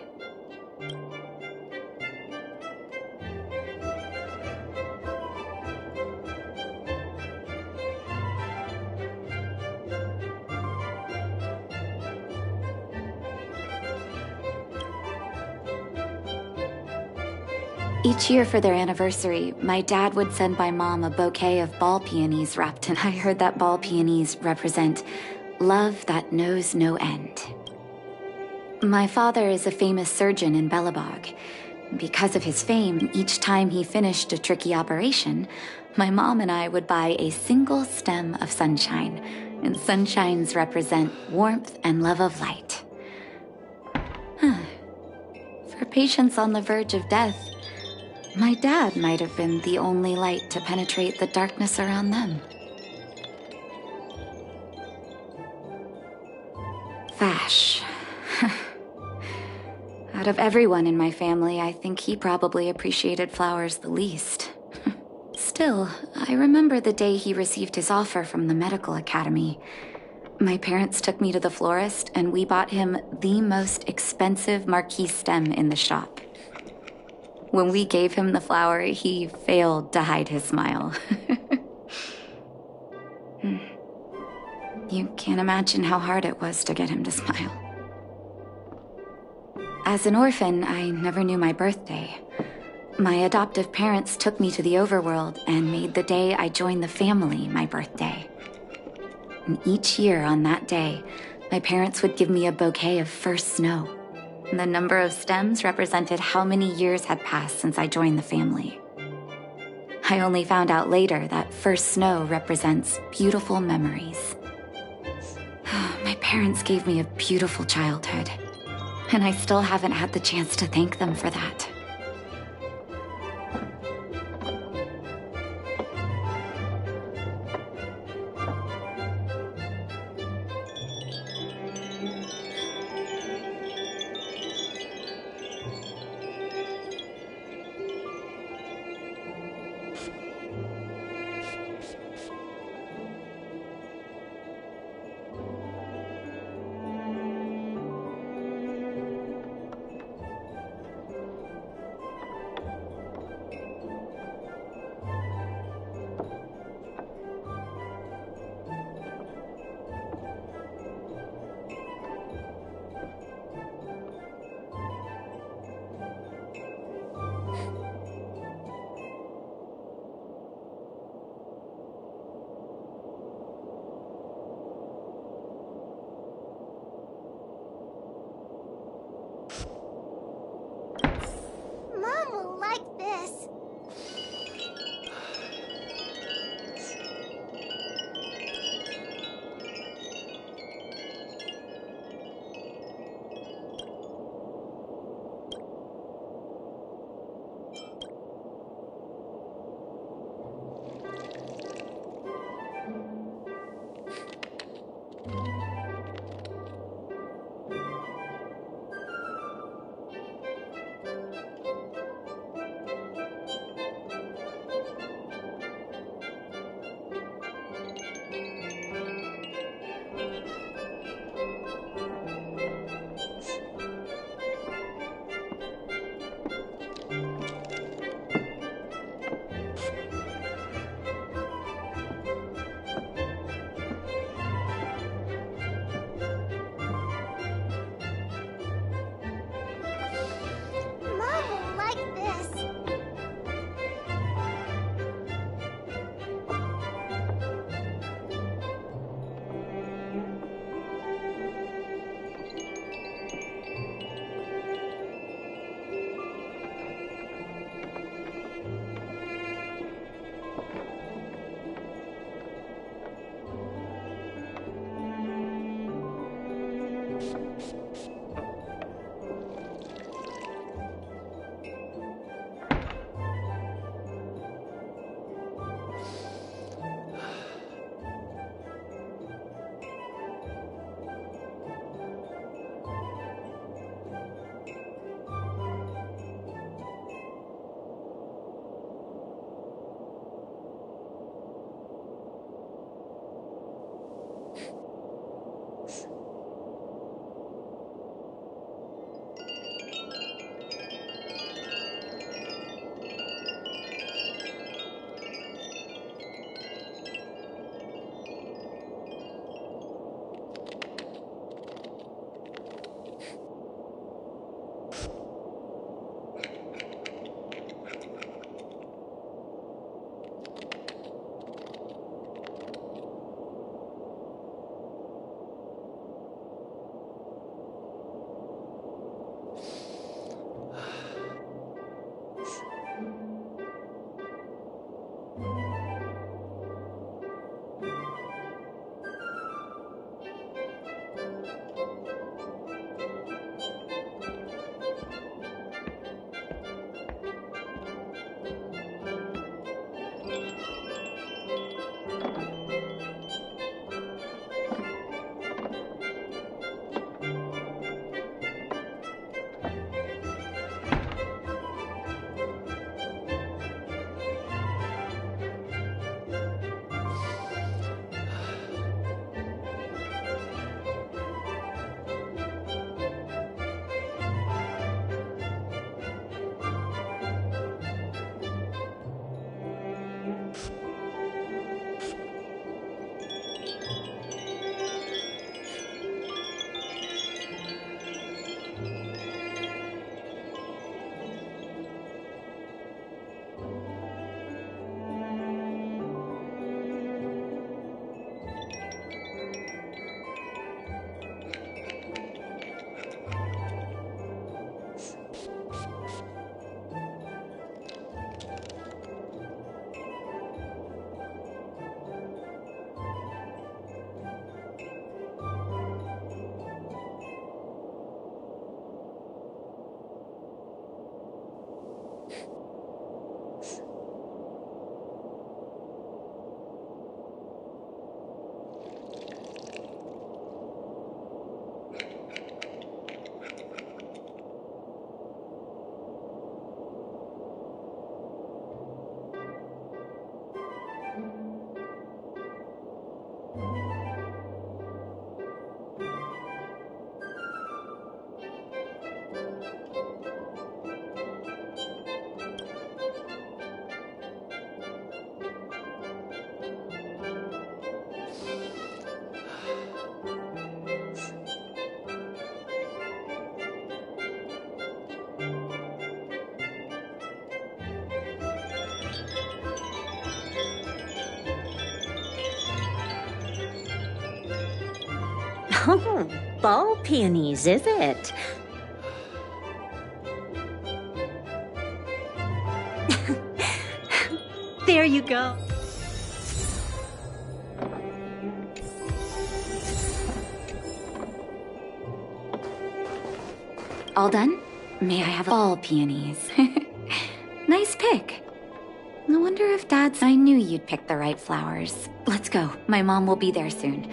Each year for their anniversary, my dad would send my mom a bouquet of ball peonies wrapped in... I heard that ball peonies represent love that knows no end. My father is a famous surgeon in Belobog. Because of his fame, each time he finished a tricky operation, my mom and I would buy a single stem of sunshine, and sunshines represent warmth and love of light. For patients on the verge of death, my dad might have been the only light to penetrate the darkness around them. Vash. Out of everyone in my family, I think he probably appreciated flowers the least. Still, I remember the day he received his offer from the medical academy. My parents took me to the florist, and we bought him the most expensive marquise stem in the shop. When we gave him the flower, he failed to hide his smile. You can't imagine how hard it was to get him to smile. As an orphan, I never knew my birthday. My adoptive parents took me to the overworld and made the day I joined the family my birthday. And each year on that day, my parents would give me a bouquet of first snow. The number of stems represented how many years had passed since I joined the family. I only found out later that first snow represents beautiful memories. My parents gave me a beautiful childhood, and I still haven't had the chance to thank them for that. Mom will like this. Oh, ball peonies, is it? There you go. All done? May I have all peonies? Nice pick. No wonder if Dad's... I knew you'd pick the right flowers. Let's go. My mom will be there soon.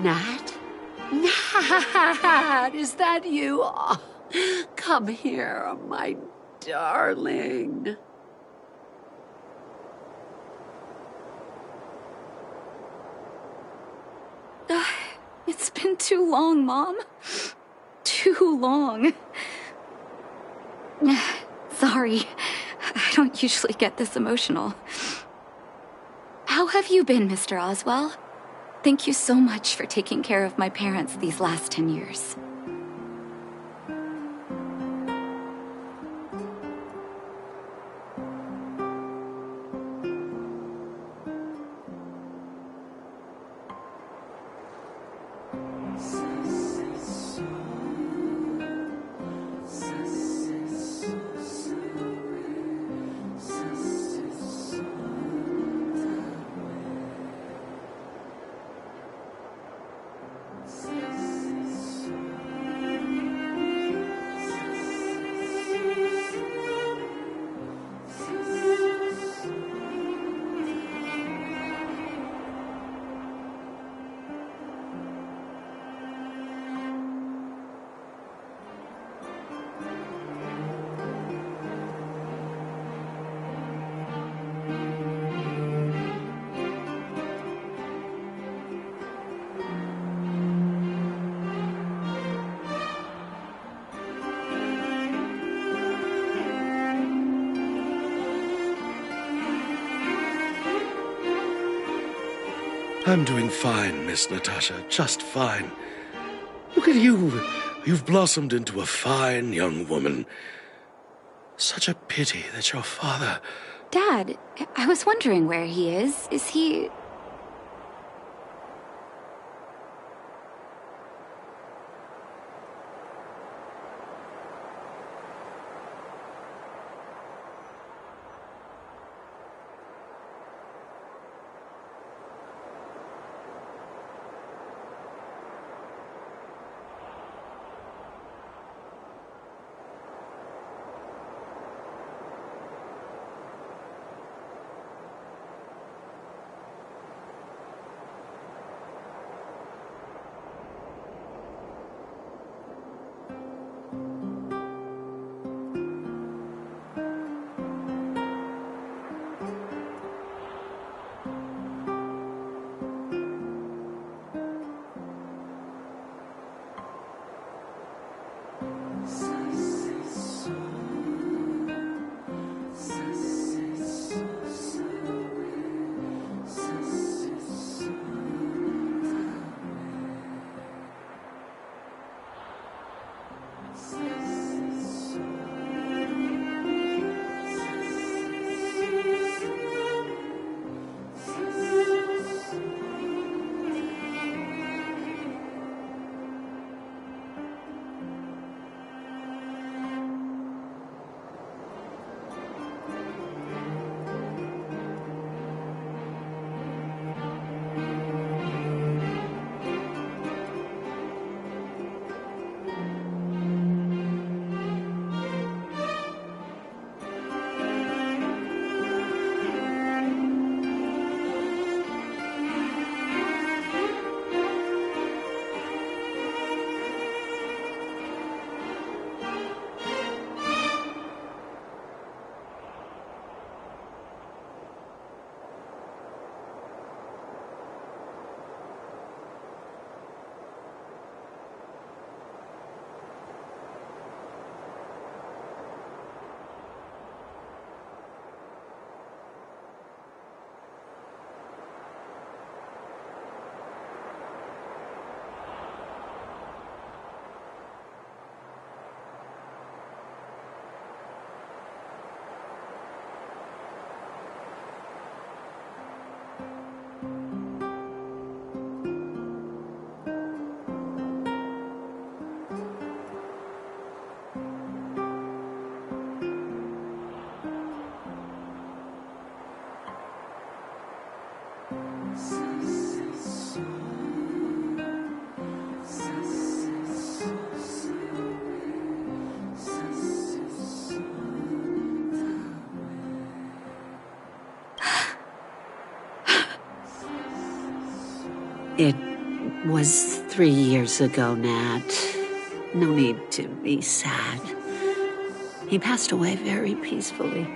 Nat? Nat, is that you? Oh, come here, my darling. It's been too long, Mom. Too long. Sorry. I don't usually get this emotional. How have you been, Mr. Oswell? Thank you so much for taking care of my parents these last 10 years. I'm doing fine, Miss Natasha, just fine. Look at you. You've blossomed into a fine young woman. Such a pity that your father... Dad, I was wondering where he is. Is he... It was 3 years ago, Nat. No need to be sad. He passed away very peacefully.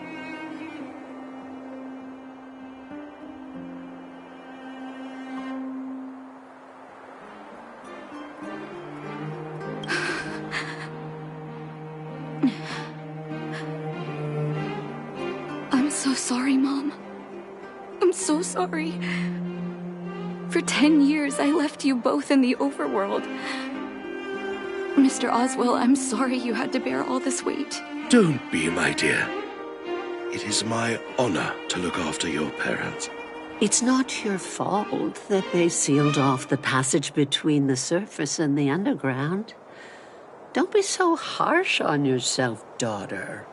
I'm so sorry, Mom. I'm so sorry. For 10 years, I left you both in the overworld. Mr. Oswell, I'm sorry you had to bear all this weight. Don't be, my dear. It is my honor to look after your parents. It's not your fault that they sealed off the passage between the surface and the underground. Don't be so harsh on yourself, daughter.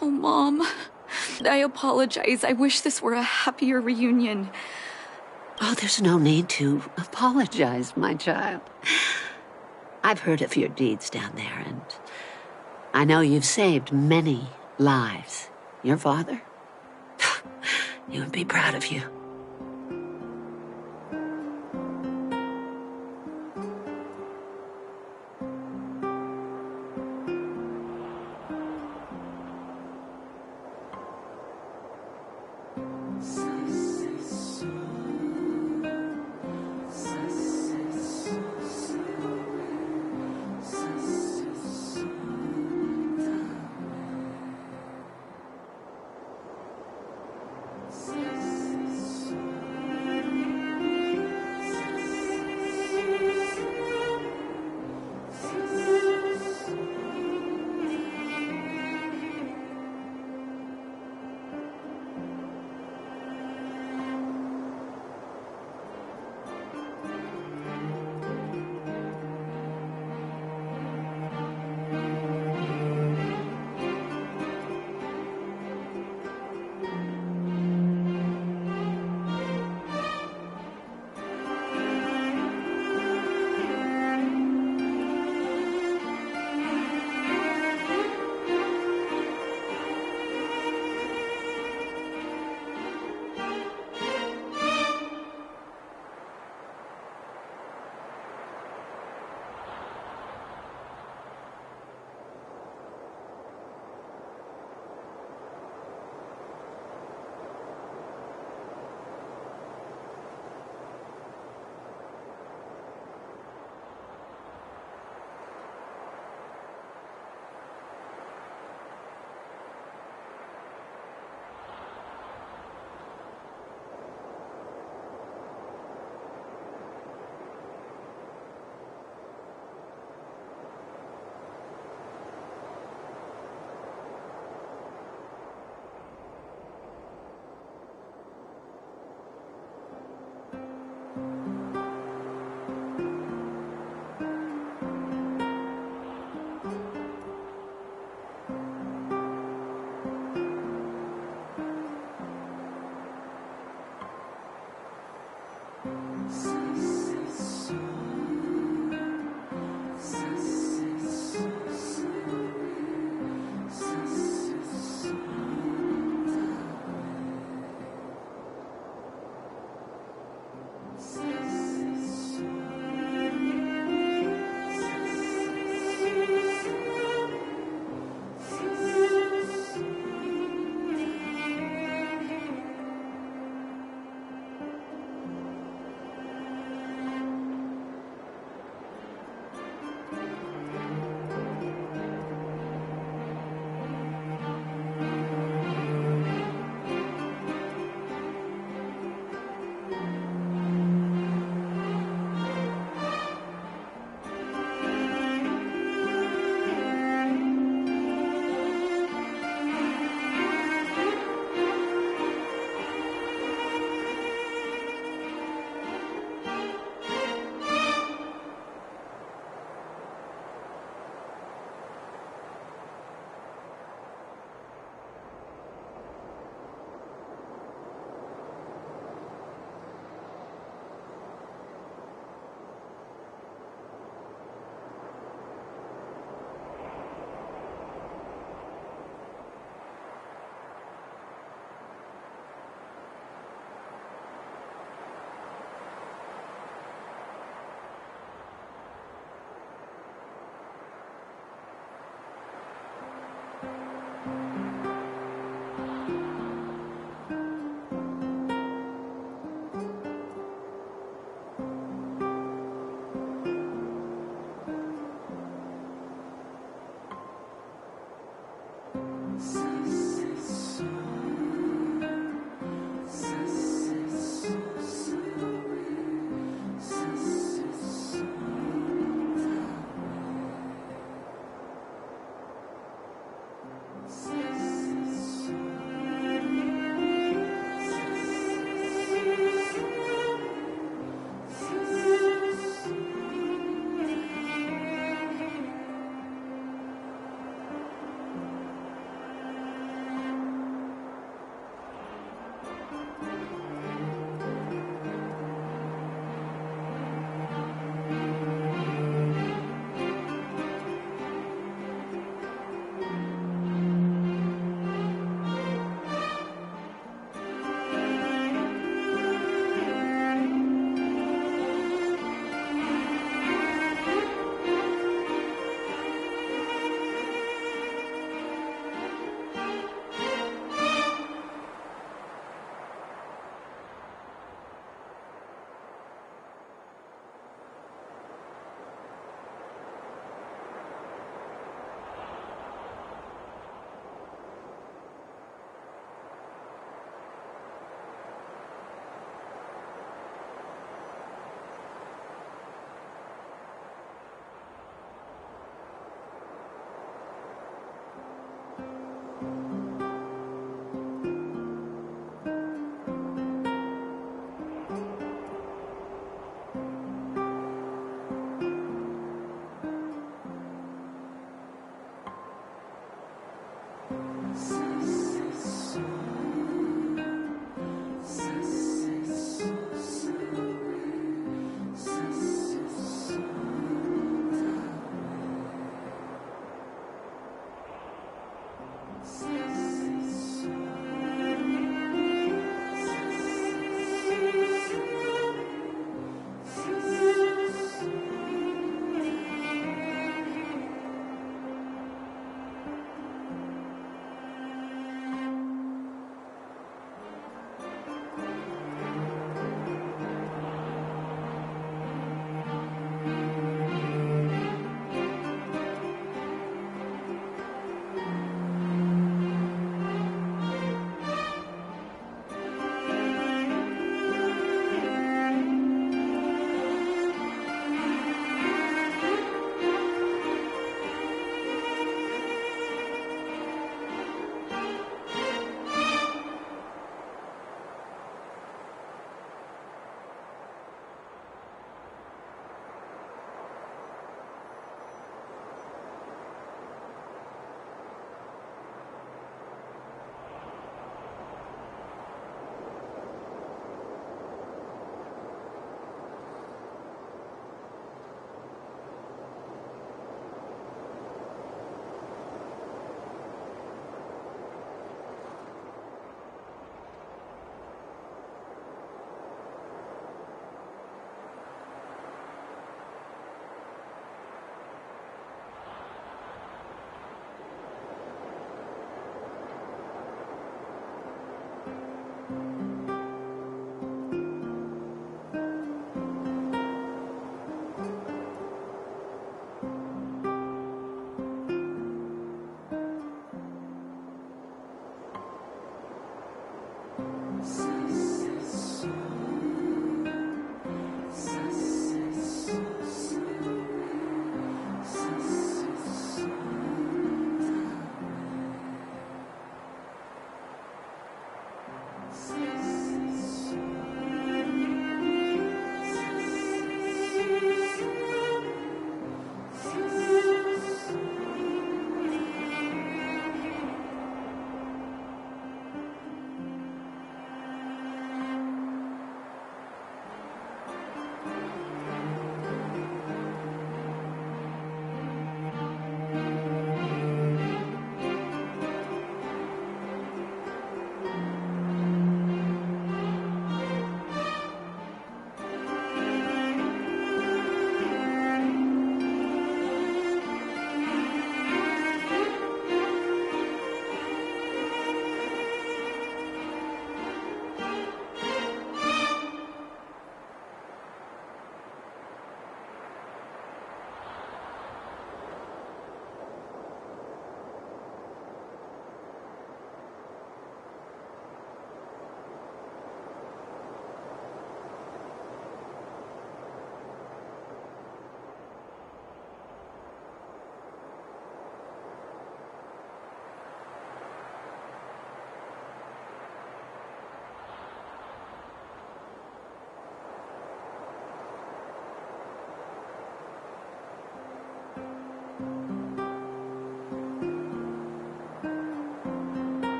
Oh, Mom. I apologize. I wish this were a happier reunion. Oh, there's no need to apologize, my child. I've heard of your deeds down there, and I know you've saved many lives. Your father? He would be proud of you.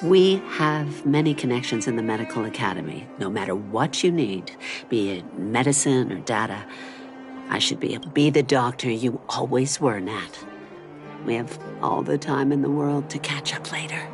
We have many connections in the medical academy. No matter what you need, be it medicine or data, I should be able to be the doctor you always were, Nat. We have all the time in the world to catch up later.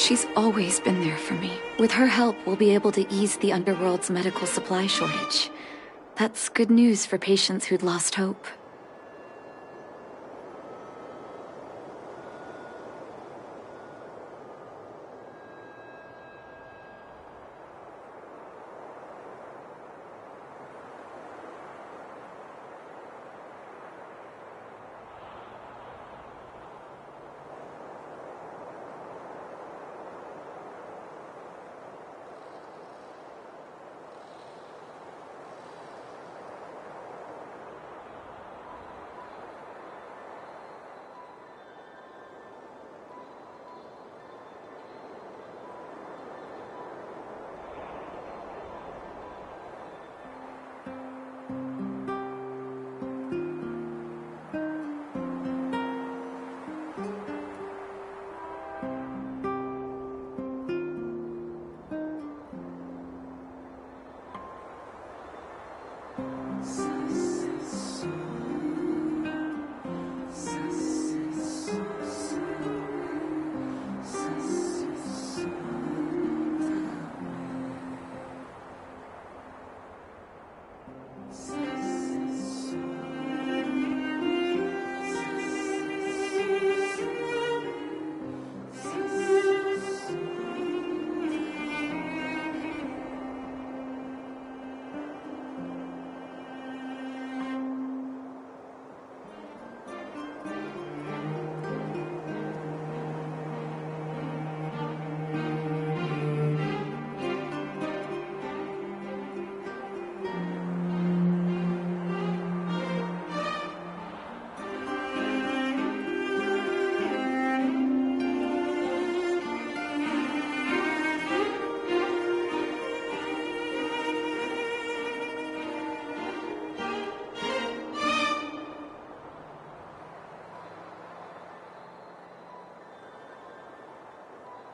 She's always been there for me. With her help, we'll be able to ease the Underworld's medical supply shortage. That's good news for patients who'd lost hope.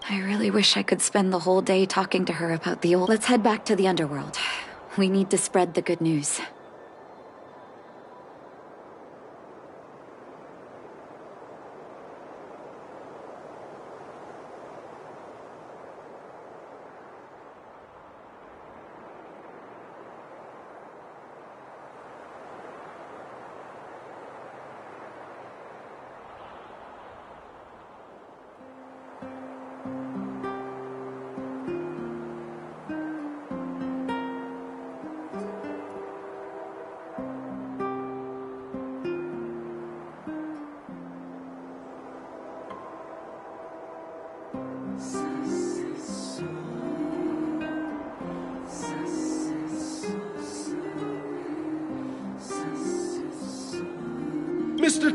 I really wish I could spend the whole day talking to her about the old... Let's head back to the Underworld. We need to spread the good news.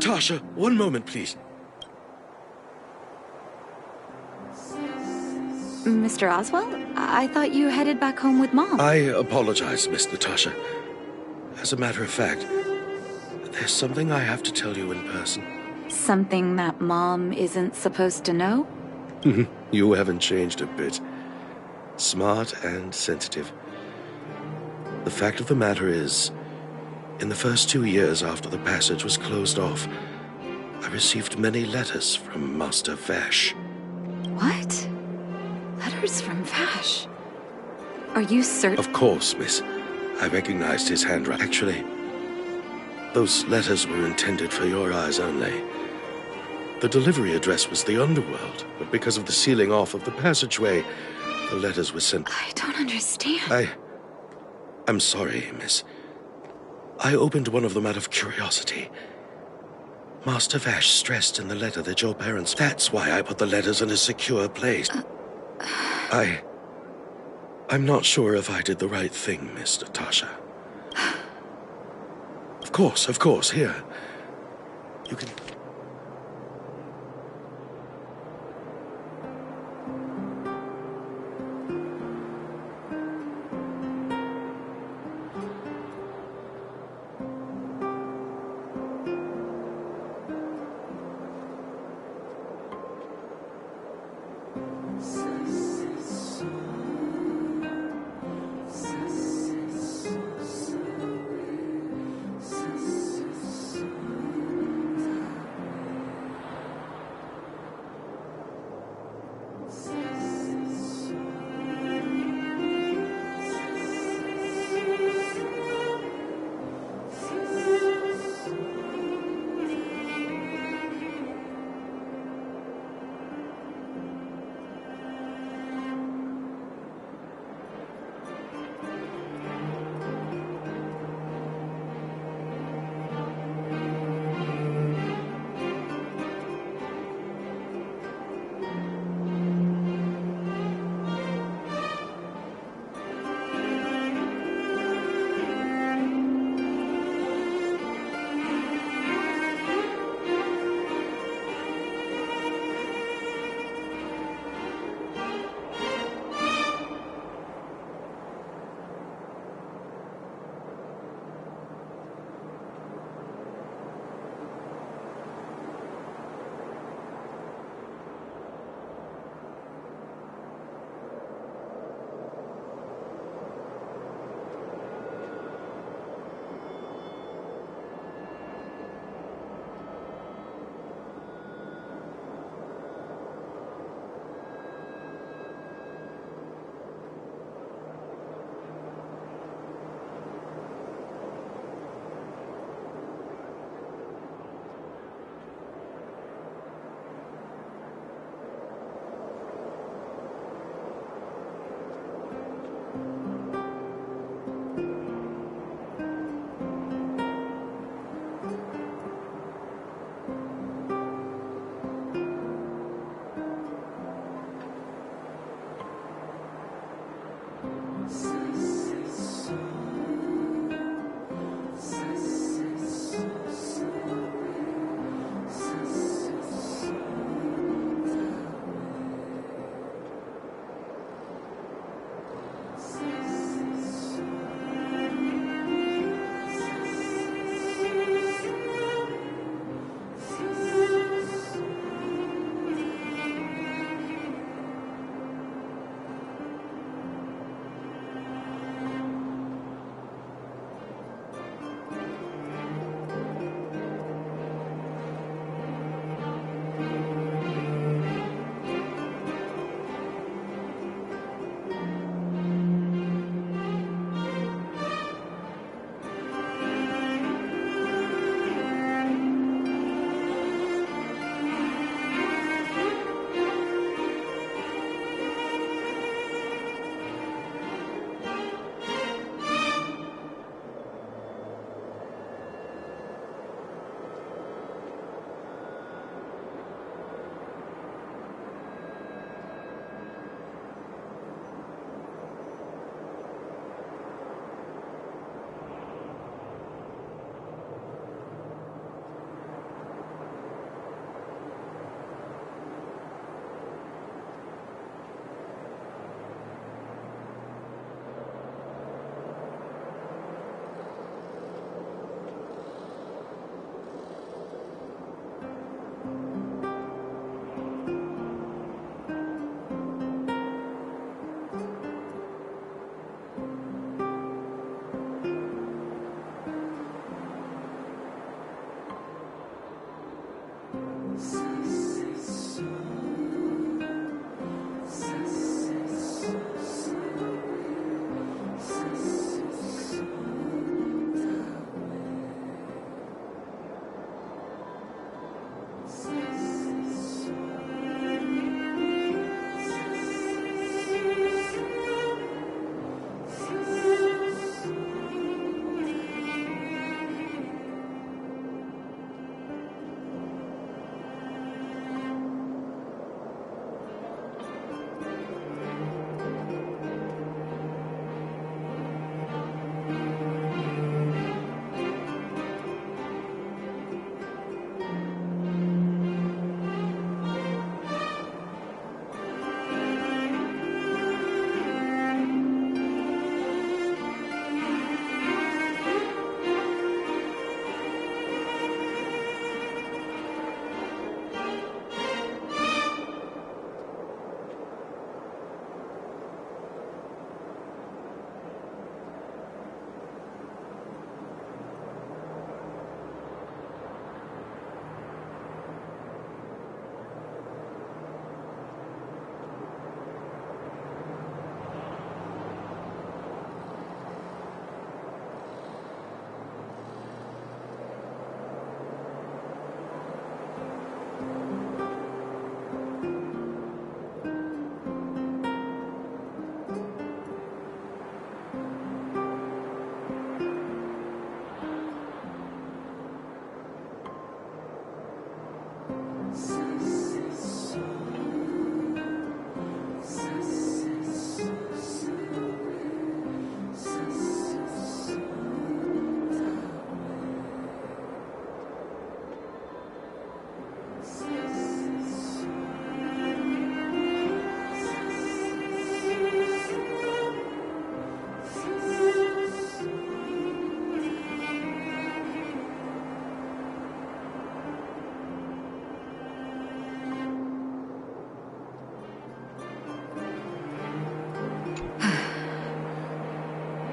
Natasha, one moment, please. Mr. Oswald? I thought you headed back home with Mom. I apologize, Miss Natasha. As a matter of fact, there's something I have to tell you in person. Something that Mom isn't supposed to know? You haven't changed a bit. Smart and sensitive. The fact of the matter is, in the first 2 years after the passage was closed off, I received many letters from Master Vash. What? Letters from Vash? Are you certain? Of course, miss. I recognized his handwriting. Actually, those letters were intended for your eyes only. The delivery address was the underworld, but because of the sealing off of the passageway, the letters were sent. I don't understand. I'm sorry, miss. I opened one of them out of curiosity. Master Vash stressed in the letter that your parents... That's why I put the letters in a secure place. I'm not sure if I did the right thing, Miss Natasha. Of course, here. You can...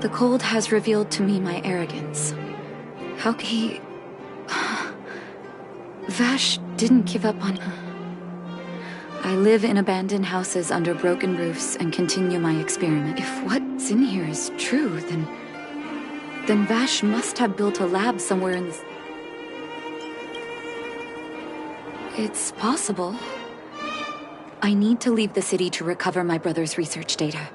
The cold has revealed to me my arrogance. How he... Vash didn't give up on... I live in abandoned houses under broken roofs and continue my experiment. If what's in here is true, then Vash must have built a lab somewhere in this... It's possible. I need to leave the city to recover my brother's research data.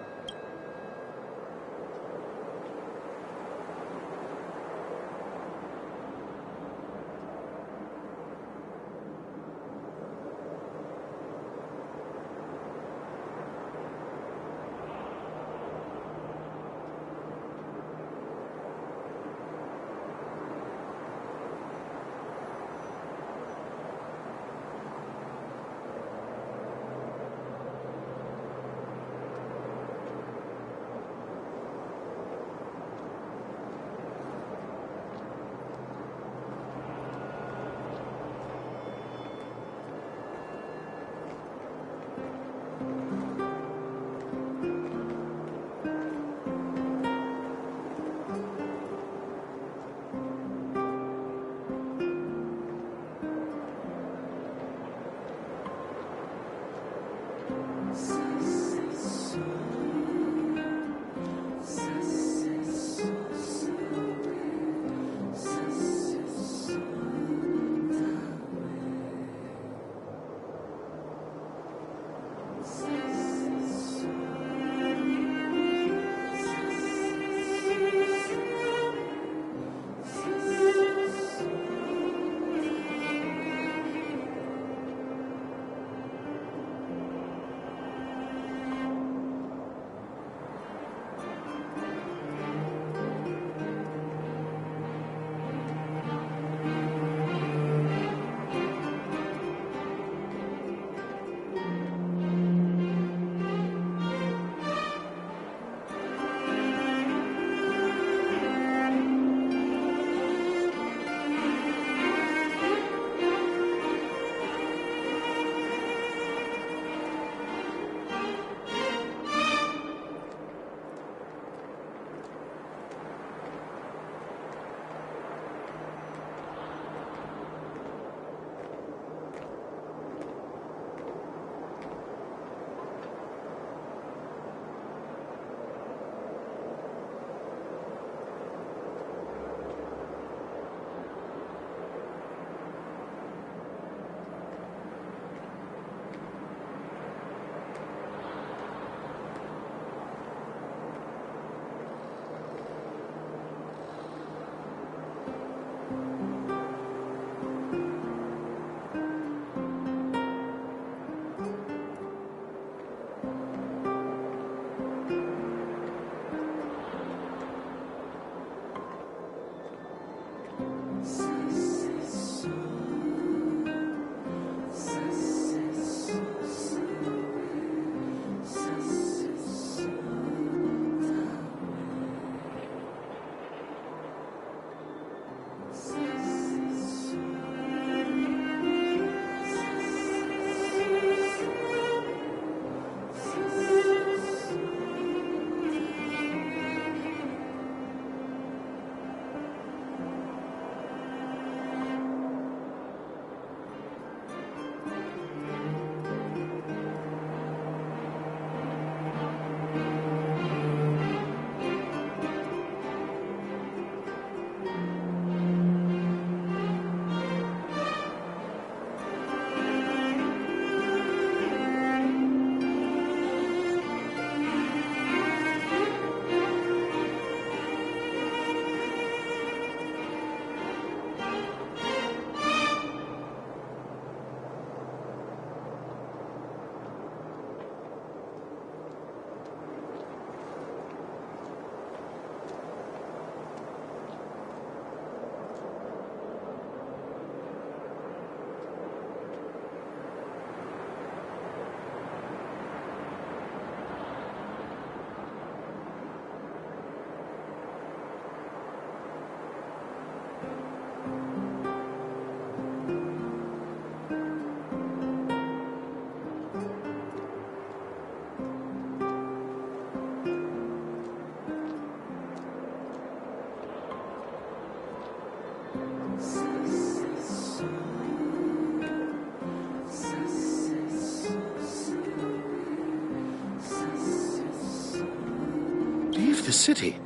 the city.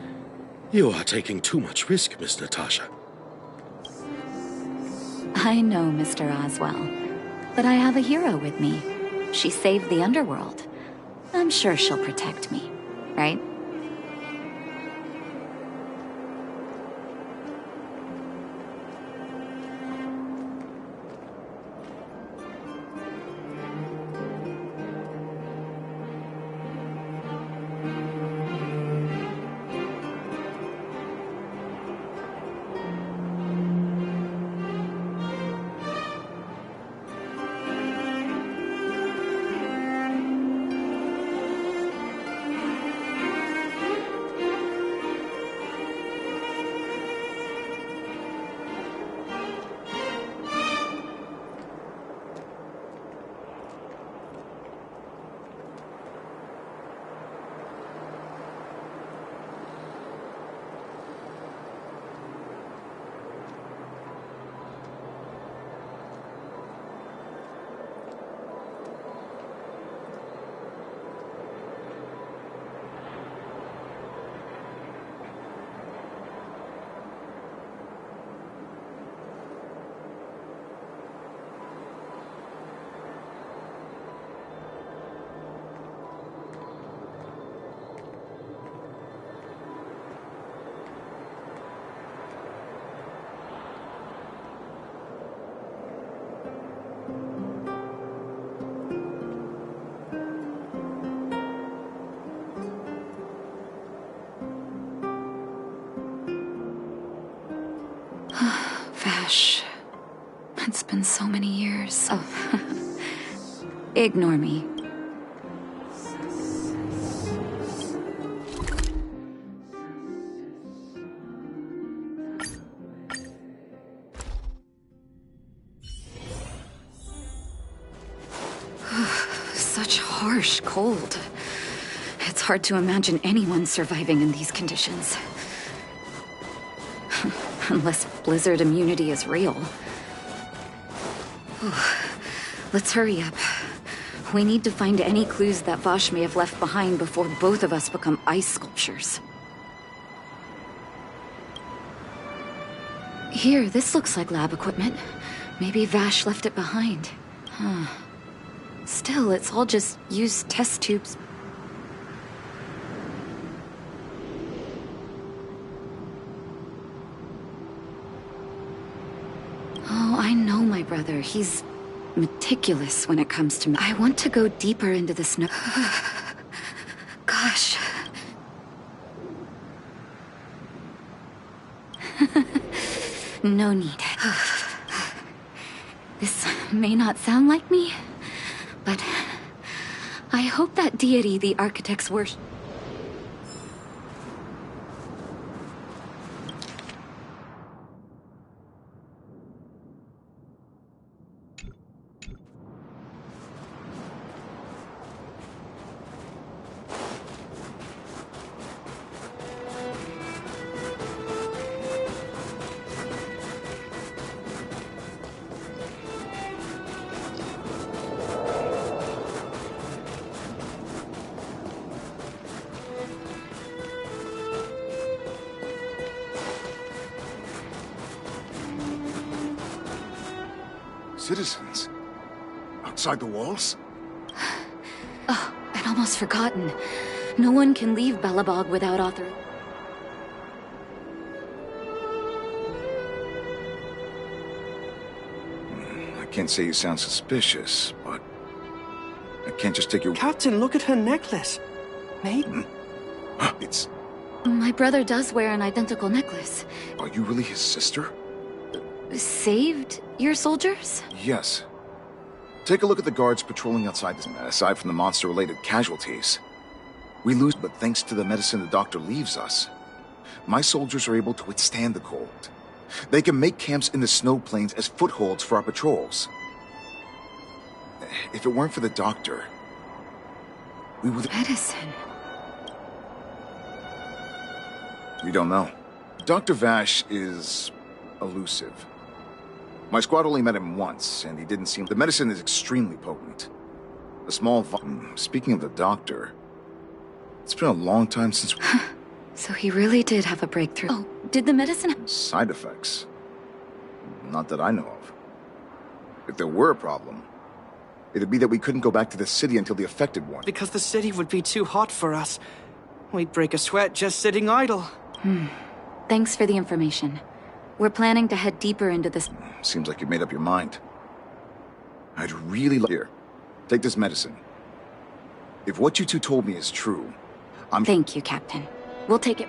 You are taking too much risk, Miss Natasha. I know, Mr. Oswell, but I have a hero with me. She saved the underworld. I'm sure she'll protect me, right? Vash. It's been so many years. Oh. Ignore me. Such harsh cold. It's hard to imagine anyone surviving in these conditions. Unless blizzard immunity is real. Let's hurry up. We need to find any clues that Vash may have left behind before both of us become ice sculptures. Here, this looks like lab equipment. Maybe Vash left it behind. Still, it's all just used test tubes. Oh, I know my brother. He's meticulous when it comes to me. I want to go deeper into the snow. Gosh. No need. This may not sound like me, but I hope that deity the architects worship. Citizens? Outside the walls? Oh, I'd almost forgotten. No one can leave Belobog without author. I can't say you sound suspicious, but I can't just take your... Captain, look at her necklace. Maiden. It's... My brother does wear an identical necklace. Are you really his sister? Saved your soldiers? Yes. Take a look at the guards patrolling outside this. Aside from the monster-related casualties, we lose, but thanks to the medicine the doctor leaves us, my soldiers are able to withstand the cold. They can make camps in the snow plains as footholds for our patrols. If it weren't for the doctor, we would... Medicine? We don't know. Dr. Vash is elusive. My squad only met him once, and he didn't seem... The medicine is extremely potent. A small... Speaking of the doctor, it's been a long time since... So he really did have a breakthrough. Oh, did the medicine... Side effects? Not that I know of. If there were a problem, it'd be that we couldn't go back to the city until the affected one. Because the city would be too hot for us. We'd break a sweat just sitting idle. Thanks for the information. We're planning to head deeper into this... Seems like you made up your mind. I'd really like... Here, take this medicine. If what you two told me is true, I'm... Thank you, Captain. We'll take it...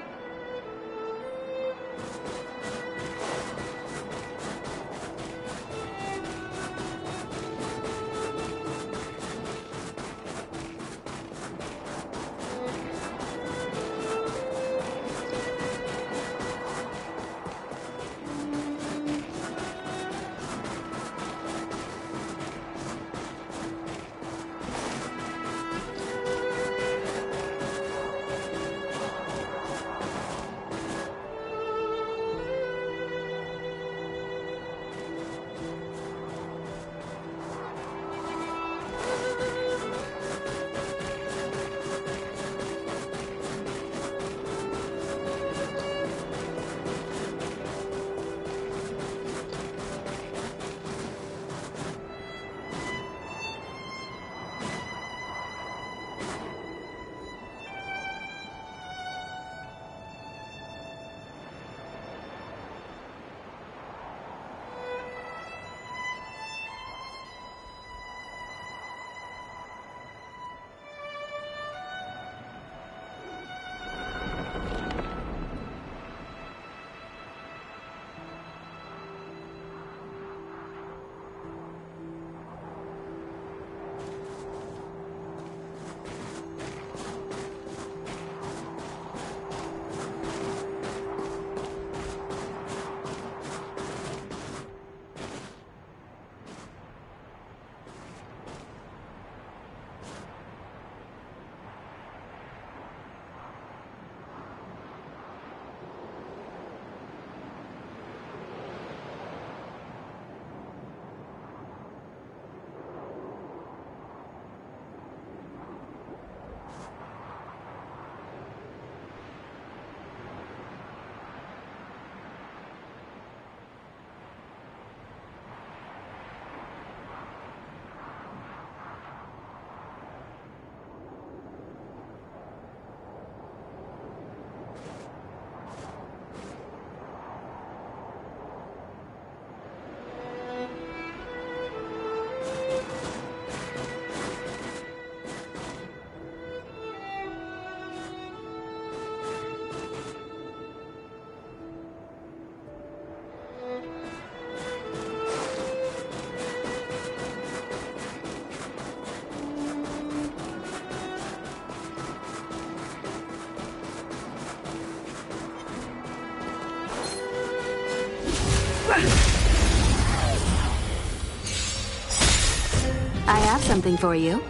I have something for you.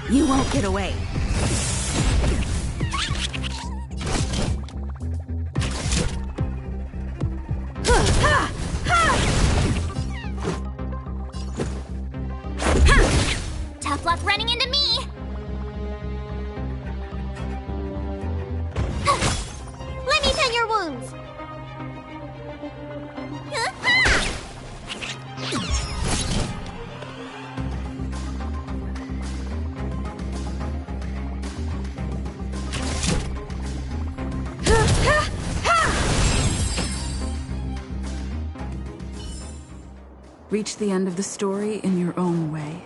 You won't get away. Tough luck running into me! Let me tend your wounds! Reach the end of the story in your own way.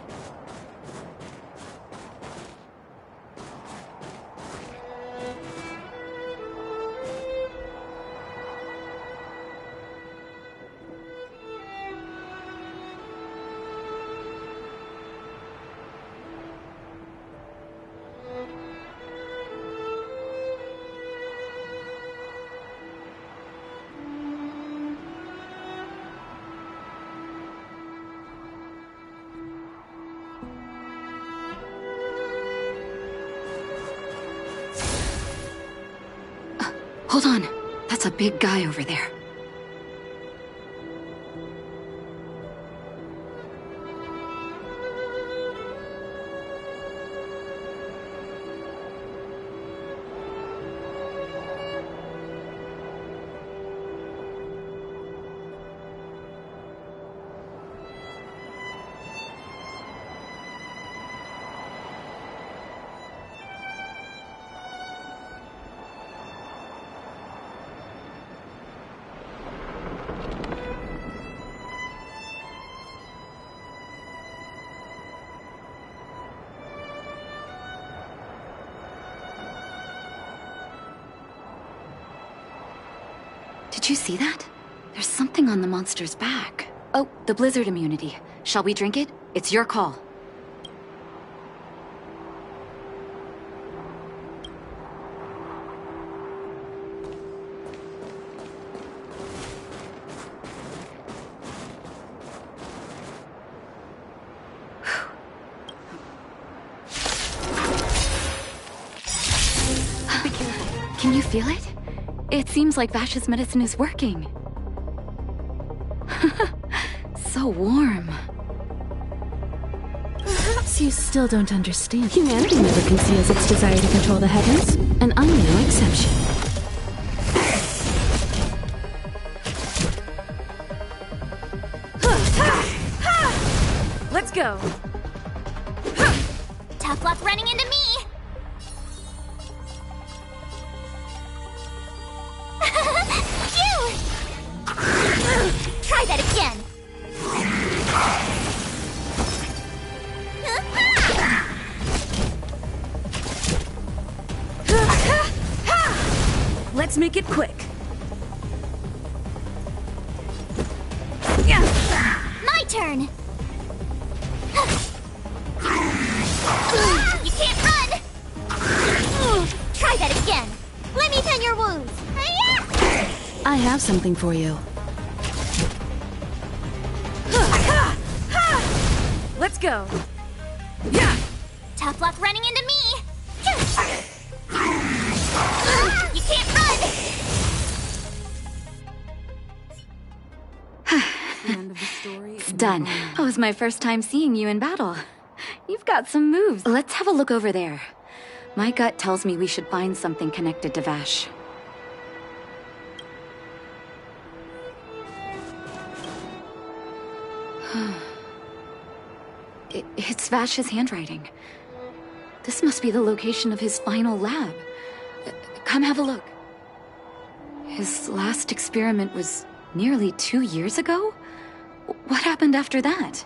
Hold on. That's a big guy over there. Did you see that? There's something on the monster's back. Oh, the blizzard immunity. Shall we drink it? It's your call. Be careful. Can you feel it? It seems like Vash's medicine is working. So warm. Perhaps you still don't understand. Humanity never conceals its desire to control the heavens, and I'm no exception. Let's go. Tough luck running into me! Phew! Try that again! Let's make it quick. My turn! You can't run! Try that again! Let me tend your wounds! I have something for you. Let's go. Tough luck running into me! You can't run! It's done. That was my first time seeing you in battle. You've got some moves. Let's have a look over there. My gut tells me we should find something connected to Vash. It's Vash's handwriting. This must be the location of his final lab. Come have a look. His last experiment was nearly 2 years ago? What happened after that?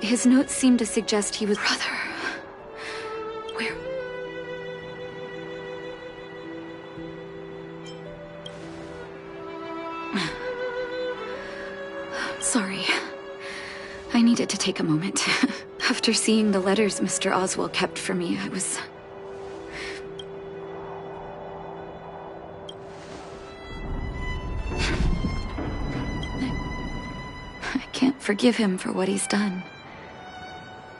His notes seem to suggest he was... Brother... Where... Sorry. I needed to take a moment. After seeing the letters Mr. Oswell kept for me, I was... I can't forgive him for what he's done.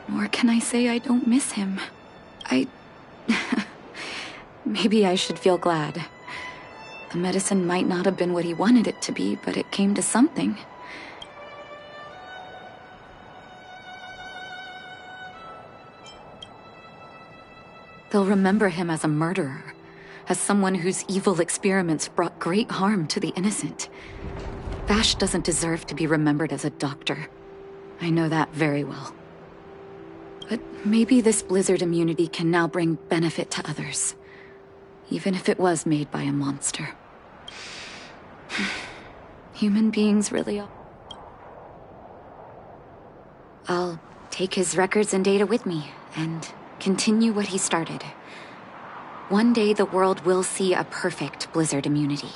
Nor can I say I don't miss him. Maybe I should feel glad. The medicine might not have been what he wanted it to be, but it came to something. They'll remember him as a murderer, as someone whose evil experiments brought great harm to the innocent. Vash doesn't deserve to be remembered as a doctor. I know that very well. But maybe this blizzard immunity can now bring benefit to others, even if it was made by a monster. Human beings really are. I'll take his records and data with me, and continue what he started. One day the world will see a perfect blizzard immunity.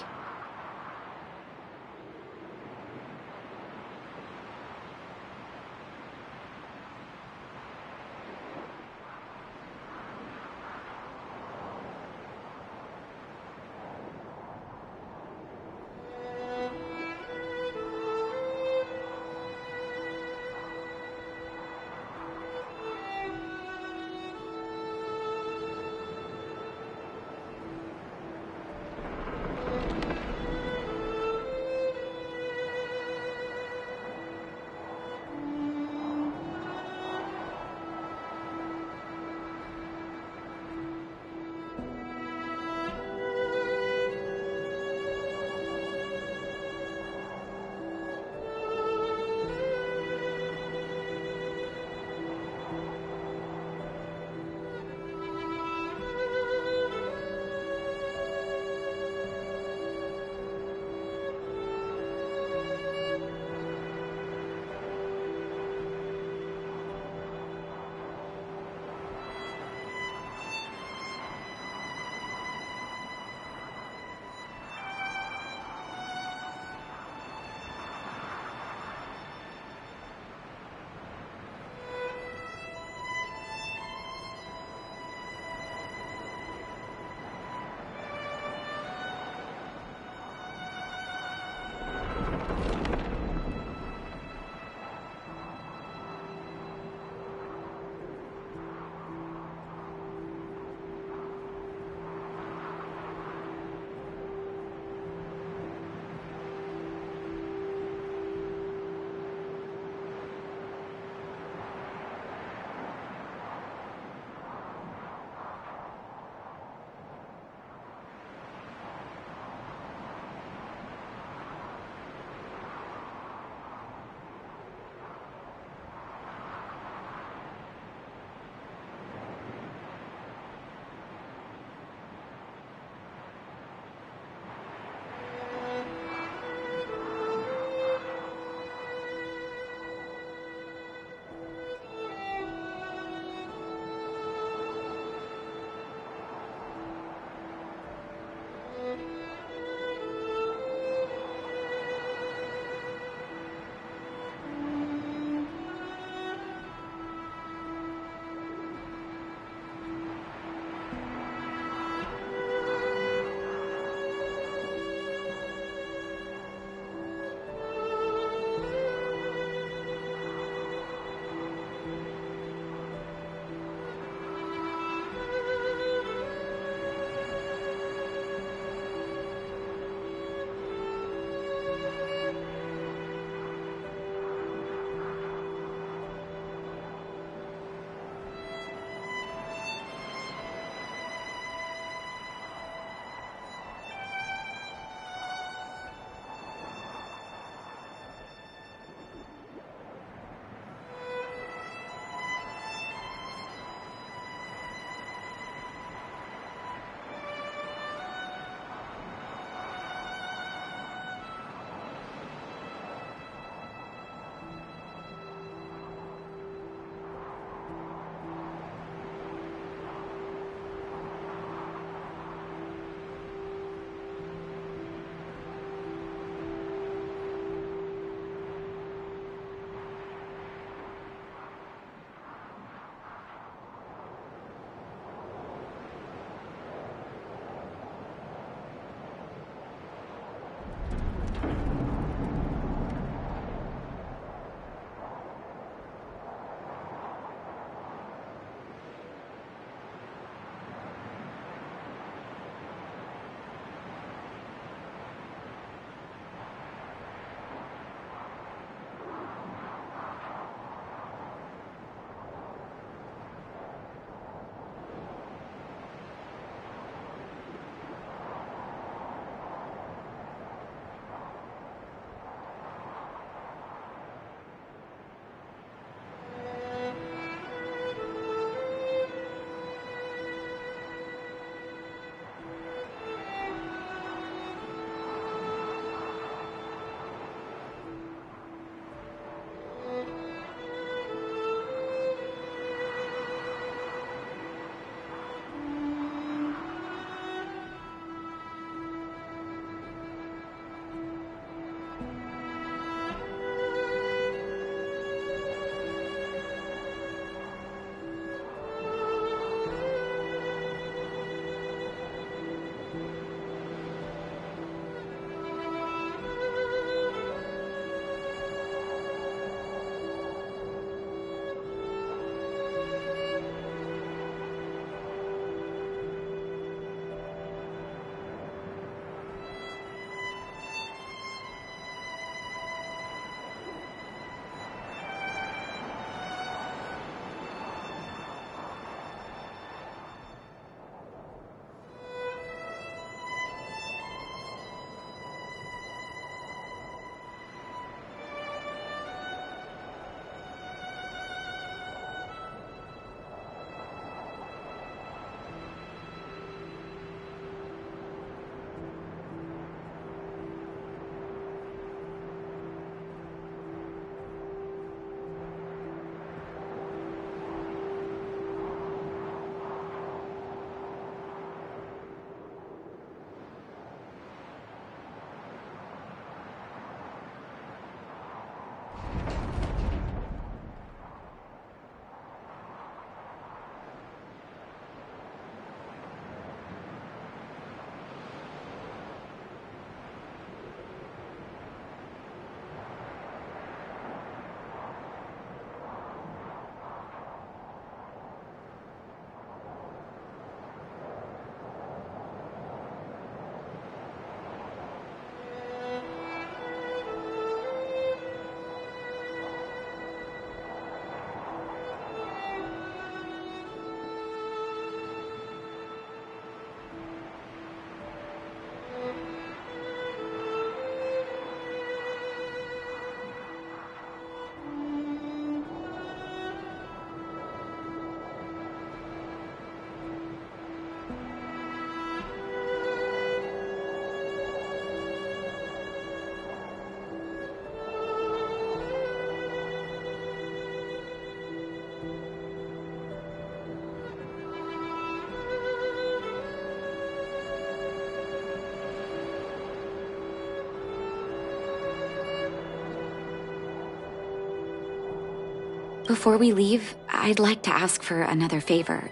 Before we leave, I'd like to ask for another favor.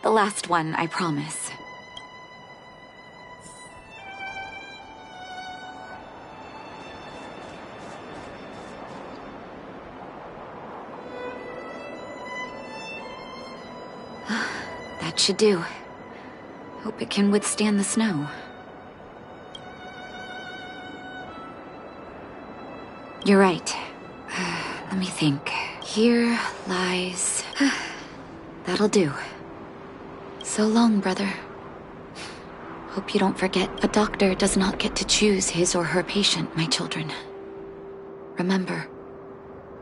The last one, I promise. That should do. Hope it can withstand the snow. You're right. Let me think. Here lies... That'll do. So long, brother. Hope you don't forget, a doctor does not get to choose his or her patient, my children. Remember,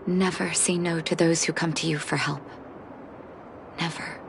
never say no to those who come to you for help. Never.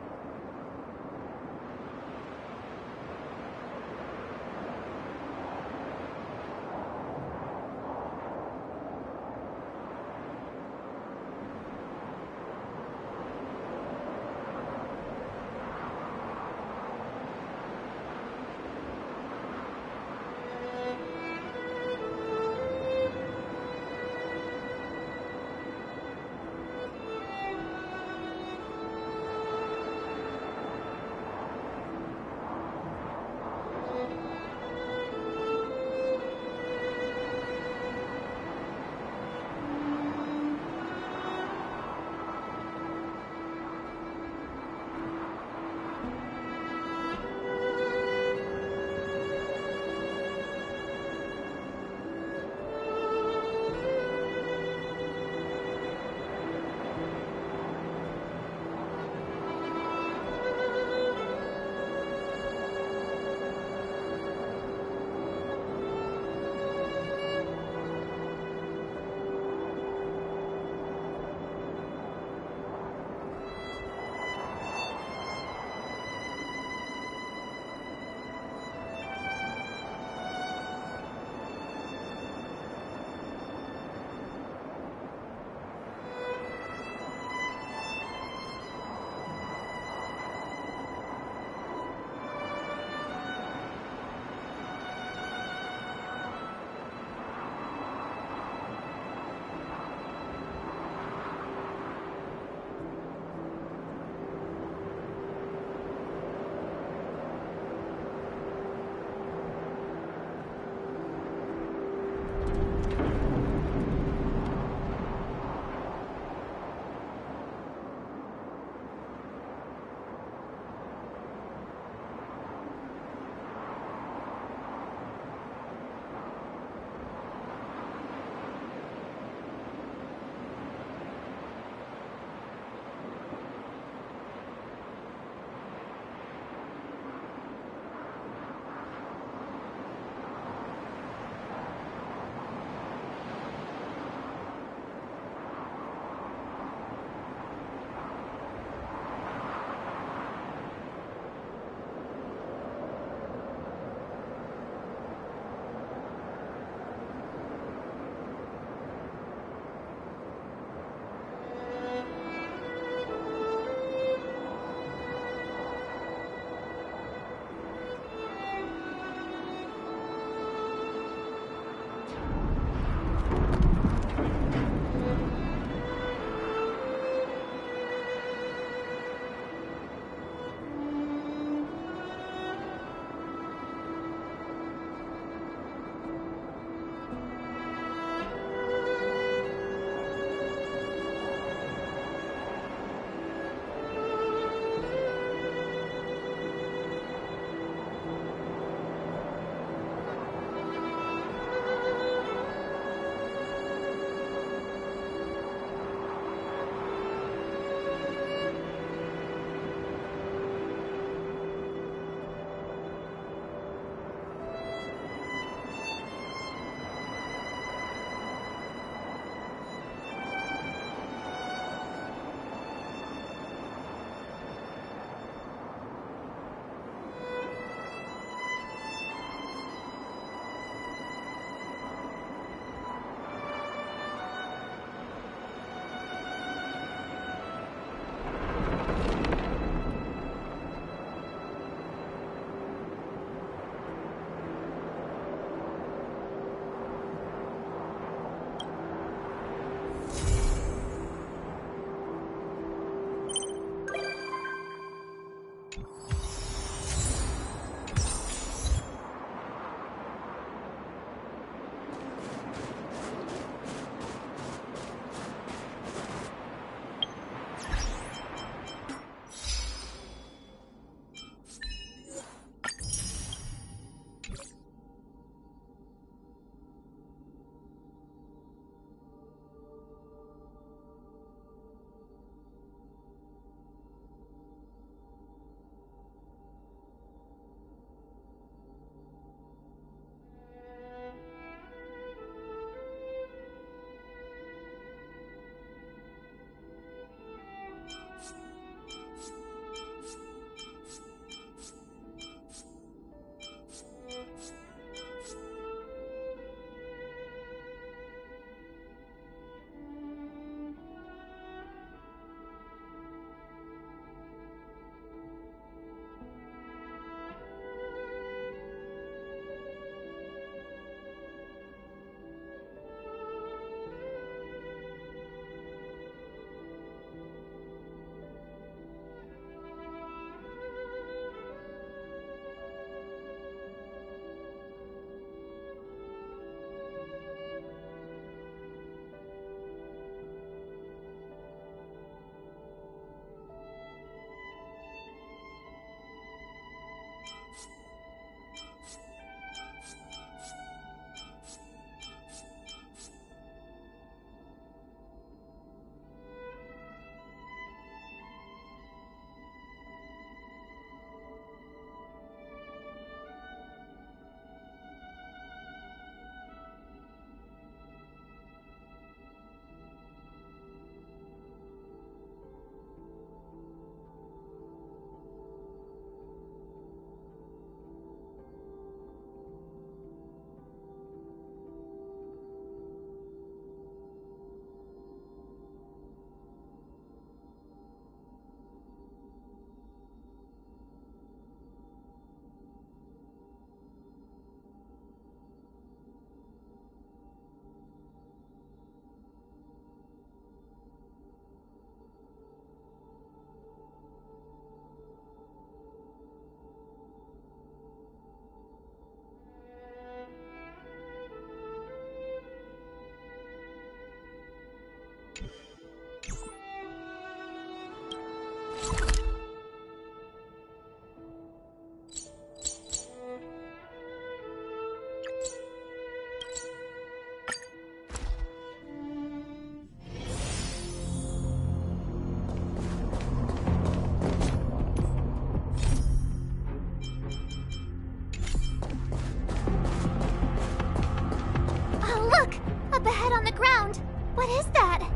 the ground. What is that?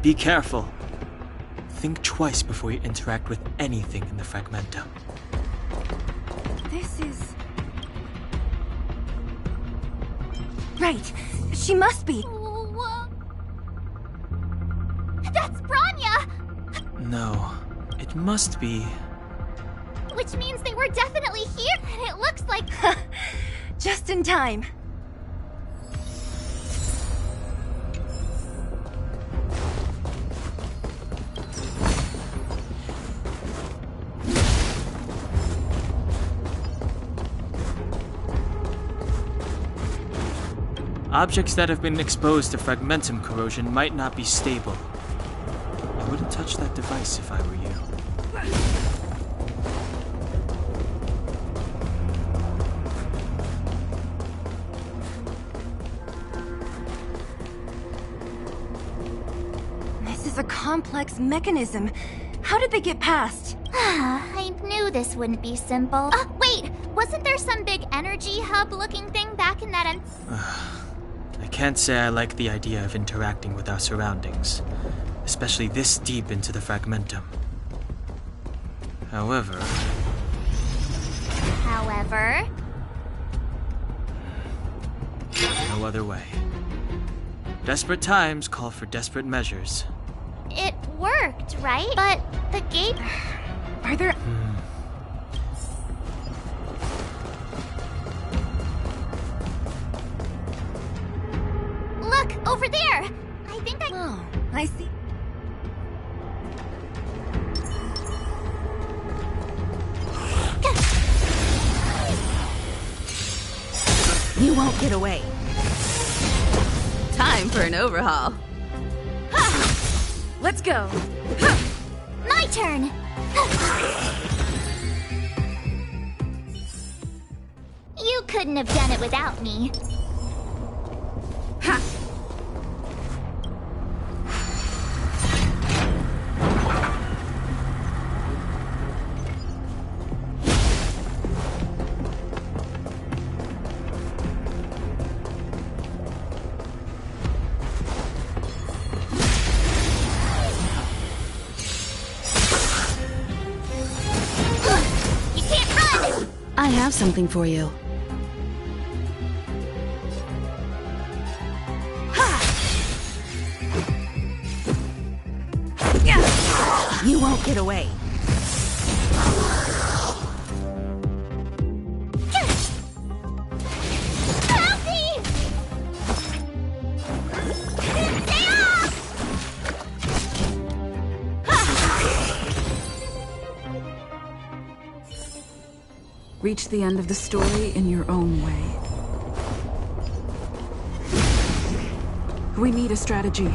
Be careful. Think twice before you interact with anything in the Fragmentum. This is... Right. She must be. That's Bronya! No, it must be... Which means they were definitely here, and it looks like... Just in time. Objects that have been exposed to Fragmentum corrosion might not be stable. I wouldn't touch that device if I were you. This is a complex mechanism. How did they get past? I knew this wouldn't be simple. Wait! Wasn't there some big energy hub-looking thing back in that I can't say I like the idea of interacting with our surroundings, especially this deep into the Fragmentum. However... No other way. Desperate times call for desperate measures. It worked, right? But the gate... Are there... Look, over there! I think Oh, I see. You won't get away. Time for an overhaul. Let's go. My turn! You couldn't have done it without me. Ha! You can't run! I have something for you. You won't get away. Help me! Stay off! Reach the end of the story in your own way. We need a strategy.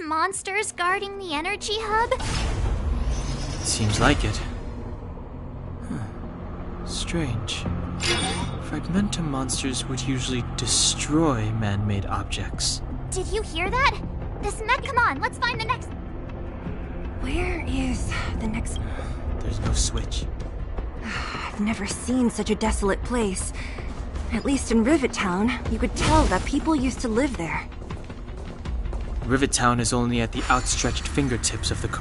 monsters guarding the energy hub? Seems like it. Strange. Fragmentum monsters would usually destroy man-made objects. Did you hear that? This mech, come on, let's find the next... Where is the next... There's no switch. I've never seen such a desolate place. At least in Rivet Town, you could tell that people used to live there. Rivet Town is only at the outstretched fingertips of the...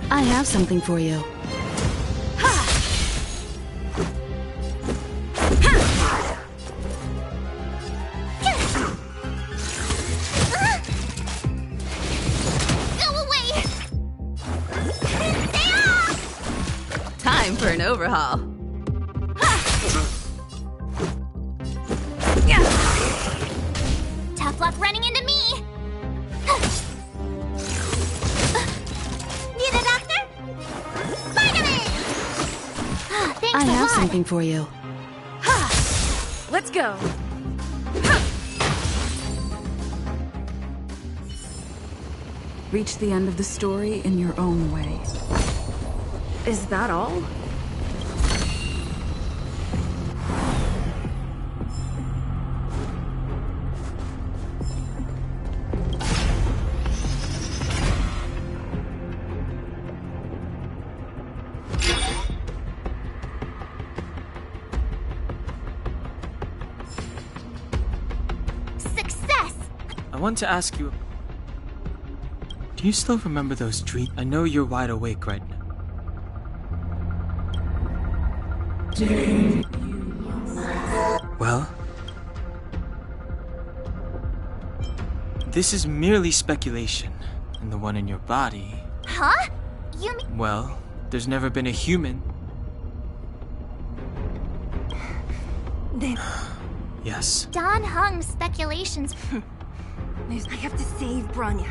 I have something for you. Go away! Stay off! Time for an overhaul. Tough luck running into me! Need a doctor? Spider-Man! Thanks I a have lot. something for you. Let's go. Reach the end of the story in your own way. Is that all? Success! I want to ask you... Do you still remember those dreams? I know you're wide awake right now. Well... This is merely speculation, and the one in your body... Huh? You mean... Well, there's never been a human. Then... Yes. Don Hung's speculations... I have to save Bronya.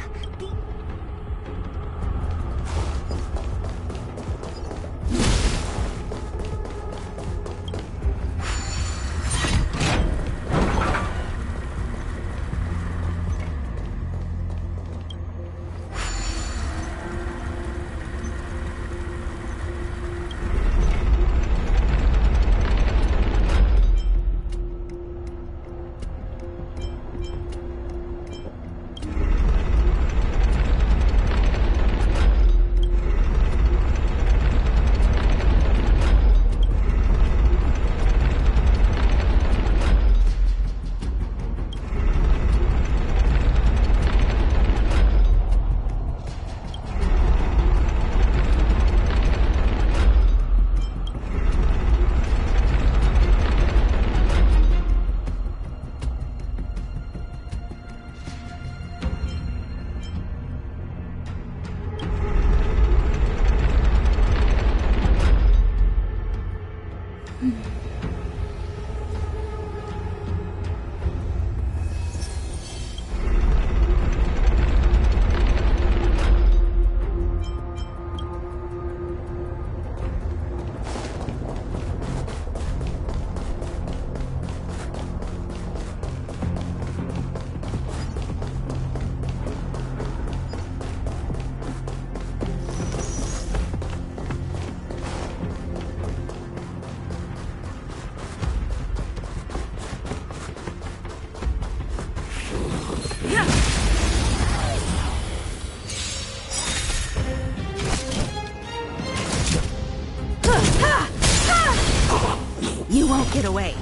Get away.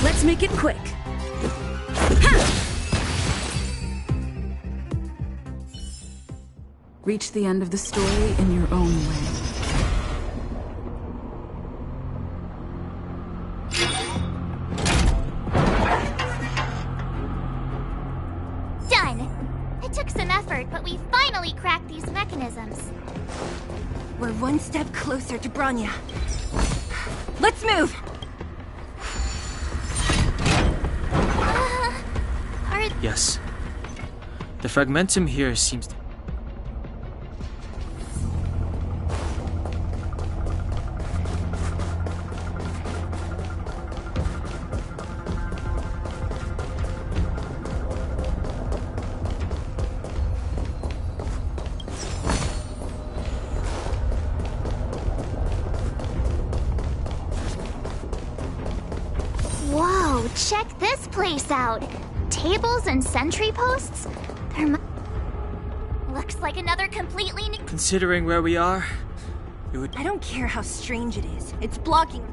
Let's make it quick. Reach the end of the story in your own way. Done! It took some effort, but we finally cracked these mechanisms. We're one step closer to Bronya. Let's move! Yes. The fragmentum here seems to... Whoa, check this place out! Tables and sentry posts? Looks like another completely new... Considering where we are, it would... I don't care how strange it is. It's blocking...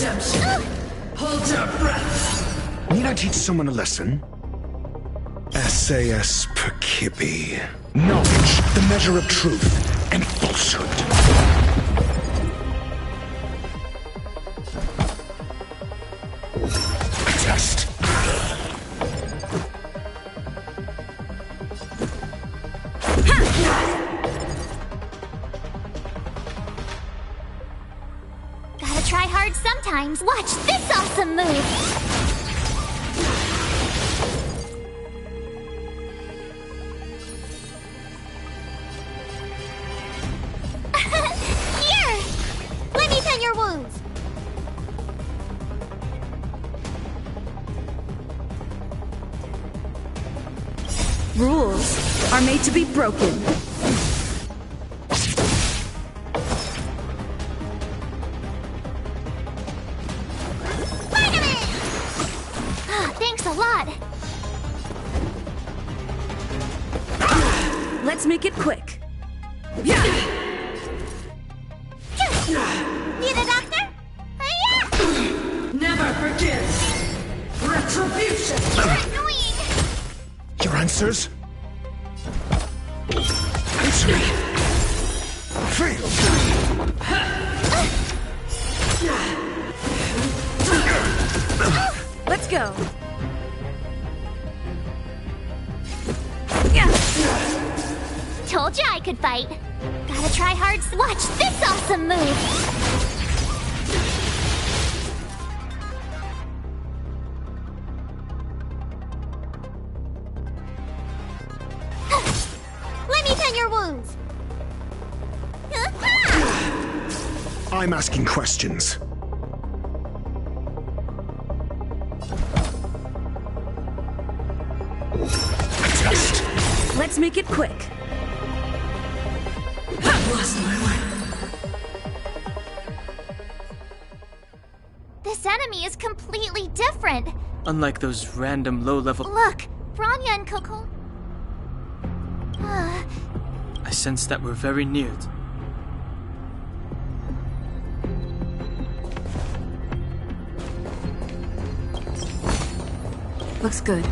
redemption. Hold your breath. Need I teach someone a lesson? SAS Percipi. Knowledge, the measure of truth and falsehood. A test. Gotta try hard sometimes. Watch this awesome move! Here! Let me tend your wounds. Rules are made to be broken. Thanks a lot. Let's make it quick. Need a doctor? Never forgive. Retribution. You're annoying. Your answers? Answer me. Fail. Let's go. Told you I could fight. Gotta try hard. Watch this awesome move. Let me tend your wounds. I'm asking questions. A test. Let's make it quick. Lost my way. This enemy is completely different. Unlike those random low-level... Look, Bronya and Coco. I sense that we're very near. Looks good.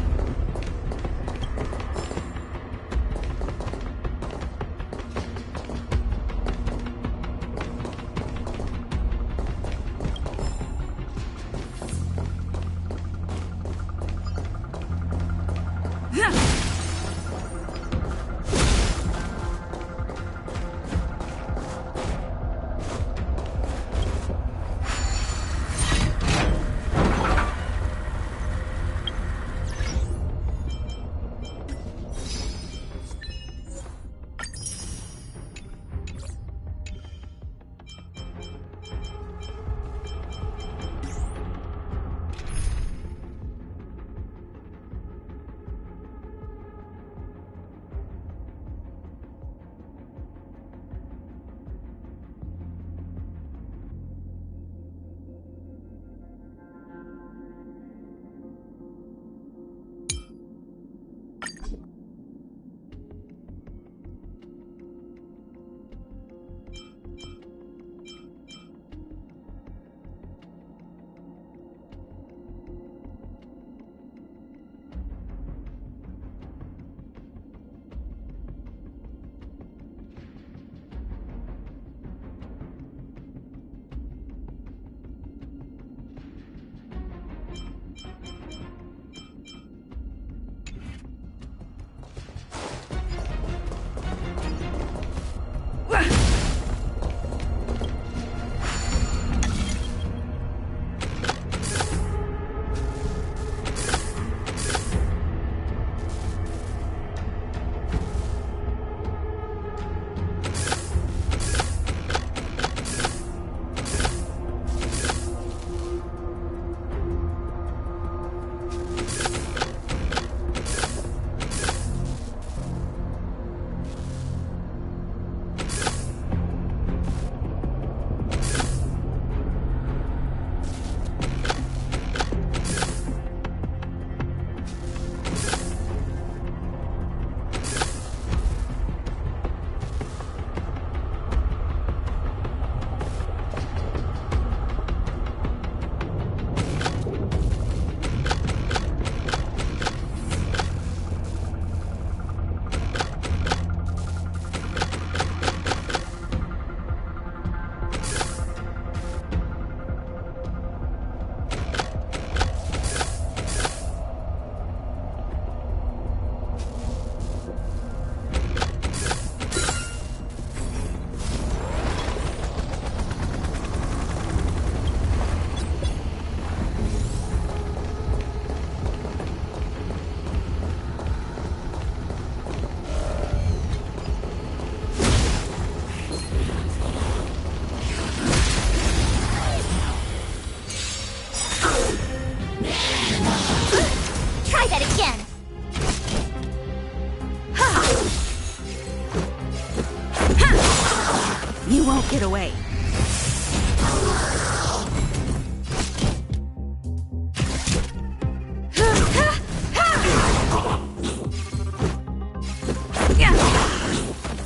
You won't get away.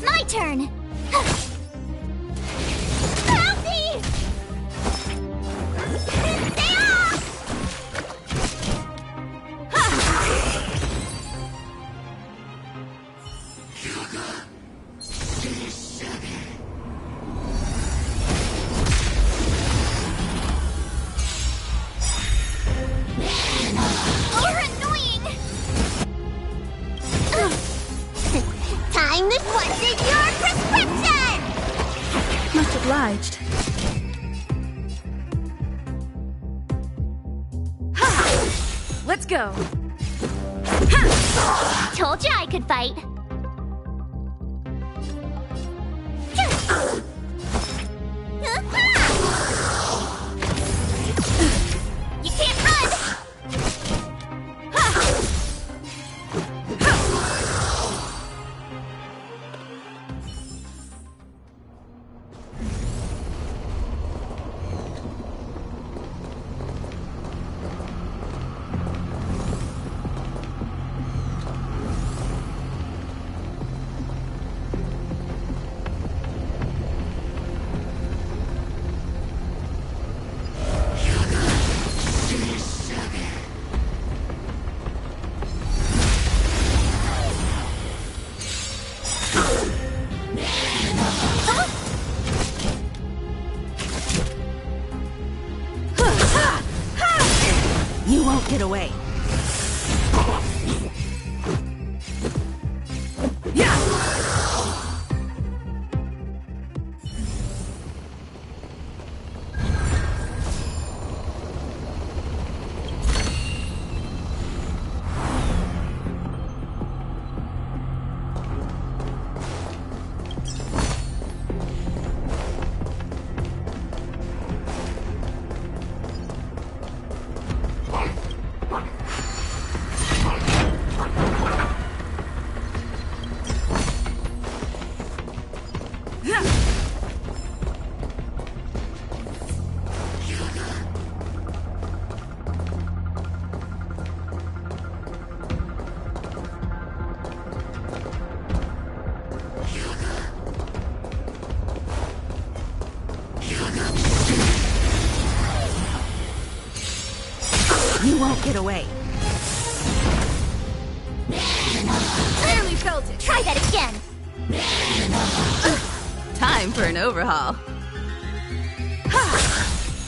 My turn! Help me! Stay off! You're annoying! Time to question your prescription! Much obliged. Let's go. Told you I could fight. You can't run! You won't get away. You won't get away. Clearly felt it. Try that again. Time for an overhaul.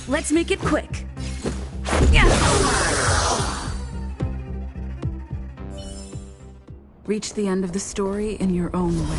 Let's make it quick. Reach the end of the story in your own way.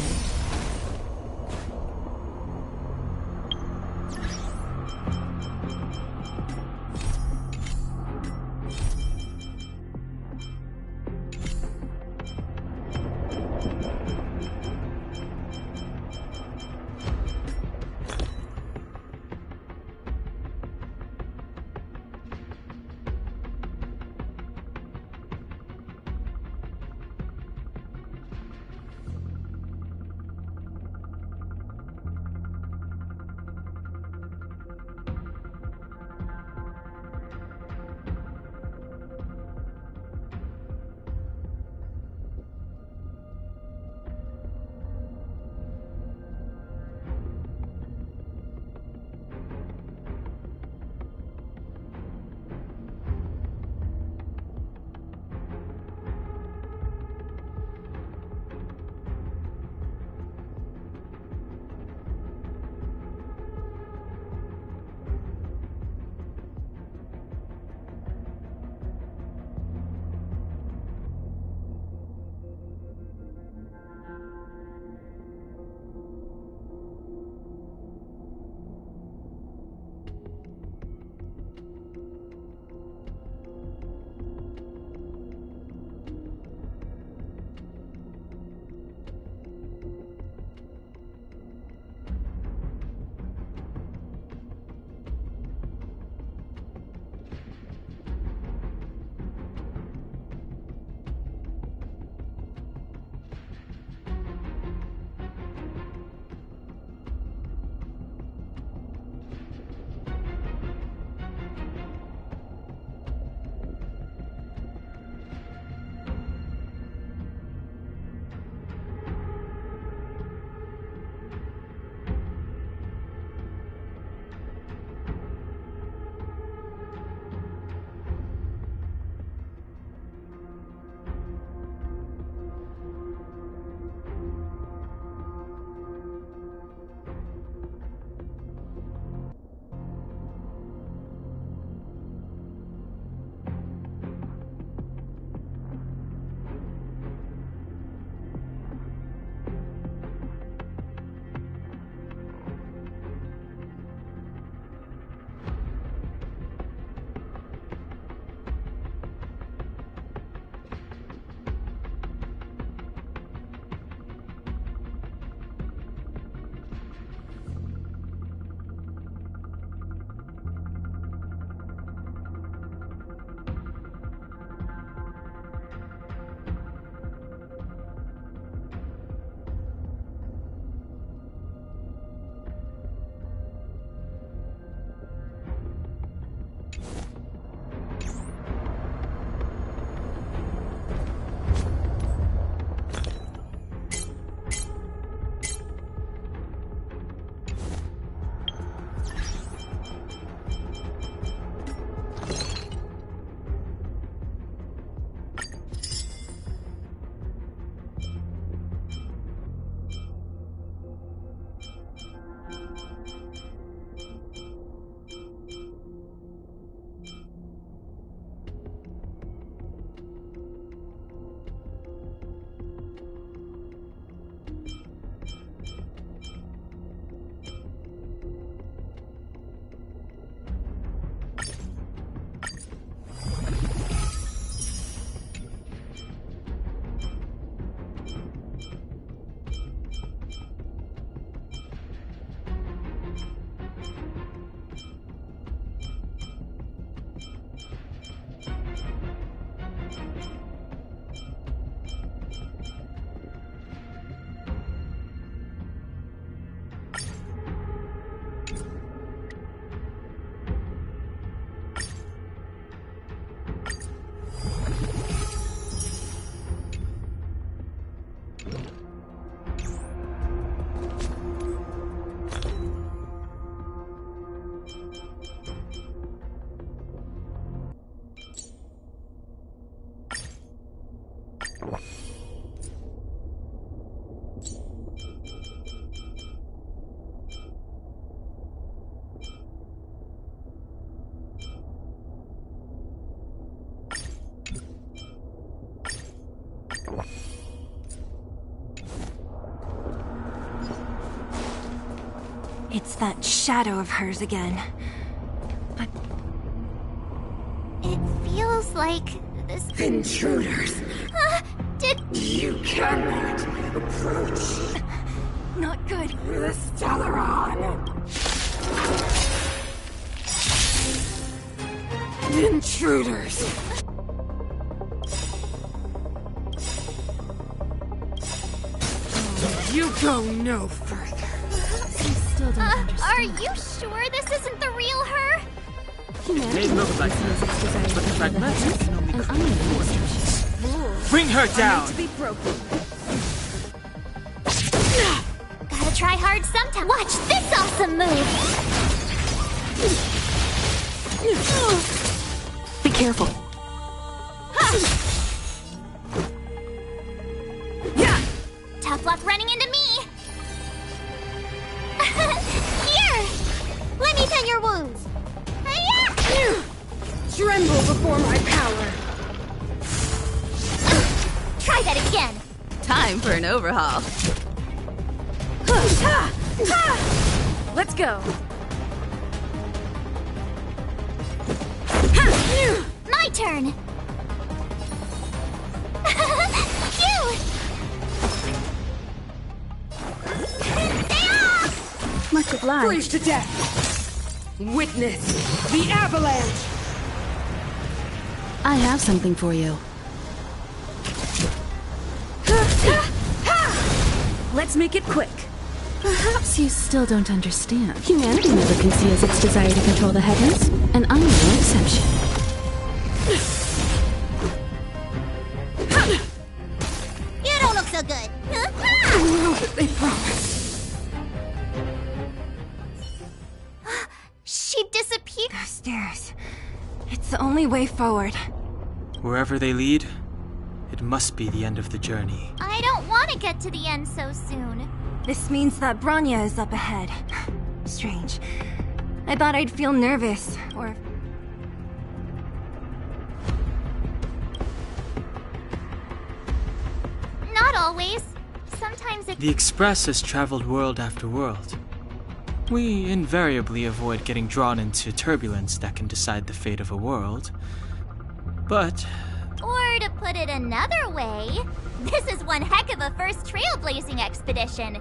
It's that shadow of hers again. But it feels like this... Intruders! Did... You cannot approach. Not good. The Stellaron! Intruders! You go no further. Still don't understand. Are you sure this isn't the real her? They look like her, but the fragments can only create more trees. Bring her down! Gotta try hard sometime. Watch this awesome move! Be careful. Tough luck running into me! Here! Let me tend your wounds! Hiya! Tremble before my power! Try that again! Time for an overhaul. Let's go! My turn! Phew! Much obliged. Freeze to death! Witness the avalanche! I have something for you. Let's make it quick. Perhaps you still don't understand. Humanity never conceals its desire to control the heavens, and I'm no exception. You don't look so good! They promise. She disappeared. Those stairs. It's the only way forward. Wherever they lead, it must be the end of the journey. I don't want to get to the end so soon. This means that Bronya is up ahead. Strange. I thought I'd feel nervous, or... Not always. Sometimes it... The Express has traveled world after world. We invariably avoid getting drawn into turbulence that can decide the fate of a world. But... Or to put it another way, this is one heck of a first trailblazing expedition.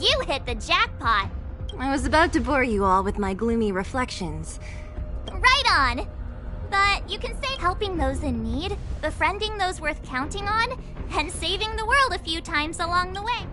You hit the jackpot. I was about to bore you all with my gloomy reflections. Right on! But you can say helping those in need, befriending those worth counting on, and saving the world a few times along the way.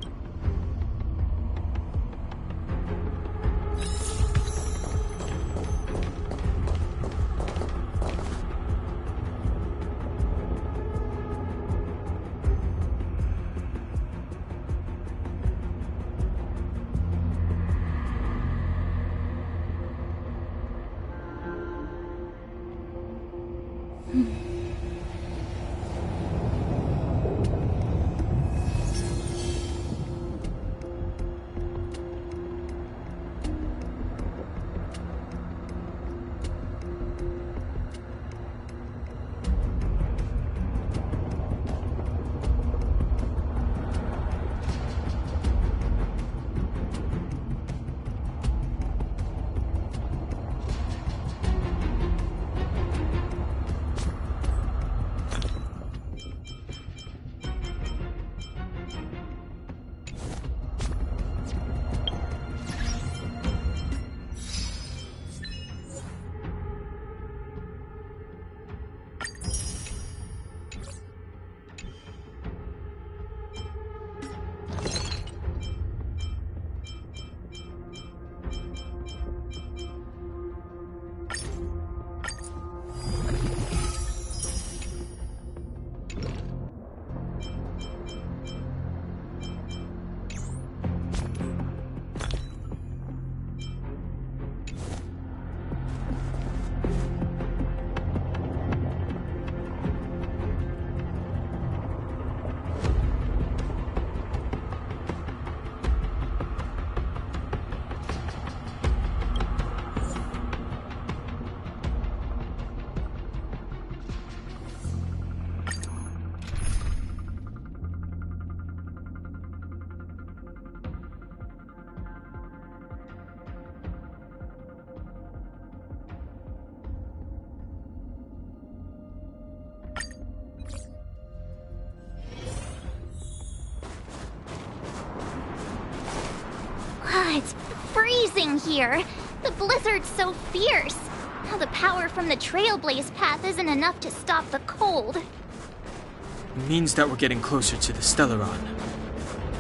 It's freezing here. The blizzard's so fierce. Now the power from the Trailblaze path isn't enough to stop the cold. It means that we're getting closer to the Stellaron,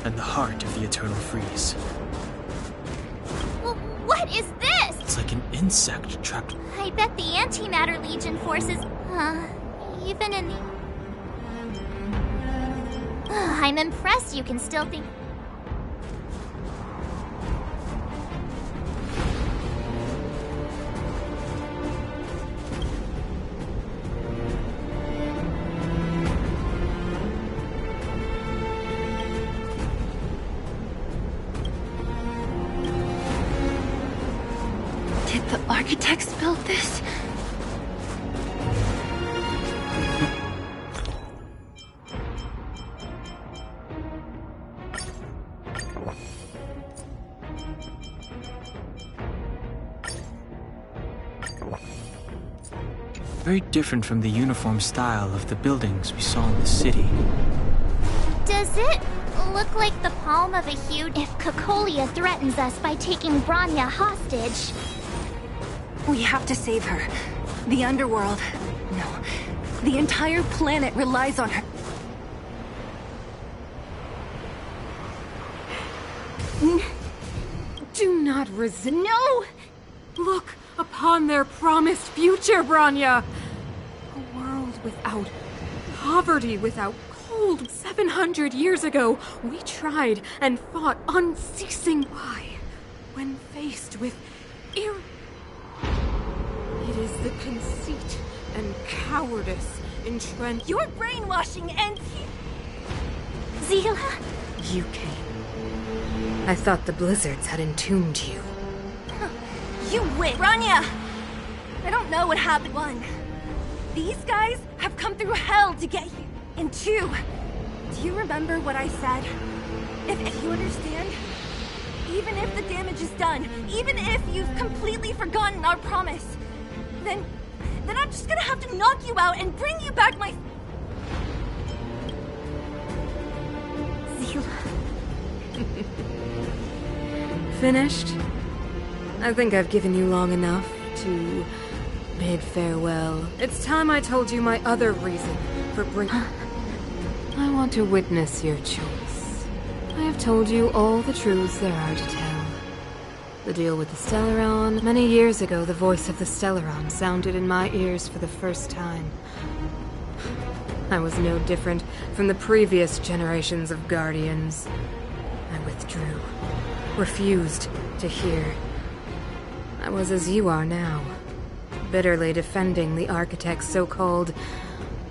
and the heart of the Eternal Freeze. Well, what is this? It's like an insect trapped. I bet the Antimatter Legion forces... even in the... I'm impressed you can still think... Did the architects build this? Very different from the uniform style of the buildings we saw in the city. Does it look like the palm of a huge... If Cocolia threatens us by taking Bronya hostage... We have to save her. The underworld... No. The entire planet relies on her. Do not resist. No! Look upon their promised future, Bronya! A world without poverty, without cold. 700 years ago, we tried and fought unceasing. Why? When faced with It is the conceit and cowardice entrenched. You're brainwashing and... Seele? You came. I thought the blizzards had entombed you. You win! Bronya! I don't know what happened. 1. These guys have come through hell to get you. And 2, do you remember what I said? If you understand, even if the damage is done, even if you've completely forgotten our promise, then I'm just gonna have to knock you out and bring you back my... Seele. Finished? I think I've given you long enough to bid farewell. It's time I told you my other reason for bringing... I want to witness your choice. I have told you all the truths there are to tell. The deal with the Stellaron. Many years ago, the voice of the Stellaron sounded in my ears for the first time. I was no different from the previous generations of Guardians. I withdrew. Refused to hear. I was as you are now, bitterly defending the Architect's so-called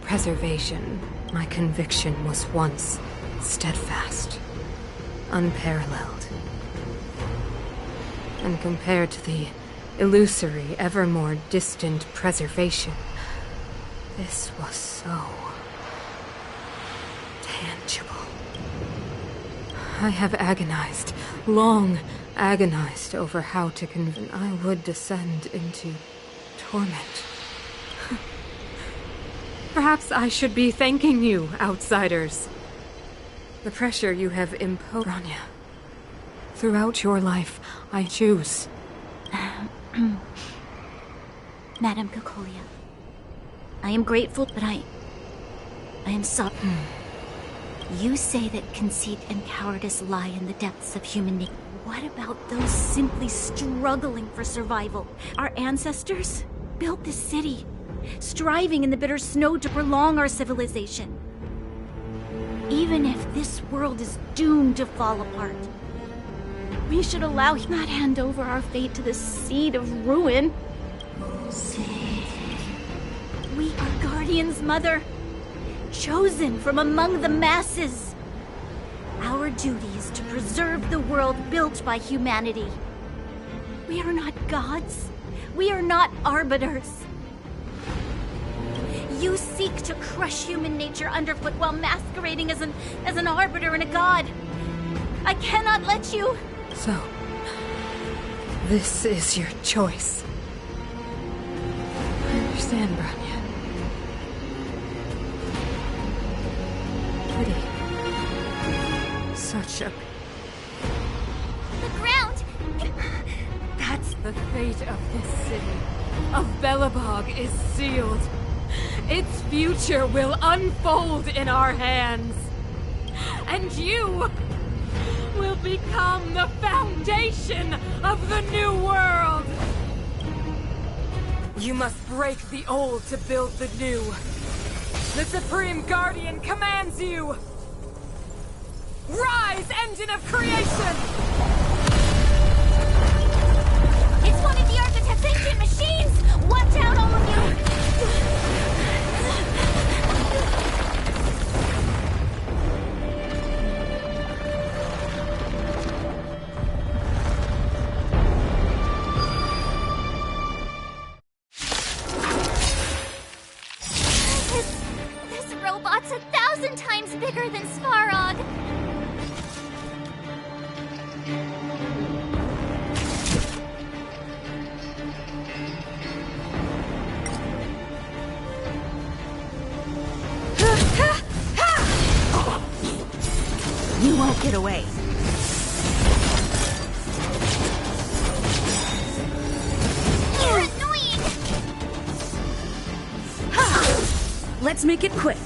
preservation. My conviction was once steadfast, unparalleled. And compared to the illusory, ever more distant preservation, this was so tangible. I have agonized, long agonized over how to convince. I would descend into torment. Perhaps I should be thanking you, outsiders. The pressure you have imposed, Bronya. Throughout your life, I choose. Madame Cocolia, I am grateful, but I am sorry. You say that conceit and cowardice lie in the depths of human nature. What about those simply struggling for survival? Our ancestors built this city, striving in the bitter snow to prolong our civilization. Even if this world is doomed to fall apart, we should allow him not hand over our fate to the seed of ruin. We are Guardians, Mother, chosen from among the masses. Our duty is to preserve the world built by humanity. We are not gods. We are not arbiters. You seek to crush human nature underfoot while masquerading as an arbiter and a god. I cannot let you... So, this is your choice. I understand, Bronya. Pretty. Such a... The ground! The fate of this city, of Belobog, is sealed. Its future will unfold in our hands. And you will become the foundation of the new world. You must break the old to build the new. The Supreme Guardian commands you! Rise, engine of creation! It's one of the Architect's ancient machines! Watch out, all of you! This robot's 1,000 times bigger than Svarog! You won't get away. You're annoying! Let's make it quick.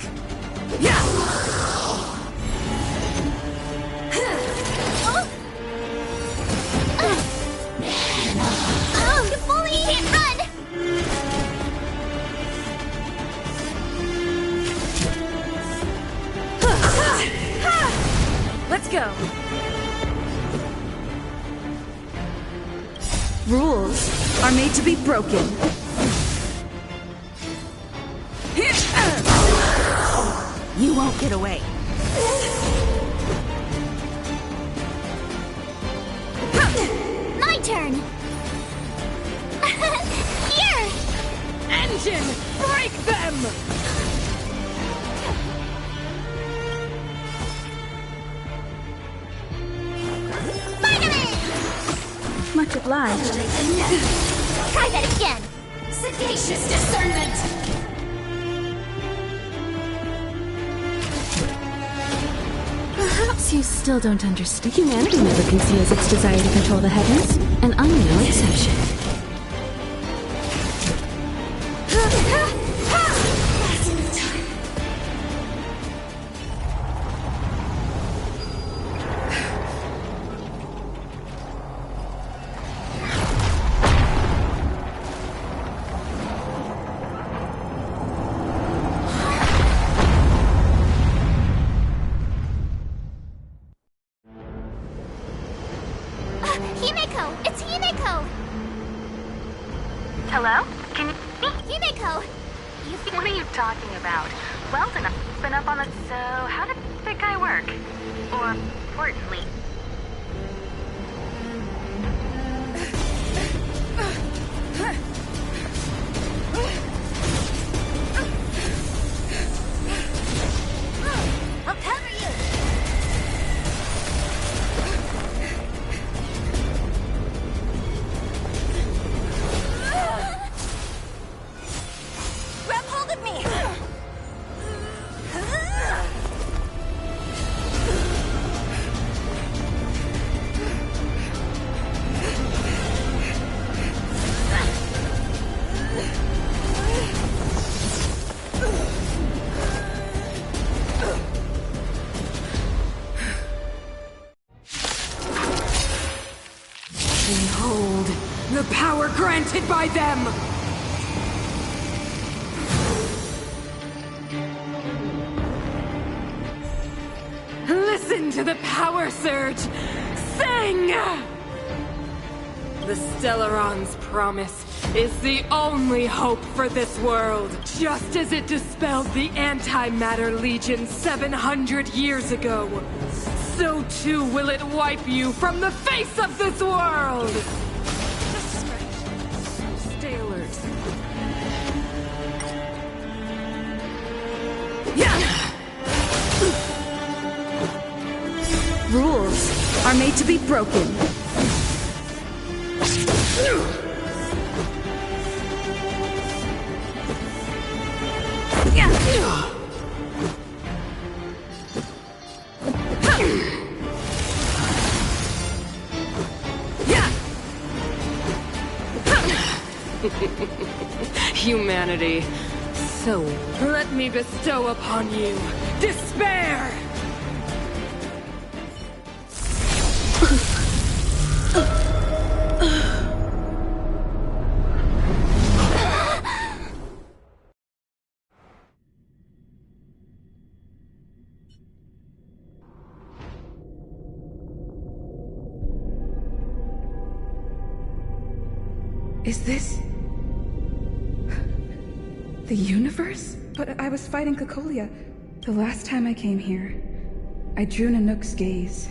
You fully can't run! Let's go. Rules are made to be broken. You won't get away. My turn! Here! Engine, break them! Much obliged. Try that again! Sagacious discernment! Perhaps you still don't understand. Humanity never conceals its desire to control the heavens, and I'm no exception. Himeko! It's Himeko! Hello? Can you... Himeko! What are you talking about? Weldon, I've been up on the... So, how did that guy work? Or, importantly... I'll cover you! Grab hold of me! Behold, the power granted by them! Listen to the power surge! Sing! The Stellaron's promise is the only hope for this world. Just as it dispelled the Antimatter Legion 700 years ago, so too will it wipe you from the face of this world! Stay alert. Rules are made to be broken. Humanity. So, let me bestow upon you despair! Is this... the universe? But I was fighting Cocolia. The last time I came here, I drew Nanook's gaze.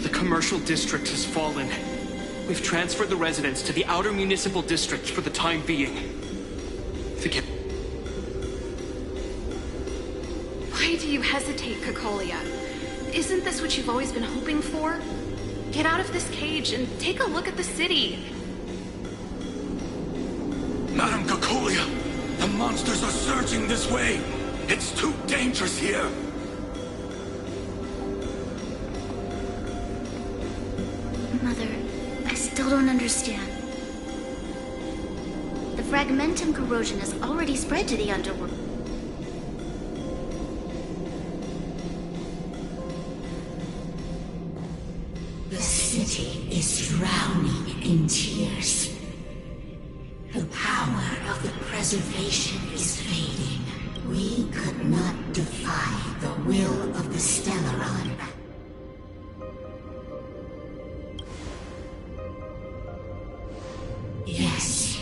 The commercial district has fallen. We've transferred the residents to the outer municipal districts for the time being. Why do you hesitate, Cocolia? Isn't this what you've always been hoping for? Get out of this cage and take a look at the city. Madam Cocolia, the monsters are surging this way. It's too dangerous here. Mother, I still don't understand. The fragmentum corrosion has already spread to the underworld. The city is drowning in tears. The power of the preservation is fading. We could not defy the will of the Stellaron. Yes,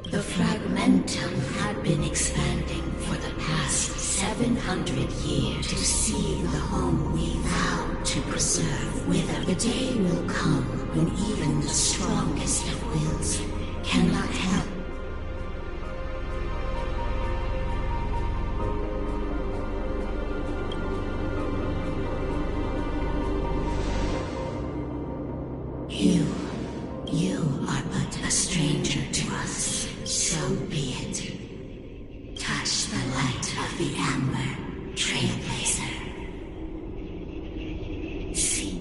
the fragmentum had been expanding for the past 700 years to see the home we vowed to preserve wither. The day will come when even the strongest of wills cannot help. You are but a stranger to us. So be it. Touch the light of the Amber, Trailblazer. See.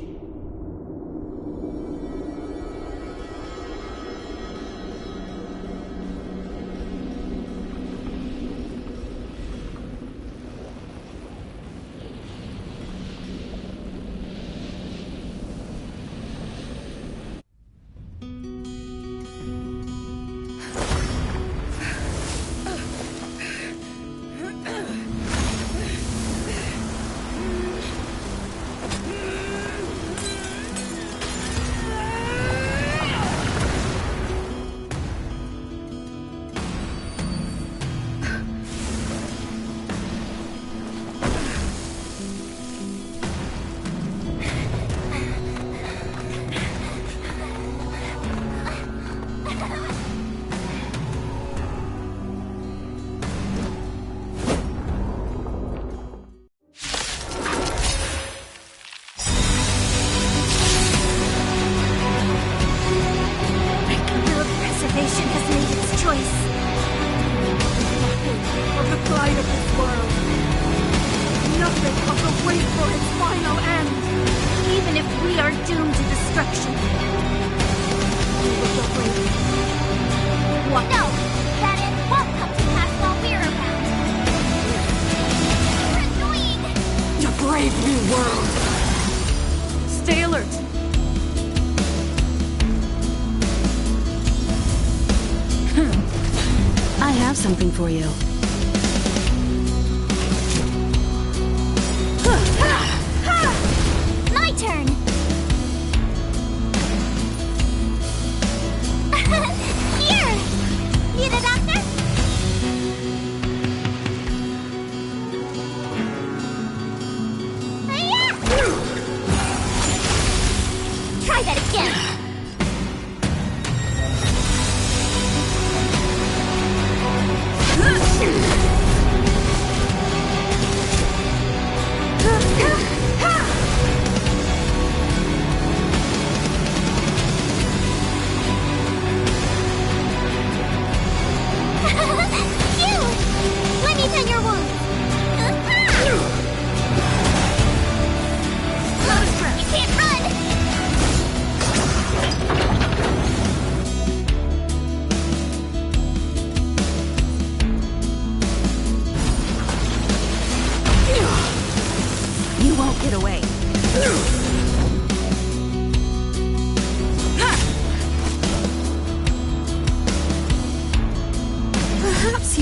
Something for you. My turn! Here! Need a doctor? Try that again!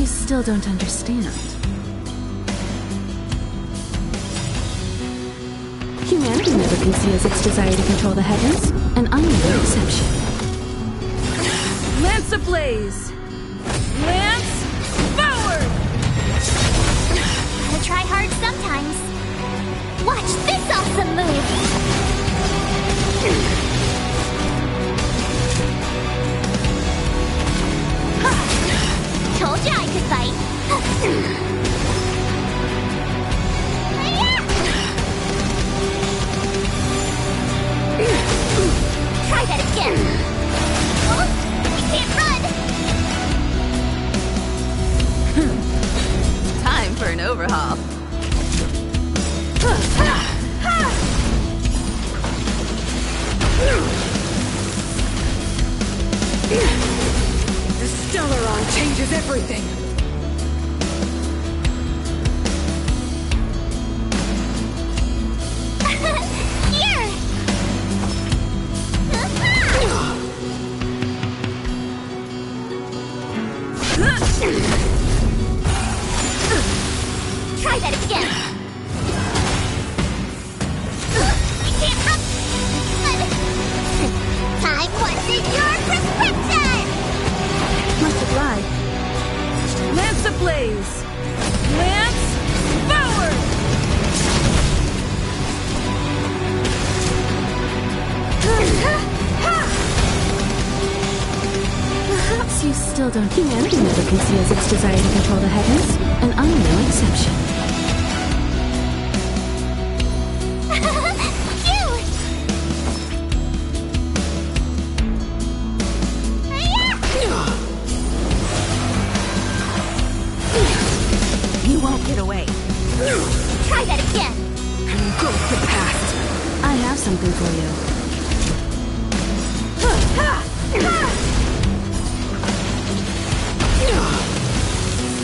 still don't understand. Humanity never conceals its desire to control the heavens, and I'm no exception. Lance ablaze! Lance forward! Gotta try hard sometimes. Watch this awesome move! Told you I could fight. Try that again. Oh, you can't run. Time for an overhaul. The Stellaron changes everything. Here! Try that again. You can't run. Time wasted your prescription. Must have lied. Lance ablaze! Lance forward! Perhaps you still don't. Humanity never conceals its desire to control the heavens, and I'm no exception. You won't get away. Try that again. Go with the past. I have something for you.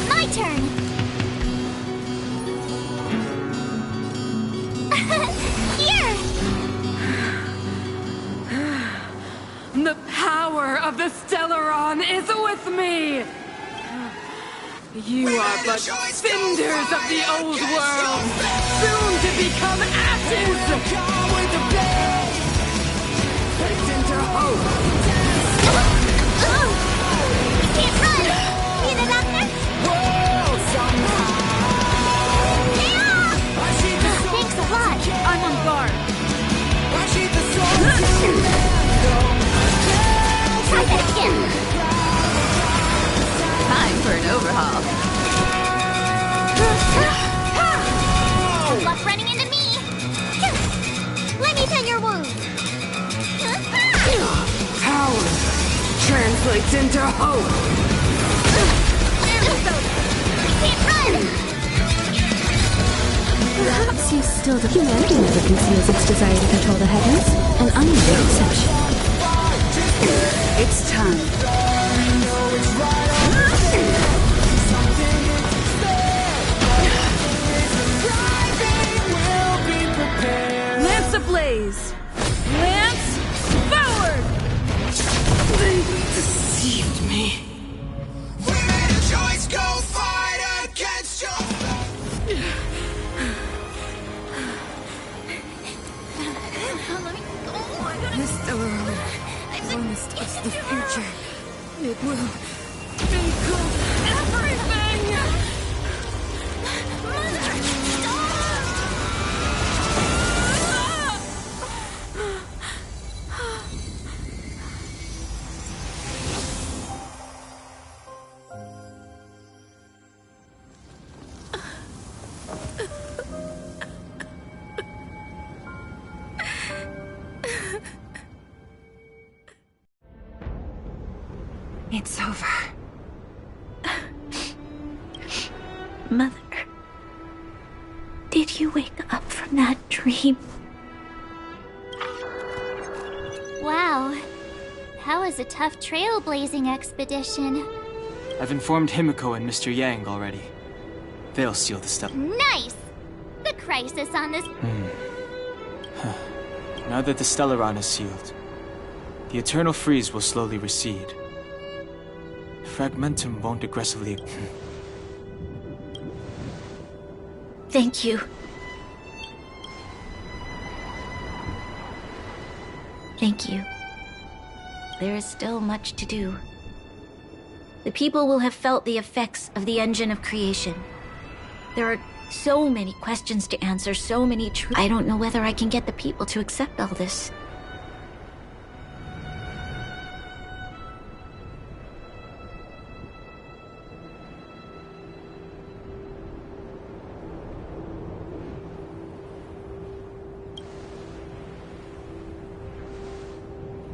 My turn. Here. The power of the Stellaron is with me! You are but cinders of the old world, soon to become ashes! Into hope! Can't run! Need a doctor? Thanks a lot. I'm on guard. Try that again. Time for an overhaul. Good luck running into me. Let me pen your wound. Power translates into hope. Can't run. Perhaps you still don't. Humanity never conceals its desire to control the heavens, and I'm no exception. It's time. Lance ablaze! Lance forward! They deceived me. We made a choice, go fight against your... The Stellaron promised us the future. It will include everything! It's over. Mother, did you wake up from that dream? Wow. That was a tough trailblazing expedition. I've informed Himiko and Mr. Yang already. They'll seal the stuff. Nice! The crisis on this... Now that the Stellaron is sealed, the Eternal Freeze will slowly recede. Fragmentum won't aggressively... Thank you. Thank you. There is still much to do. The people will have felt the effects of the engine of creation. There are so many questions to answer, so many truths. I don't know whether I can get the people to accept all this.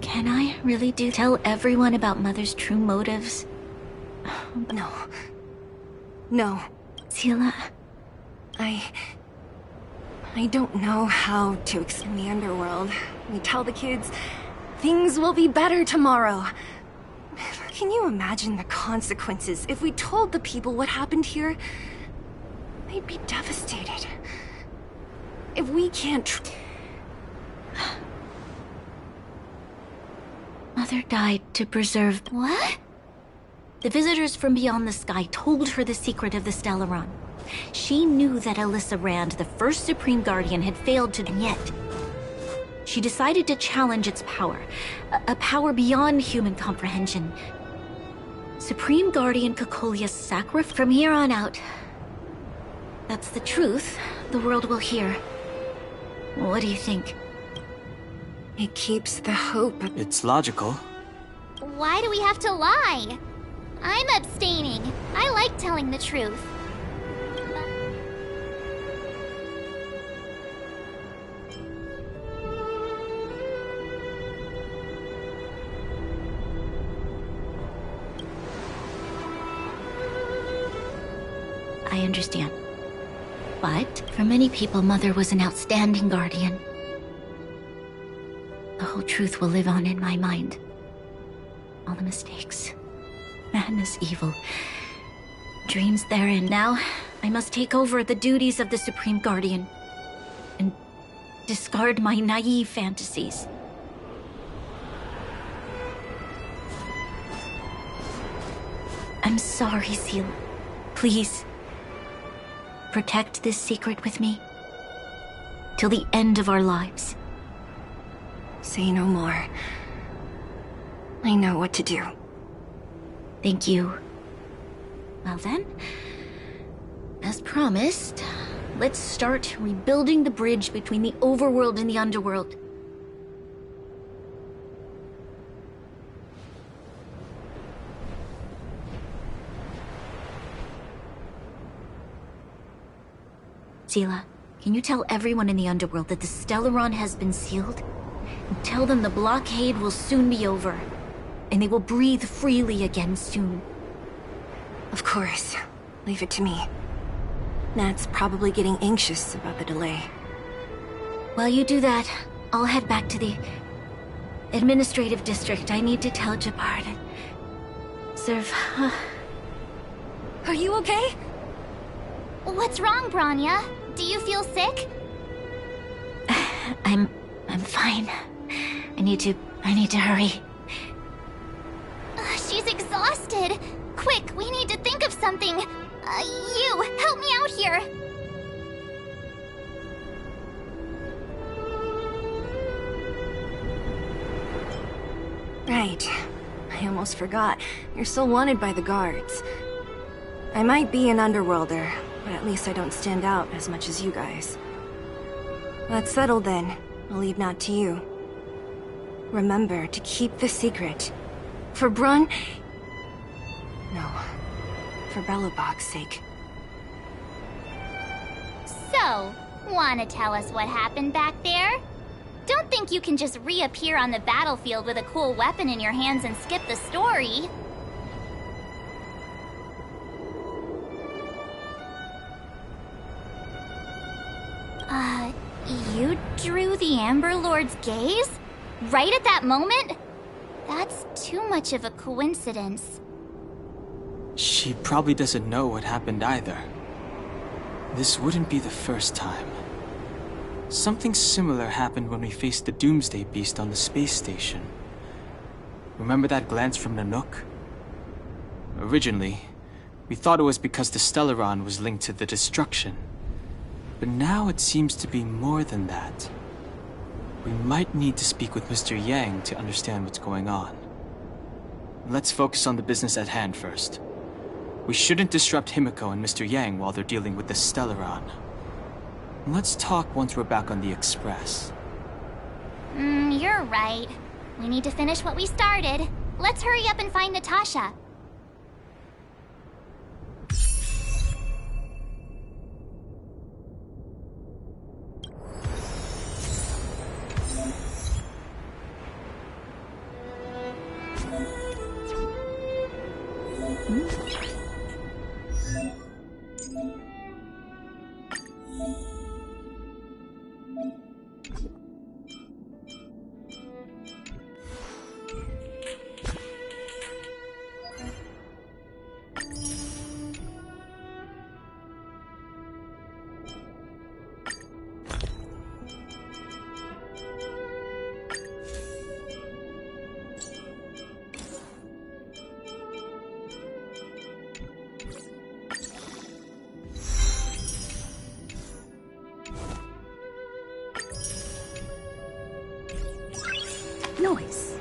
Can I really tell everyone about Mother's true motives? No. No. Seele. I don't know how to explain the underworld. We tell the kids, things will be better tomorrow. Can you imagine the consequences if we told the people what happened here? They'd be devastated. If we can't... Mother died to preserve... What? The visitors from beyond the sky told her the secret of the Stellaron. She knew that Alyssa Rand, the first Supreme Guardian, had failed to... And yet, she decided to challenge its power. A power beyond human comprehension. Supreme Guardian Cocolia's sacrifice. From here on out, that's the truth the world will hear. What do you think? It keeps the hope. It's logical. Why do we have to lie? I'm abstaining. I like telling the truth. I understand. But for many people, Mother was an outstanding guardian. The whole truth will live on in my mind. All the mistakes, madness, evil, dreams therein. Now, I must take over the duties of the Supreme Guardian and discard my naive fantasies. I'm sorry, Seele. Please, protect this secret with me till the end of our lives. Say no more. I know what to do. Thank you. Well then, as promised, let's start rebuilding the bridge between the overworld and the underworld. Seele, can you tell everyone in the underworld that the Stellaron has been sealed? And tell them the blockade will soon be over, and they will breathe freely again soon. Of course. Leave it to me. Nat's probably getting anxious about the delay. While you do that, I'll head back to the administrative district. I need to tell Jabbar that... Are you okay? What's wrong, Bronya? Do you feel sick? I'm fine. I need to hurry. She's exhausted. Quick, we need to think of something. You, help me out here. Right. I almost forgot. You're still wanted by the guards. I might be an underworlder, but at least I don't stand out as much as you guys. That's settled then. I'll leave Nat to you. Remember to keep the secret. For Brun... No. For Belobog's sake. So, wanna tell us what happened back there? Don't think you can just reappear on the battlefield with a cool weapon in your hands and skip the story. You drew the Amber Lord's gaze? Right at that moment? That's too much of a coincidence. She probably doesn't know what happened either. This wouldn't be the first time. Something similar happened when we faced the Doomsday Beast on the space station. Remember that glance from Nanook? Originally, we thought it was because the Stellaron was linked to the destruction. But now it seems to be more than that. We might need to speak with Mr. Yang to understand what's going on. Let's focus on the business at hand first. We shouldn't disrupt Himiko and Mr. Yang while they're dealing with the Stellaron. Let's talk once we're back on the Express. You're right. We need to finish what we started. Let's hurry up and find Natasha. Noise.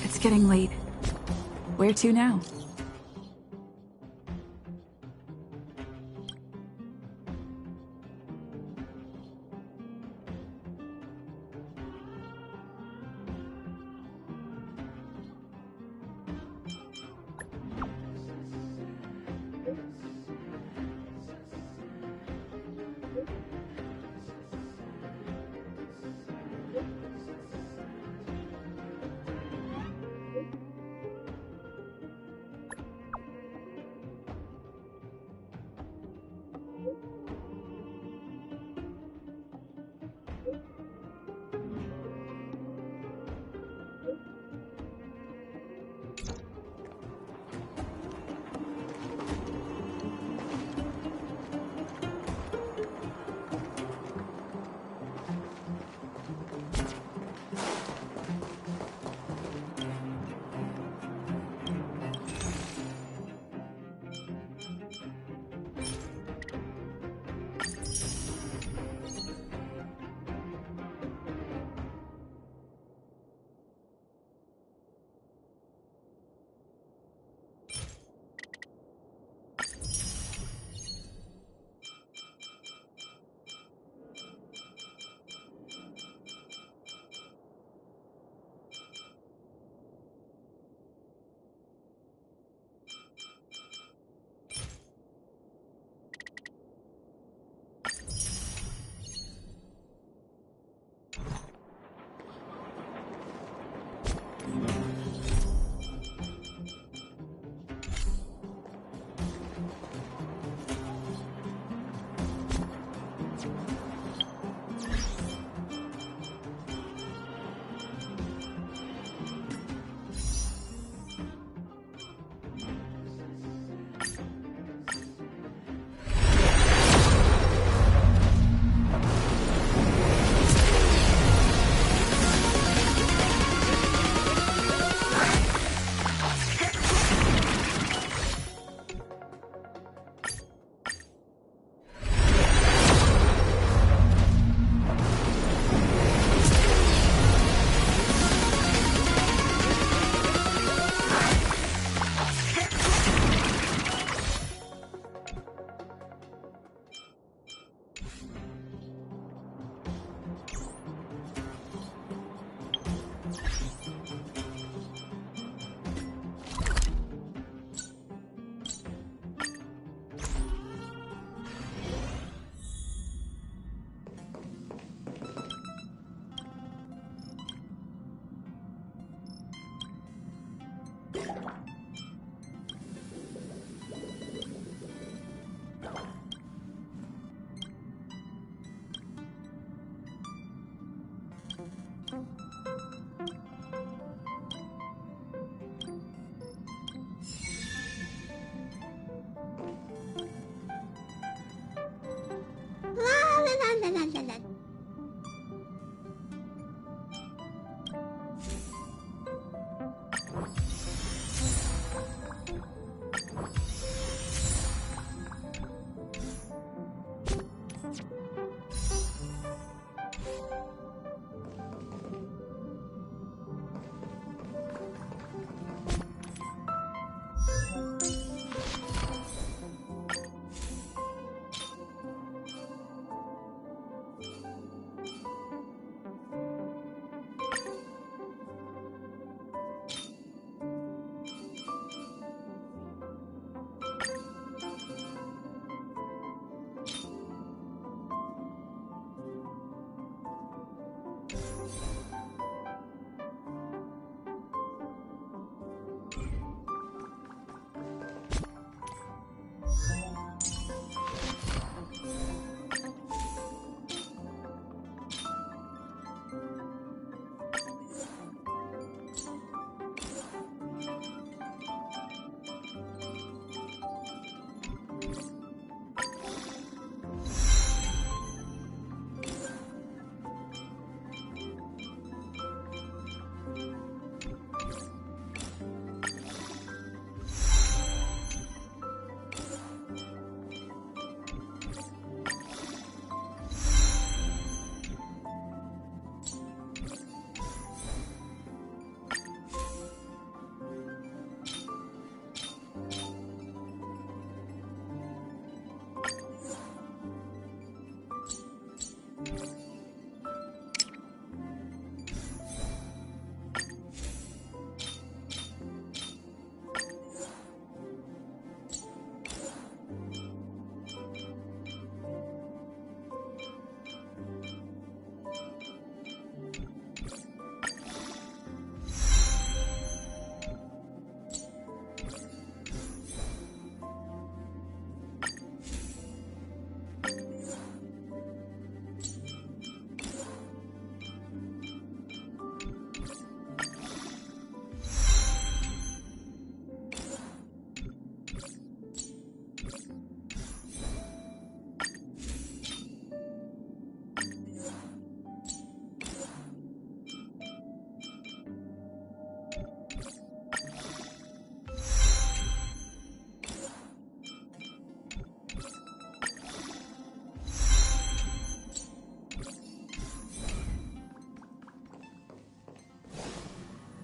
It's getting late. Where to now?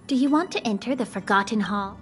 Do you want to enter the Forgotten Hall?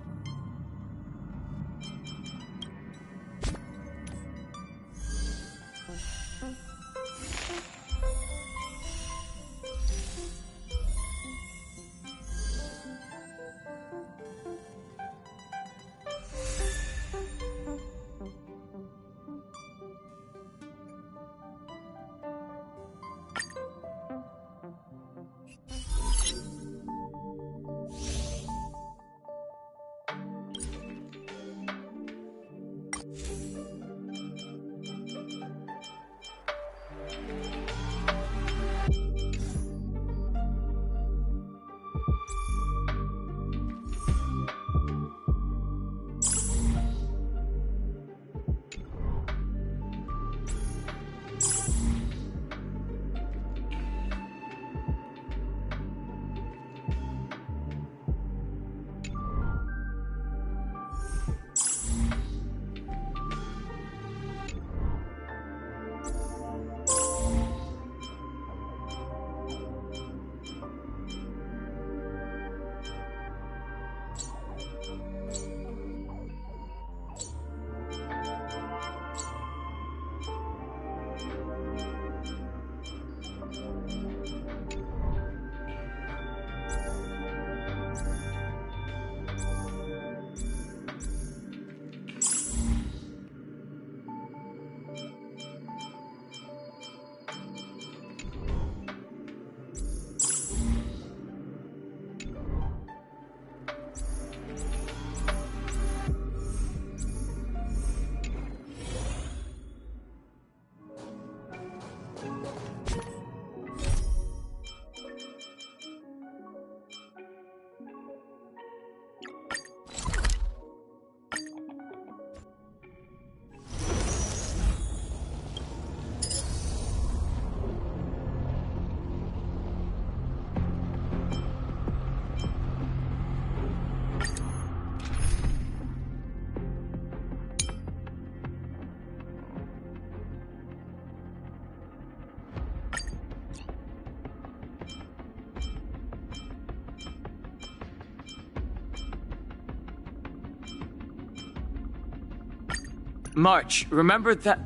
March, remember that...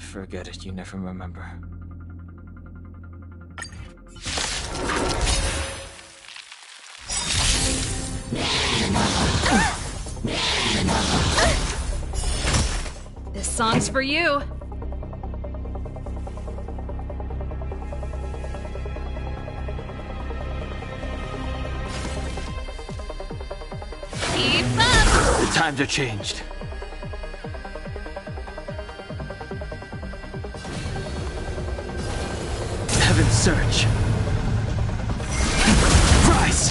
Forget it, you never remember. This song's for you. Keep up! The times are changed. Heaven's Search. Rise!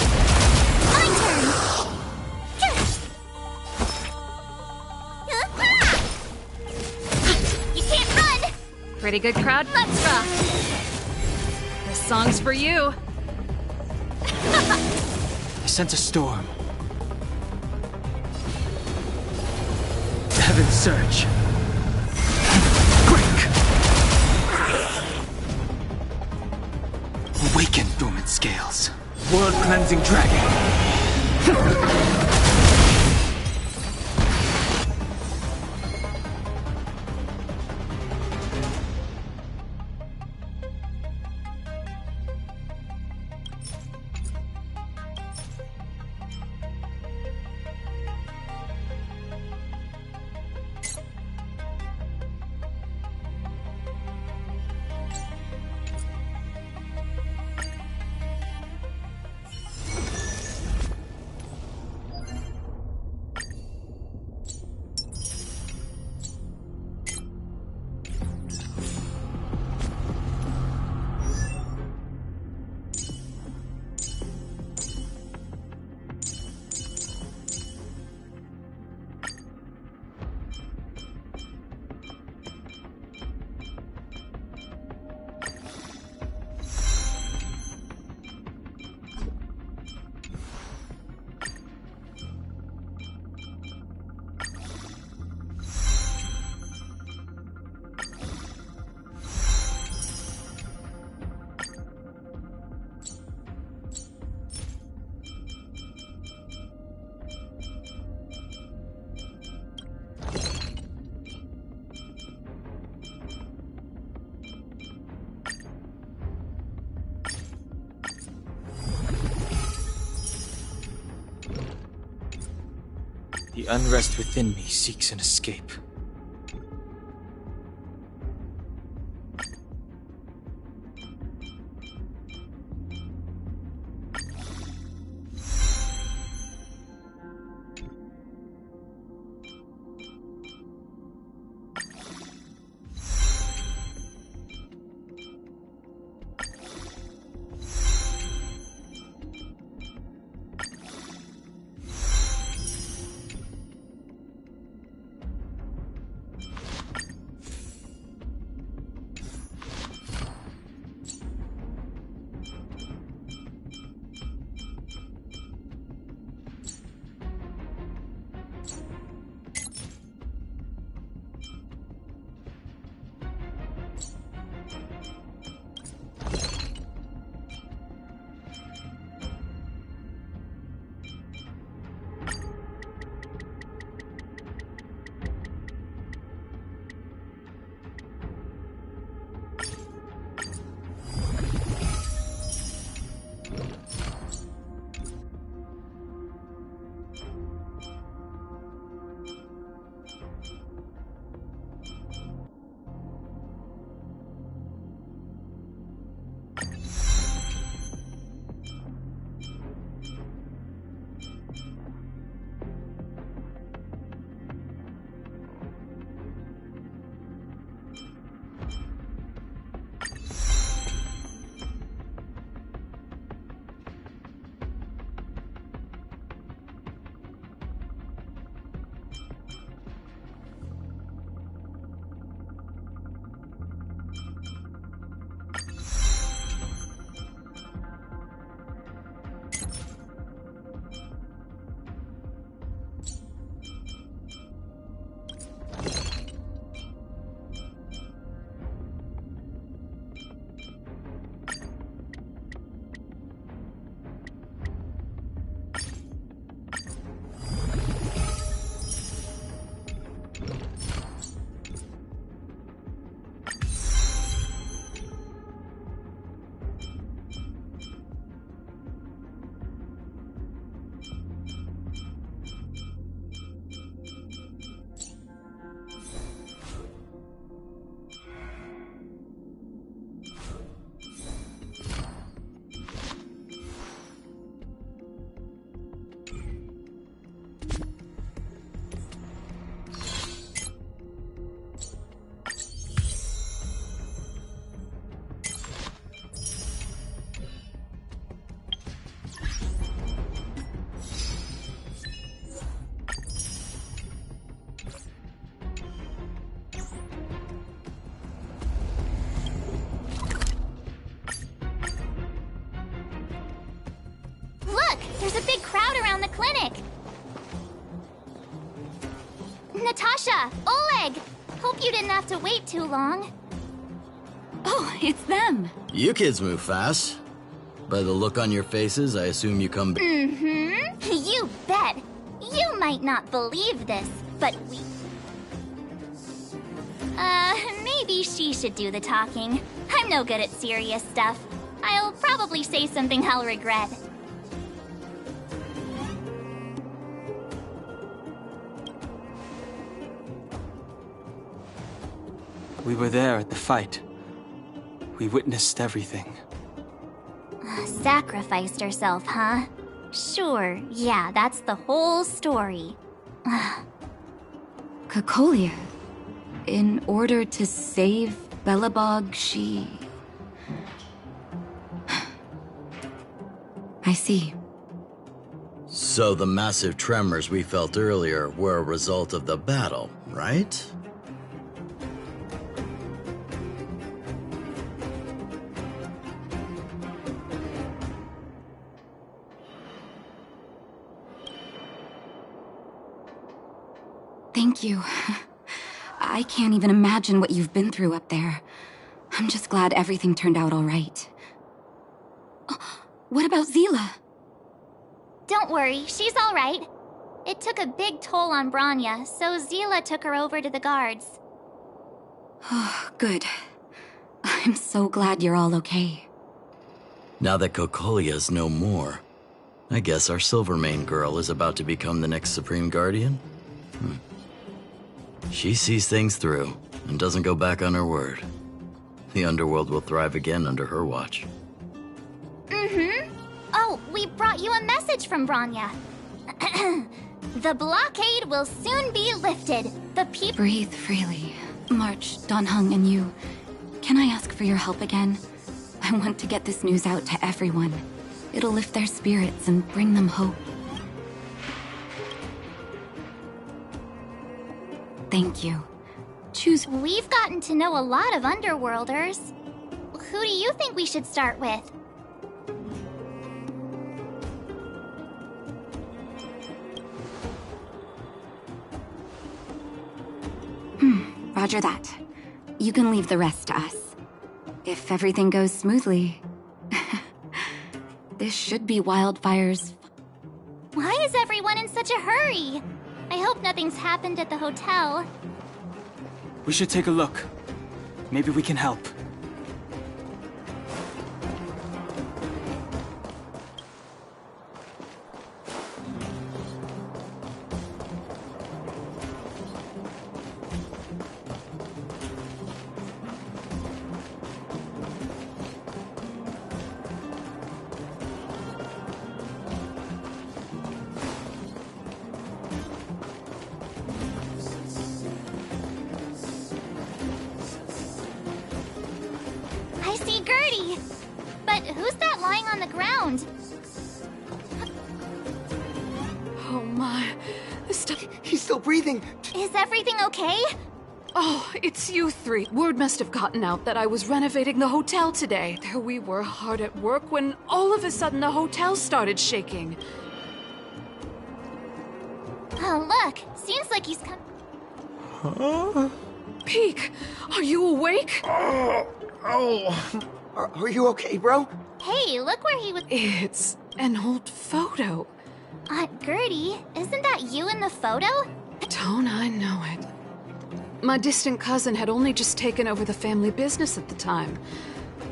My turn! You can't run! Pretty good crowd. Let's rock! This song's for you. I sense a storm. Heaven's Search. Awaken, dormant scales. World-cleansing dragon. The unrest within me seeks an escape. There's a big crowd around the clinic! Natasha! Oleg! Hope you didn't have to wait too long. Oh, it's them! You kids move fast. By the look on your faces, I assume you come back. Mm-hmm. You bet! You might not believe this, but we... maybe she should do the talking. I'm no good at serious stuff. I'll probably say something I'll regret. We were there at the fight. We witnessed everything. Sacrificed herself, huh? Sure, yeah, that's the whole story. Cocolia, in order to save Belobog, she... I see. So the massive tremors we felt earlier were a result of the battle, right? Thank you. I can't even imagine what you've been through up there. I'm just glad everything turned out all right. What about Seele? Don't worry, she's all right. It took a big toll on Bronya, so Seele took her over to the guards. Oh, good. I'm so glad you're all okay. Now that Cocolia's no more, I guess our Silvermane girl is about to become the next Supreme Guardian? She sees things through and doesn't go back on her word. The underworld will thrive again under her watch. Oh, we brought you a message from Bronya. The blockade will soon be lifted. The people... Breathe freely. March, Dan Heng, and you. Can I ask for your help again? I want to get this news out to everyone. It'll lift their spirits and bring them hope. Thank you. Choose... We've gotten to know a lot of Underworlders. Who do you think we should start with? Roger that. You can leave the rest to us. If everything goes smoothly... This should be Wildfire's... Why is everyone in such a hurry? I hope nothing's happened at the hotel. We should take a look. Maybe we can help. I see Gertie! But who's that lying on the ground? Oh my... He's still breathing! Is everything okay? Oh, it's you three. Word must have gotten out that I was renovating the hotel today. There we were hard at work when all of a sudden the hotel started shaking. Oh, look! Seems like he's come... Huh? Peek, are you awake? Are you okay, bro? Hey, look where he was... It's an old photo. Aunt Gertie, isn't that you in the photo? Don't I know it? My distant cousin had only just taken over the family business at the time.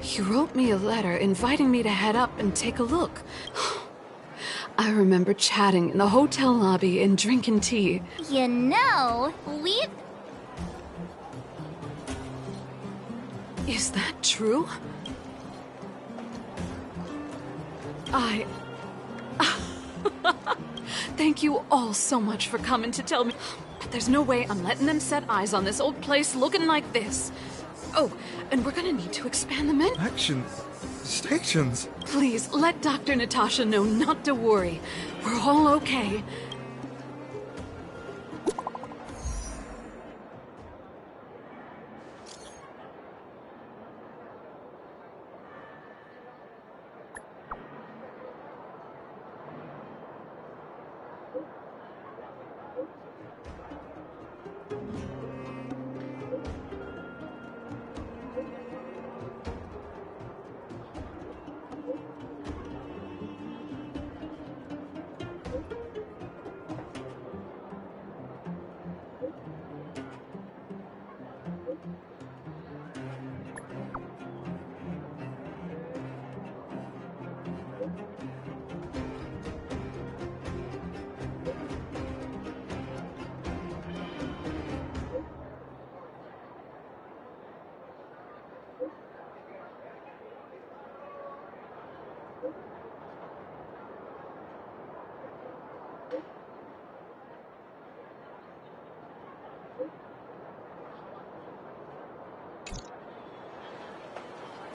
He wrote me a letter inviting me to head up and take a look. I remember chatting in the hotel lobby and drinking tea. You know, we've... Is that true? Thank you all so much for coming to tell me. But there's no way I'm letting them set eyes on this old place looking like this. Oh, and we're gonna need to expand the menu. Action stations. Please, let Dr. Natasha know not to worry. We're all okay.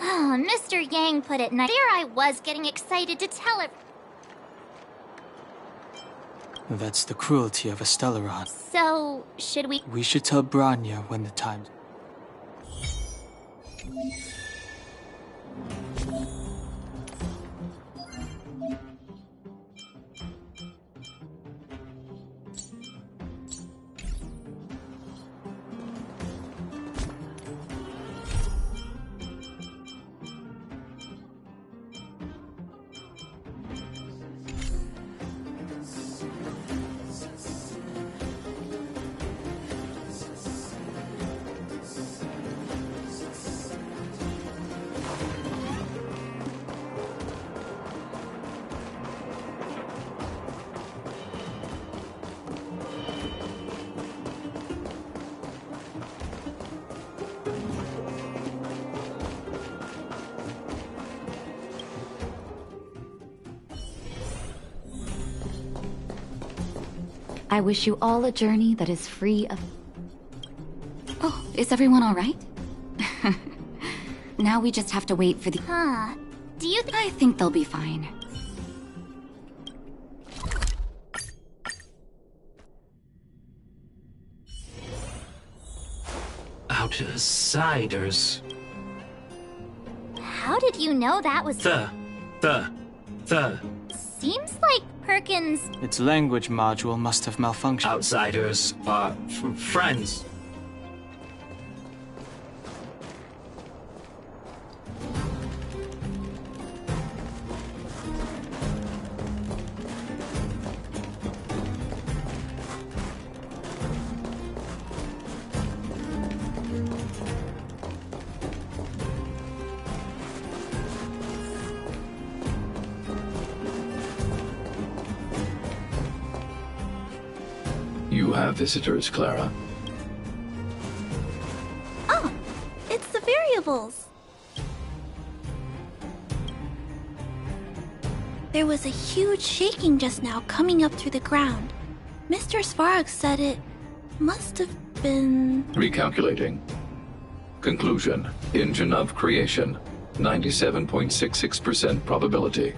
Oh, Mr. Yang put it nice. There I was getting excited to tell it. That's the cruelty of a Stellaron. So, should we... We should tell Bronya when the time... I wish you all a journey that is free of... Oh, is everyone all right? Now we just have to wait for the... Huh. Do you I think they'll be fine. Outsiders. How did you know that was... The. Seems like Perkins... Its language module must have malfunctioned. Outsiders are friends. You have visitors, Clara. Oh, it's the variables. There was a huge shaking just now coming up through the ground. Mr. Svarog said it must have been... Recalculating. Conclusion. Engine of creation. 97.66% probability.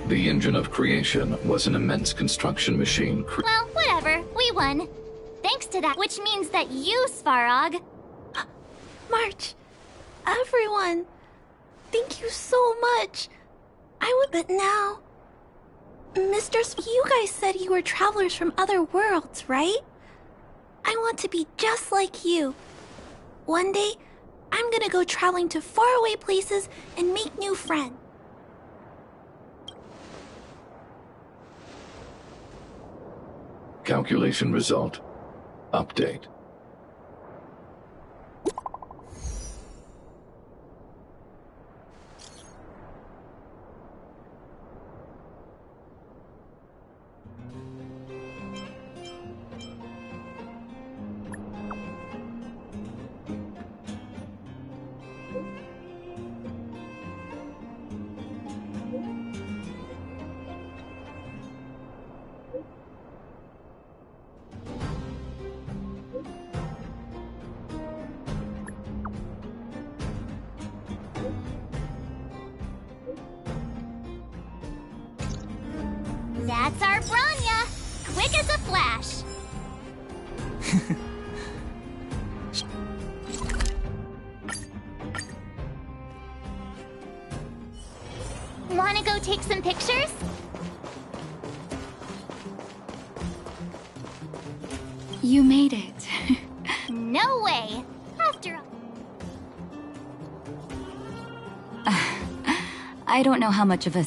The engine of creation was an immense construction machine. Well, whatever. We won. Thanks to that, which means that you, Svarog... March, everyone, thank you so much. But now... you guys said you were travelers from other worlds, right? I want to be just like you. One day, I'm gonna go traveling to faraway places and make new friends. Calculation result. Update. That's our Bronya! Quick as a flash! Wanna go take some pictures? You made it. No way! After all... I don't know how much of a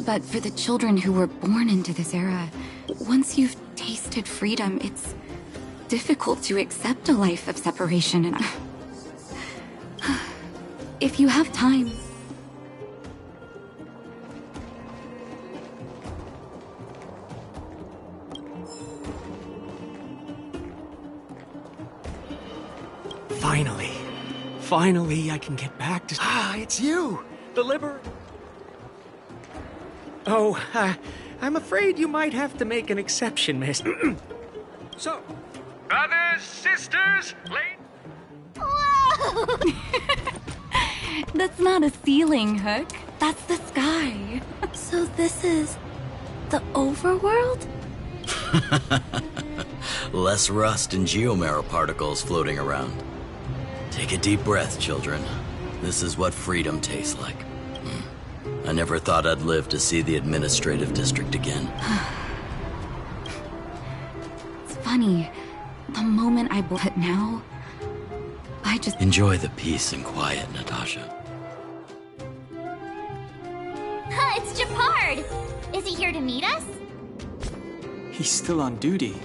but for the children who were born into this era, once you've tasted freedom, it's difficult to accept a life of separation and... If you have time... Finally, I can get back to... Ah, it's you! The Liberator! Oh, I'm afraid you might have to make an exception, miss. So, brothers, sisters, Whoa! That's not a ceiling, Hook. That's the sky. So this is... the overworld? Less rust and geomarrow particles floating around. Take a deep breath, children. This is what freedom tastes like. I never thought I'd live to see the administrative district again. It's funny. The moment I bought it now, I just... Enjoy the peace and quiet, Natasha. It's Gepard! Is he here to meet us? He's still on duty.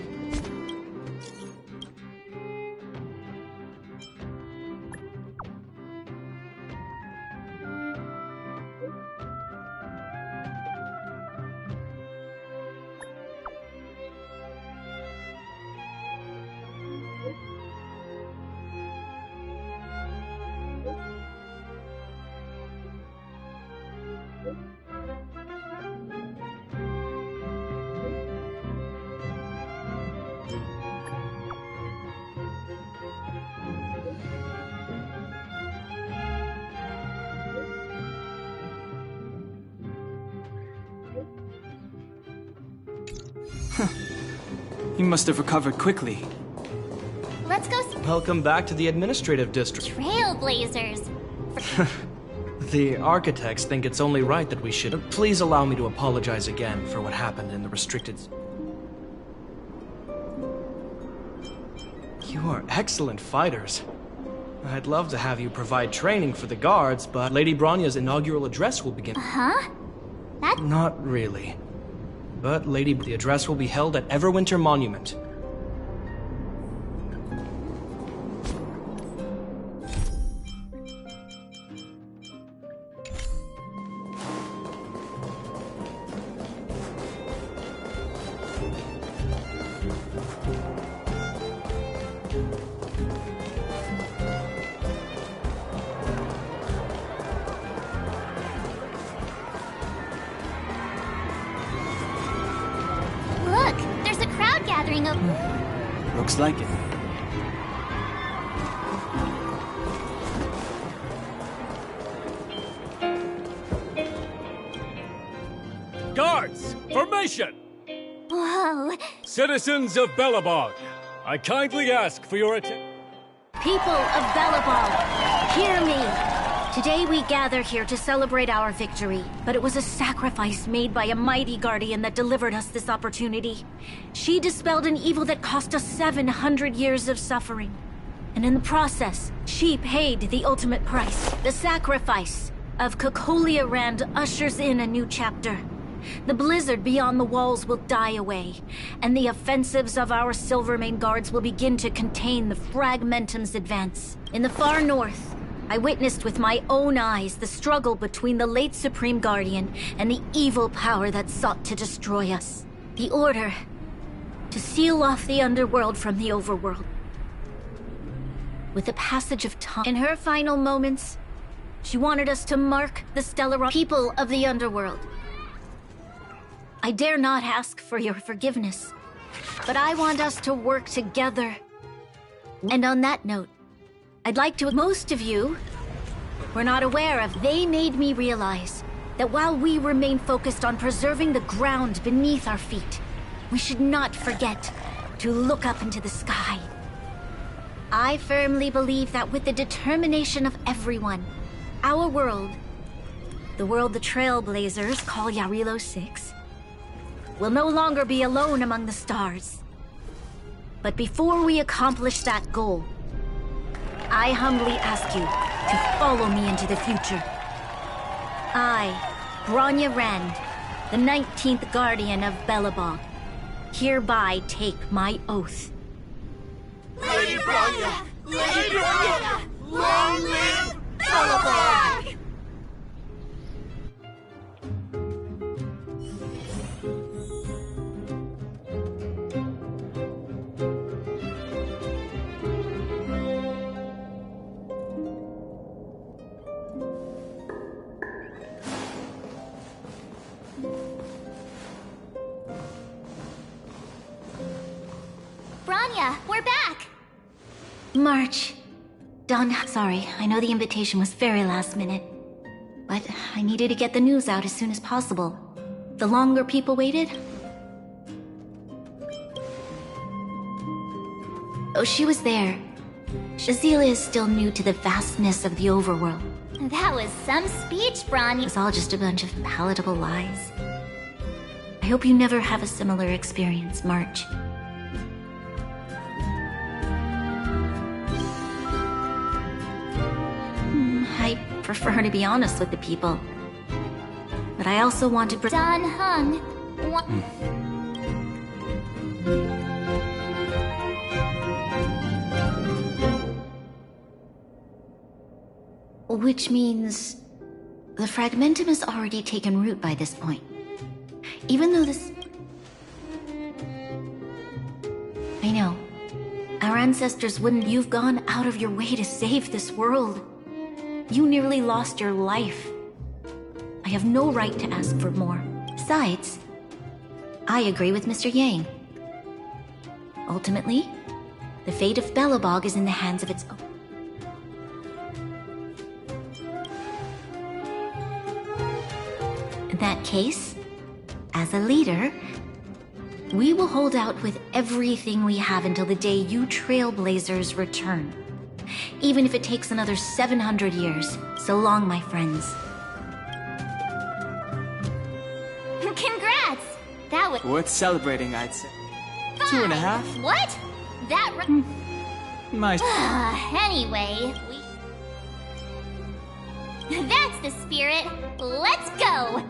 He must have recovered quickly. Let's go see Welcome back to the administrative district. Trailblazers. The architects think it's only right that we should. Please allow me to apologize again for what happened in the restricted. You are excellent fighters. I'd love to have you provide training for the guards, but Lady Bronya's inaugural address will begin. Huh? That? Not really. But the address will be held at Everwinter Monument. Look, there's a crowd gathering up. Looks like it. Guards, formation! Whoa. Citizens of Belobog, I kindly ask for your attention. People of Belobog, hear me! Today we gather here to celebrate our victory, but it was a sacrifice made by a mighty guardian that delivered us this opportunity. She dispelled an evil that cost us 700 years of suffering. And in the process, she paid the ultimate price. The sacrifice of Cocolia Rand ushers in a new chapter. The blizzard beyond the walls will die away, and the offensives of our Silvermane guards will begin to contain the Fragmentum's advance. In the far north, I witnessed with my own eyes the struggle between the late Supreme Guardian and the evil power that sought to destroy us. The order to seal off the underworld from the overworld. With the passage of time, in her final moments, she wanted us to mark the stellar people of the underworld. I dare not ask for your forgiveness, but I want us to work together. And on that note, I'd like to... Most of you were not aware of. They made me realize that while we remain focused on preserving the ground beneath our feet, we should not forget to look up into the sky. I firmly believe that with the determination of everyone, our world, the world the Trailblazers call Yarilo 6, will no longer be alone among the stars. But before we accomplish that goal, I humbly ask you to follow me into the future. I, Bronya Rand, the 19th Guardian of Belobog, hereby take my oath. Lady Bronya! Lady Bronya! Long live Belobog! Bronya, we're back! March. Dawn, sorry, I know the invitation was very last minute, but I needed to get the news out as soon as possible. The longer people waited... Oh, she was there. Azila is still new to the vastness of the overworld. That was some speech, Bronya. It was all just a bunch of palatable lies. I hope you never have a similar experience, March. I prefer to be honest with the people. But I also want to... Dan Heng. Which means... the Fragmentum has already taken root by this point. Even though this... I know. Our ancestors wouldn't... You've gone out of your way to save this world. You nearly lost your life. I have no right to ask for more. Besides, I agree with Mr. Yang. Ultimately, the fate of Belobog is in the hands of its own. In that case, as a leader, We will hold out with everything we have until the day you Trailblazers return. Even if it takes another 700 years. So long, my friends. Congrats! That was Worth celebrating, I'd say. 2.5? what? That My... anyway, that's the spirit. Let's go!